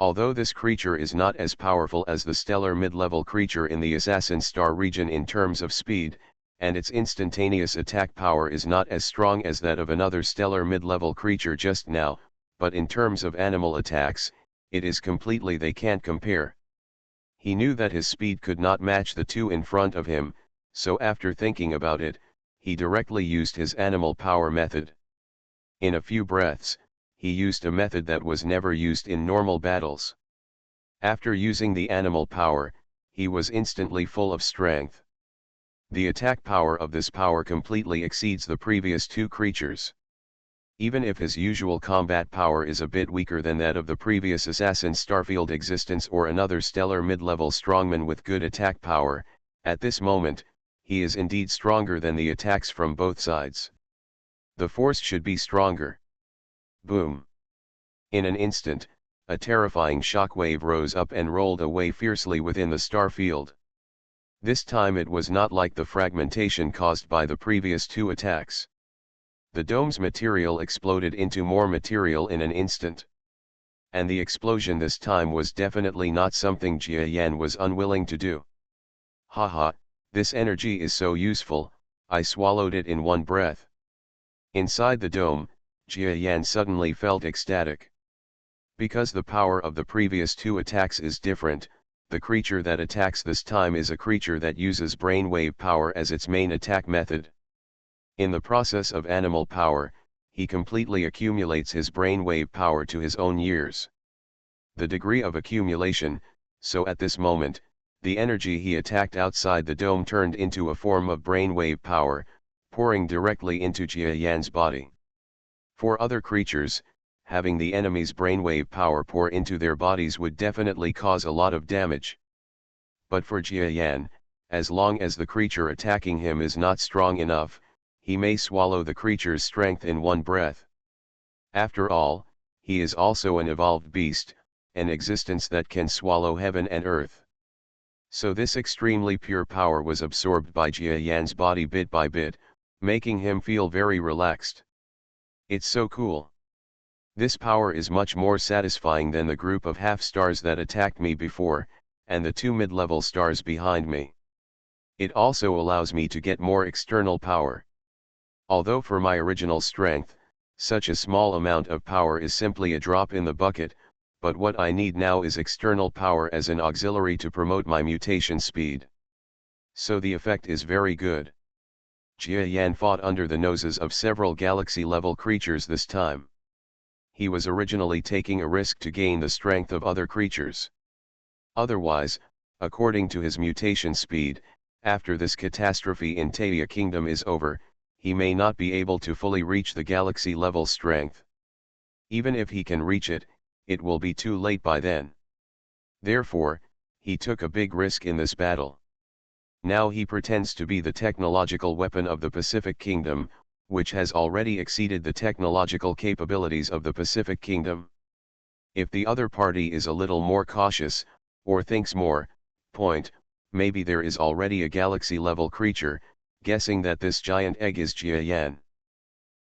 Although this creature is not as powerful as the stellar mid-level creature in the assassin star region in terms of speed, and its instantaneous attack power is not as strong as that of another stellar mid-level creature just now, but in terms of animal attacks, it is completely they can't compare. He knew that his speed could not match the two in front of him, so after thinking about it, he directly used his animal power method. In a few breaths, he used a method that was never used in normal battles. After using the animal power, he was instantly full of strength. The attack power of this power completely exceeds the previous two creatures. Even if his usual combat power is a bit weaker than that of the previous assassin starfield existence or another stellar mid-level strongman with good attack power, at this moment, he is indeed stronger than the attacks from both sides. The force should be stronger. Boom! In an instant, a terrifying shockwave rose up and rolled away fiercely within the star field. This time it was not like the fragmentation caused by the previous two attacks. The dome's material exploded into more material in an instant. And the explosion this time was definitely not something Jia Yan was unwilling to do. Haha, this energy is so useful, I swallowed it in one breath. Inside the dome, Jia Yan suddenly felt ecstatic. Because the power of the previous two attacks is different, the creature that attacks this time is a creature that uses brainwave power as its main attack method. In the process of animal power, he completely accumulates his brainwave power to his own years. The degree of accumulation, so at this moment, the energy he attacked outside the dome turned into a form of brainwave power, pouring directly into Jia Yan's body. For other creatures, having the enemy's brainwave power pour into their bodies would definitely cause a lot of damage. But for Jia Yan, as long as the creature attacking him is not strong enough, he may swallow the creature's strength in one breath. After all, he is also an evolved beast, an existence that can swallow heaven and earth. So this extremely pure power was absorbed by Jia Yan's body bit by bit, making him feel very relaxed. It's so cool. This power is much more satisfying than the group of half-stars that attacked me before, and the two mid-level stars behind me. It also allows me to get more external power. Although for my original strength, such a small amount of power is simply a drop in the bucket, but what I need now is external power as an auxiliary to promote my mutation speed. So the effect is very good. Jia Yan fought under the noses of several galaxy-level creatures this time. He was originally taking a risk to gain the strength of other creatures. Otherwise, according to his mutation speed, after this catastrophe in Taia Kingdom is over, he may not be able to fully reach the galaxy-level strength. Even if he can reach it, it will be too late by then. Therefore, he took a big risk in this battle. Now he pretends to be the technological weapon of the Pacific Kingdom, which has already exceeded the technological capabilities of the Pacific Kingdom. If the other party is a little more cautious, or thinks more, maybe there is already a galaxy-level creature, guessing that this giant egg is Jia Yan.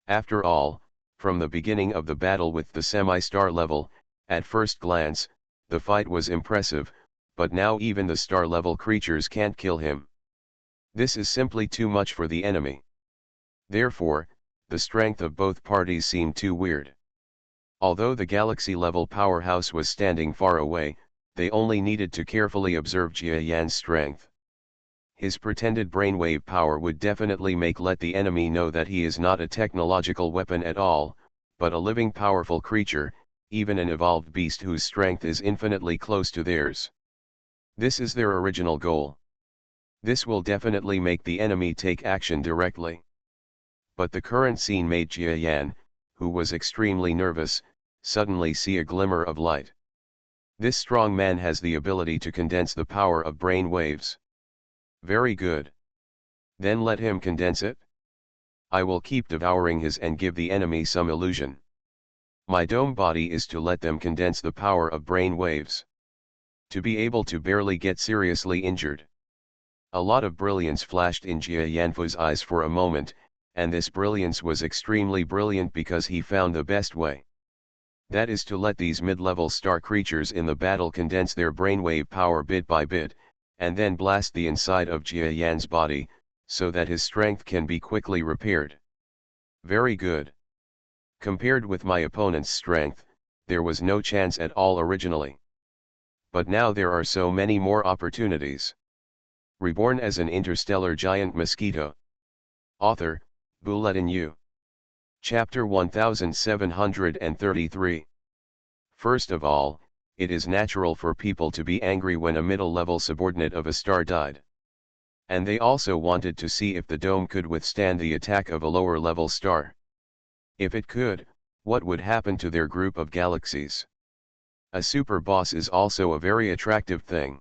After all, from the beginning of the battle with the semi-star level, at first glance, the fight was impressive, but now even the star-level creatures can't kill him. This is simply too much for the enemy. Therefore, the strength of both parties seemed too weird. Although the galaxy-level powerhouse was standing far away, they only needed to carefully observe Jia Yan's strength. His pretended brainwave power would definitely let the enemy know that he is not a technological weapon at all, but a living powerful creature, even an evolved beast whose strength is infinitely close to theirs. This is their original goal. This will definitely make the enemy take action directly. But the current scene made Jia Yan, who was extremely nervous, suddenly see a glimmer of light. This strong man has the ability to condense the power of brain waves. Very good. Then let him condense it. I will keep devouring his and give the enemy some illusion. My dome body is to let them condense the power of brain waves. To be able to barely get seriously injured. A lot of brilliance flashed in Jia Yanfu's eyes for a moment, and this brilliance was extremely brilliant because he found the best way. That is to let these mid-level star creatures in the battle condense their brainwave power bit by bit, and then blast the inside of Jia Yan's body, so that his strength can be quickly repaired. Very good. Compared with my opponent's strength, there was no chance at all originally. But now there are so many more opportunities. Reborn as an interstellar giant mosquito. Author, Bulletin U. Chapter 1733. First of all, it is natural for people to be angry when a middle-level subordinate of a star died. And they also wanted to see if the dome could withstand the attack of a lower-level star. If it could, what would happen to their group of galaxies? A super boss is also a very attractive thing.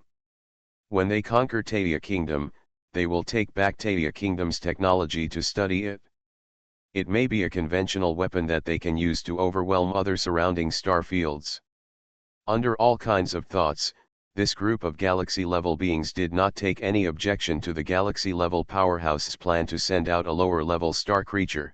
When they conquer Taia Kingdom, they will take back Taia Kingdom's technology to study it. It may be a conventional weapon that they can use to overwhelm other surrounding star fields. Under all kinds of thoughts, this group of galaxy-level beings did not take any objection to the galaxy-level powerhouse's plan to send out a lower-level star creature.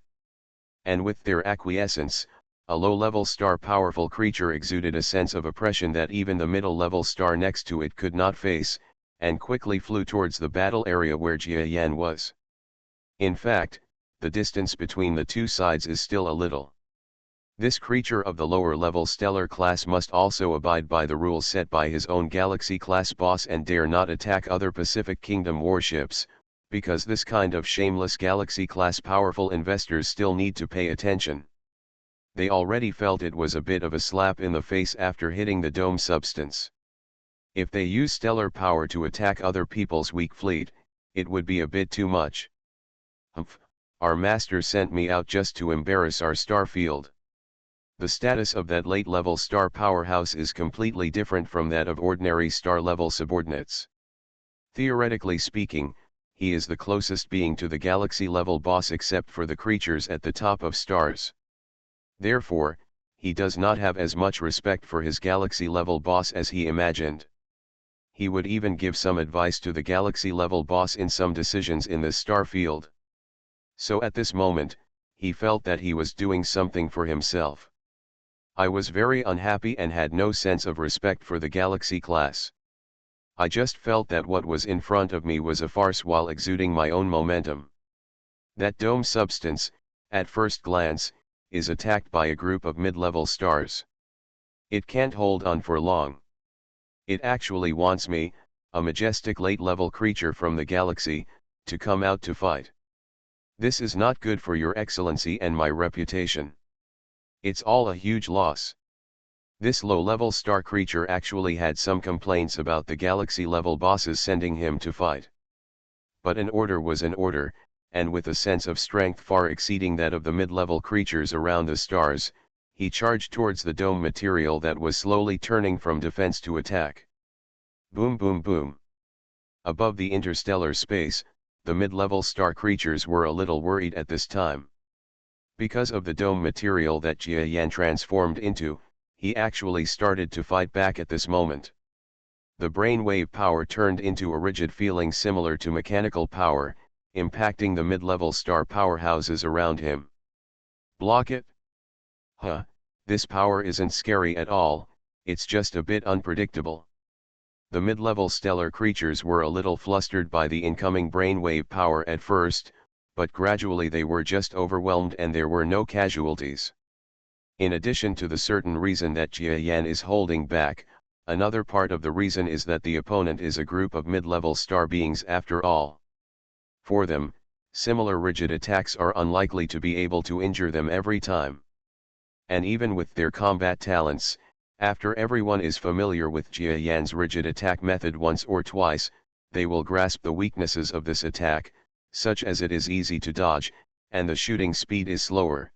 And with their acquiescence, a low-level star powerful creature exuded a sense of oppression that even the middle-level star next to it could not face, and quickly flew towards the battle area where Jia Yan was. In fact, the distance between the two sides is still a little. This creature of the lower level stellar class must also abide by the rules set by his own galaxy class boss and dare not attack other Pacific Kingdom warships, because this kind of shameless galaxy class powerful investors still need to pay attention. They already felt it was a bit of a slap in the face after hitting the dome substance. If they use stellar power to attack other people's weak fleet, it would be a bit too much. Humph, our master sent me out just to embarrass our star field. The status of that late-level star powerhouse is completely different from that of ordinary star-level subordinates. Theoretically speaking, he is the closest being to the galaxy-level boss except for the creatures at the top of stars. Therefore, he does not have as much respect for his galaxy-level boss as he imagined. He would even give some advice to the galaxy-level boss in some decisions in this star field. So at this moment, he felt that he was doing something for himself. I was very unhappy and had no sense of respect for the galaxy class. I just felt that what was in front of me was a farce while exuding my own momentum. That dome substance, at first glance, is attacked by a group of mid-level stars. It can't hold on for long. It actually wants me, a majestic late-level creature from the galaxy, to come out to fight. This is not good for your excellency and my reputation. It's all a huge loss. This low-level star creature actually had some complaints about the galaxy-level bosses sending him to fight. But an order was an order, and with a sense of strength far exceeding that of the mid-level creatures around the stars, he charged towards the dome material that was slowly turning from defense to attack. Boom boom boom. Above the interstellar space, the mid-level star creatures were a little worried at this time. Because of the dome material that Jia Yan transformed into, he actually started to fight back at this moment. The brainwave power turned into a rigid feeling similar to mechanical power, impacting the mid-level star powerhouses around him. Block it? Huh, this power isn't scary at all, it's just a bit unpredictable. The mid-level stellar creatures were a little flustered by the incoming brainwave power at first, but gradually they were just overwhelmed and there were no casualties. In addition to the certain reason that Jia Yan is holding back, another part of the reason is that the opponent is a group of mid-level star beings after all. For them, similar rigid attacks are unlikely to be able to injure them every time. And even with their combat talents, after everyone is familiar with Jia Yan's rigid attack method once or twice, they will grasp the weaknesses of this attack, such as it is easy to dodge, and the shooting speed is slower.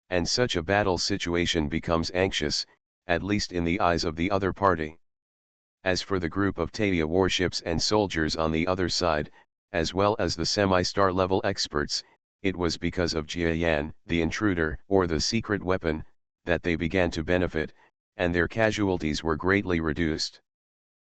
And such a battle situation becomes anxious, at least in the eyes of the other party. As for the group of Taia warships and soldiers on the other side, as well as the semi-star level experts, it was because of Jia Yan, the intruder, or the secret weapon, that they began to benefit, and their casualties were greatly reduced.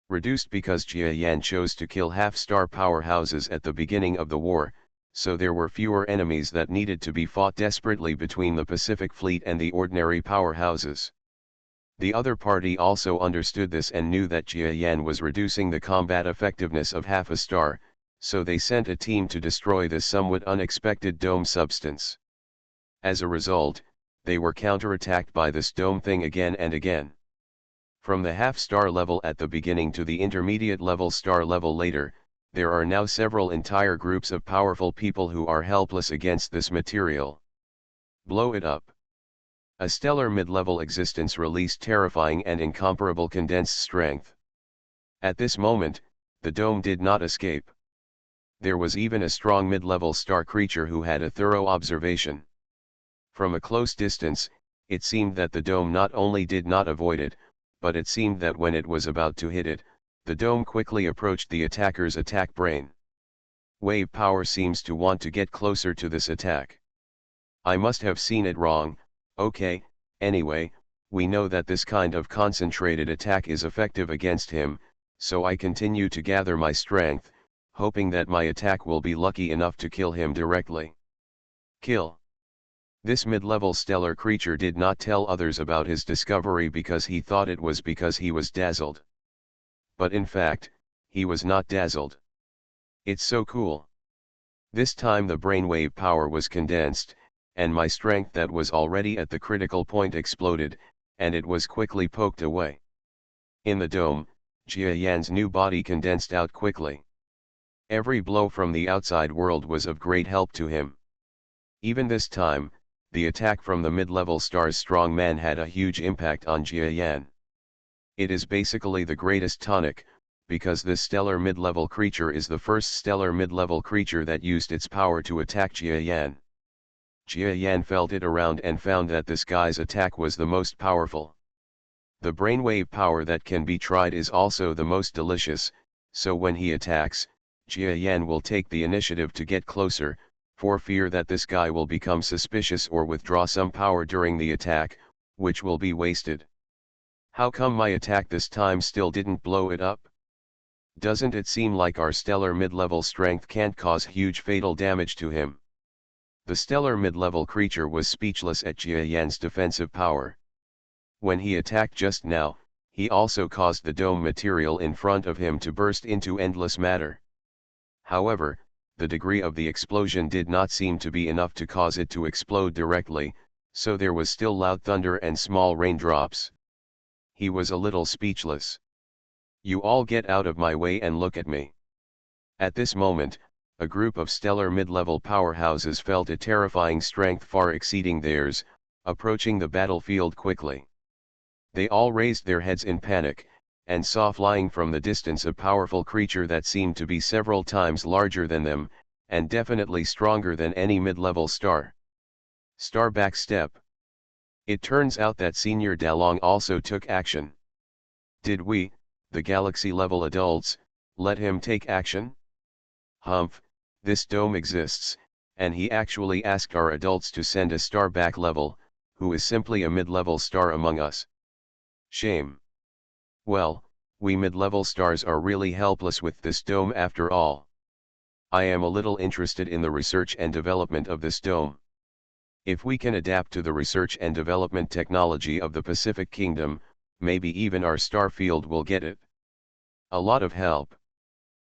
Reduced because Jia Yan chose to kill half-star powerhouses at the beginning of the war, so there were fewer enemies that needed to be fought desperately between the Pacific Fleet and the ordinary powerhouses. The other party also understood this and knew that Jia Yan was reducing the combat effectiveness of half a star, so they sent a team to destroy this somewhat unexpected dome substance. As a result, they were counterattacked by this dome thing again and again. From the half-star level at the beginning to the intermediate level star level later, there are now several entire groups of powerful people who are helpless against this material. Blow it up. A stellar mid-level existence released terrifying and incomparable condensed strength. At this moment, the dome did not escape. There was even a strong mid-level star creature who had a thorough observation. From a close distance, it seemed that the dome not only did not avoid it, but it seemed that when it was about to hit it, the dome quickly approached the attacker's attack brain. Wave power seems to want to get closer to this attack. I must have seen it wrong. Okay, anyway, we know that this kind of concentrated attack is effective against him, so I continue to gather my strength, hoping that my attack will be lucky enough to kill him directly. Kill. This mid-level stellar creature did not tell others about his discovery because he thought it was because he was dazzled. But in fact, he was not dazzled. It's so cool. This time the brainwave power was condensed, and my strength that was already at the critical point exploded, and it was quickly poked away. In the dome, Jia Yan's new body condensed out quickly. Every blow from the outside world was of great help to him. Even this time, the attack from the mid-level star's strong man had a huge impact on Jia Yan. It is basically the greatest tonic, because this stellar mid-level creature is the first stellar mid-level creature that used its power to attack Jia Yan. Jia Yan felt it around and found that this guy's attack was the most powerful. The brainwave power that can be tried is also the most delicious, so when he attacks, Jia Yan will take the initiative to get closer, for fear that this guy will become suspicious or withdraw some power during the attack, which will be wasted. How come my attack this time still didn't blow it up? Doesn't it seem like our stellar mid-level strength can't cause huge fatal damage to him? The stellar mid-level creature was speechless at Jia Yan's defensive power. When he attacked just now, he also caused the dome material in front of him to burst into endless matter. However, the degree of the explosion did not seem to be enough to cause it to explode directly, so there was still loud thunder and small raindrops. He was a little speechless. You all get out of my way and look at me. At this moment, a group of stellar mid-level powerhouses felt a terrifying strength far exceeding theirs, approaching the battlefield quickly. They all raised their heads in panic, and saw flying from the distance a powerful creature that seemed to be several times larger than them, and definitely stronger than any mid-level star. Star backstep. It turns out that Senior Dalong also took action. Did we, the galaxy-level adults, let him take action? Humph, this dome exists, and he actually asked our adults to send a star back level, who is simply a mid-level star among us. Shame. Well, we mid-level stars are really helpless with this dome after all. I am a little interested in the research and development of this dome. If we can adapt to the research and development technology of the Pacific Kingdom, maybe even our star field will get it. A lot of help.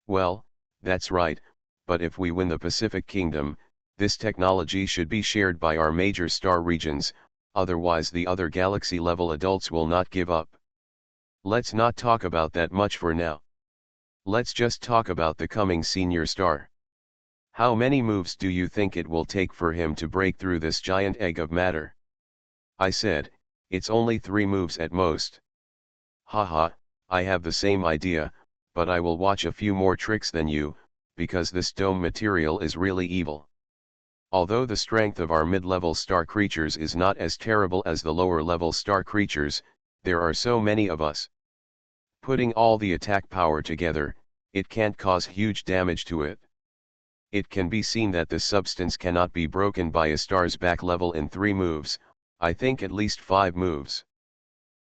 Well, that's right, but if we win the Pacific Kingdom, this technology should be shared by our major star regions, otherwise the other galaxy-level adults will not give up. Let's not talk about that much for now. Let's just talk about the coming senior star. How many moves do you think it will take for him to break through this giant egg of matter? I said, it's only 3 moves at most. Haha, I have the same idea, but I will watch a few more tricks than you, because this dome material is really evil. Although the strength of our mid-level star creatures is not as terrible as the lower-level star creatures, there are so many of us. Putting all the attack power together, it can't cause huge damage to it. It can be seen that this substance cannot be broken by a star's back level in 3 moves, I think at least 5 moves.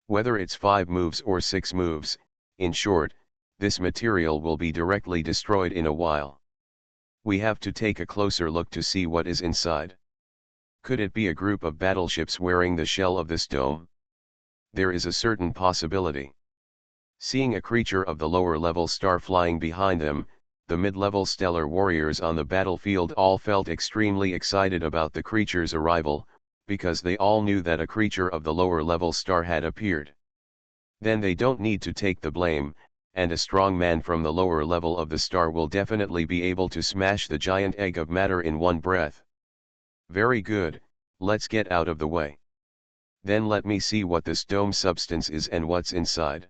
Whether it's 5 moves or 6 moves, in short, this material will be directly destroyed in a while. We have to take a closer look to see what is inside. Could it be a group of battleships wearing the shell of this dome? There is a certain possibility. Seeing a creature of the lower-level star flying behind them, the mid-level stellar warriors on the battlefield all felt extremely excited about the creature's arrival, because they all knew that a creature of the lower-level star had appeared. Then they don't need to take the blame, and a strong man from the lower level of the star will definitely be able to smash the giant egg of matter in one breath. Very good, let's get out of the way. Then let me see what this dome substance is and what's inside.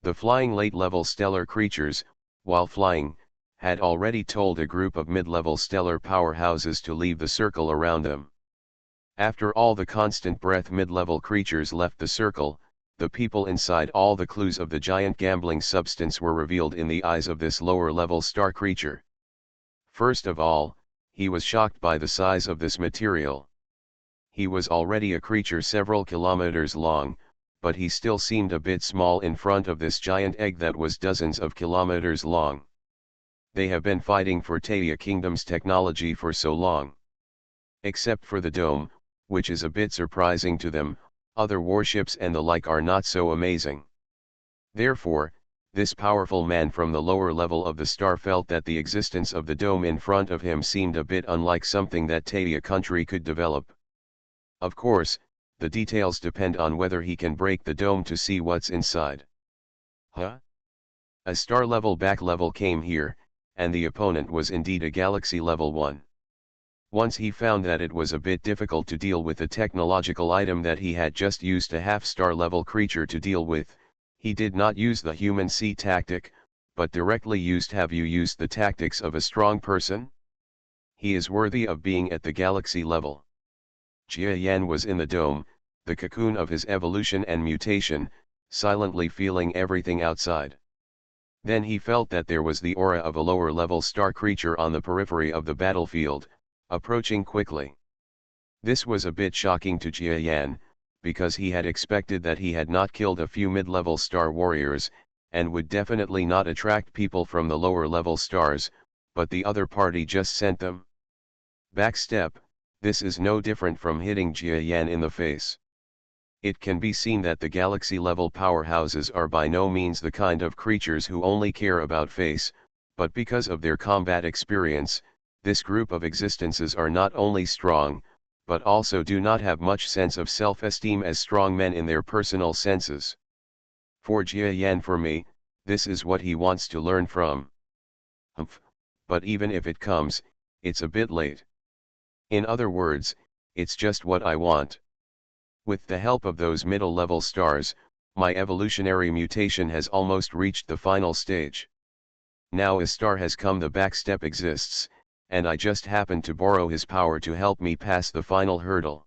The flying late-level stellar creatures, while flying, had already told a group of mid-level stellar powerhouses to leave the circle around them. After all the constant breath mid-level creatures left the circle, the people inside all the clues of the giant gambling substance were revealed in the eyes of this lower-level star creature. First of all, he was shocked by the size of this material. He was already a creature several kilometers long, but he still seemed a bit small in front of this giant egg that was dozens of kilometers long. They have been fighting for Taya Kingdom's technology for so long. Except for the dome, which is a bit surprising to them, other warships and the like are not so amazing. Therefore, This powerful man from the lower level of the star felt that the existence of the dome in front of him seemed a bit unlike something that Taya country could develop. Of course, the details depend on whether he can break the dome to see what's inside. Huh? A star level back level came here, and the opponent was indeed a galaxy level 1. Once he found that it was a bit difficult to deal with the technological item that he had just used a half-star level creature to deal with, he did not use the human C tactic, but directly used have you used the tactics of a strong person? He is worthy of being at the galaxy level. Jia Yan was in the dome, the cocoon of his evolution and mutation, silently feeling everything outside. Then he felt that there was the aura of a lower level star creature on the periphery of the battlefield, approaching quickly. This was a bit shocking to Jia Yan, because he had expected that he had not killed a few mid-level star warriors, and would definitely not attract people from the lower level stars, but the other party just sent them. Backstep, this is no different from hitting Jia Yan in the face. It can be seen that the galaxy-level powerhouses are by no means the kind of creatures who only care about face, but because of their combat experience, this group of existences are not only strong, but also do not have much sense of self-esteem as strong men in their personal senses. For Jia Yan, for me, this is what he wants to learn from. Humph, but even if it comes, it's a bit late. In other words, it's just what I want. With the help of those middle-level stars, my evolutionary mutation has almost reached the final stage. Now a star has come, the backstep exists, and I just happened to borrow his power to help me pass the final hurdle.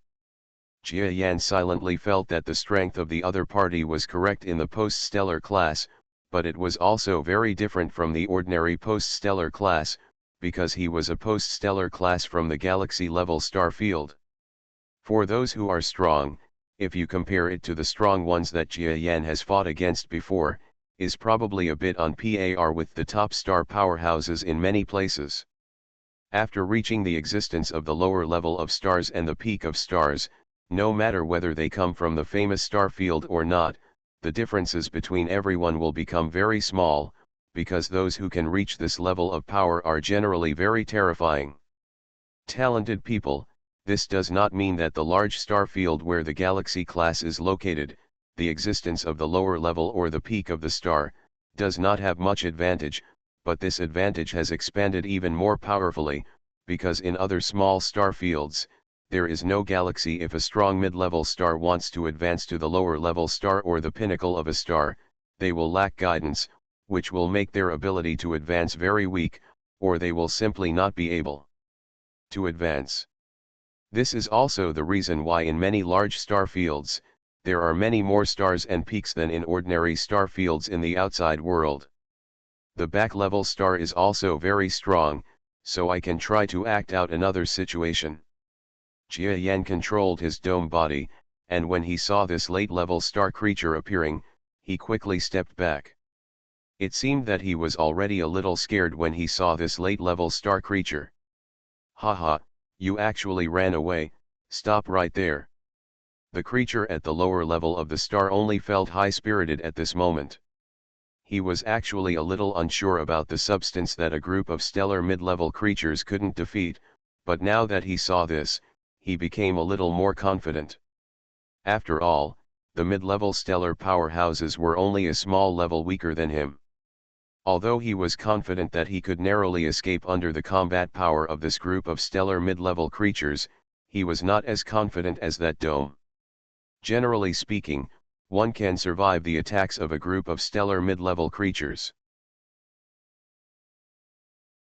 Jia Yan silently felt that the strength of the other party was correct in the post-stellar class, but it was also very different from the ordinary post-stellar class, because he was a post-stellar class from the galaxy-level star field. For those who are strong, if you compare it to the strong ones that Jia Yan has fought against before, is probably a bit on par with the top star powerhouses in many places. After reaching the existence of the lower level of stars and the peak of stars, no matter whether they come from the famous star field or not, the differences between everyone will become very small, because those who can reach this level of power are generally very terrifying. Talented people, this does not mean that the large star field where the galaxy class is located, the existence of the lower level or the peak of the star, does not have much advantage, but this advantage has expanded even more powerfully, because in other small star fields, there is no galaxy. If a strong mid-level star wants to advance to the lower level star or the pinnacle of a star, they will lack guidance, which will make their ability to advance very weak, or they will simply not be able to advance. This is also the reason why in many large star fields, there are many more stars and peaks than in ordinary star fields in the outside world. The back-level star is also very strong, so I can try to act out another situation. Jia Yan controlled his dome body, and when he saw this late-level star creature appearing, he quickly stepped back. It seemed that he was already a little scared when he saw this late-level star creature. Haha, you actually ran away, stop right there. The creature at the lower level of the star only felt high-spirited at this moment. He was actually a little unsure about the substance that a group of stellar mid-level creatures couldn't defeat, but now that he saw this, he became a little more confident. After all, the mid-level stellar powerhouses were only a small level weaker than him. Although he was confident that he could narrowly escape under the combat power of this group of stellar mid-level creatures, he was not as confident as that dome. Generally speaking, one can survive the attacks of a group of stellar mid-level creatures.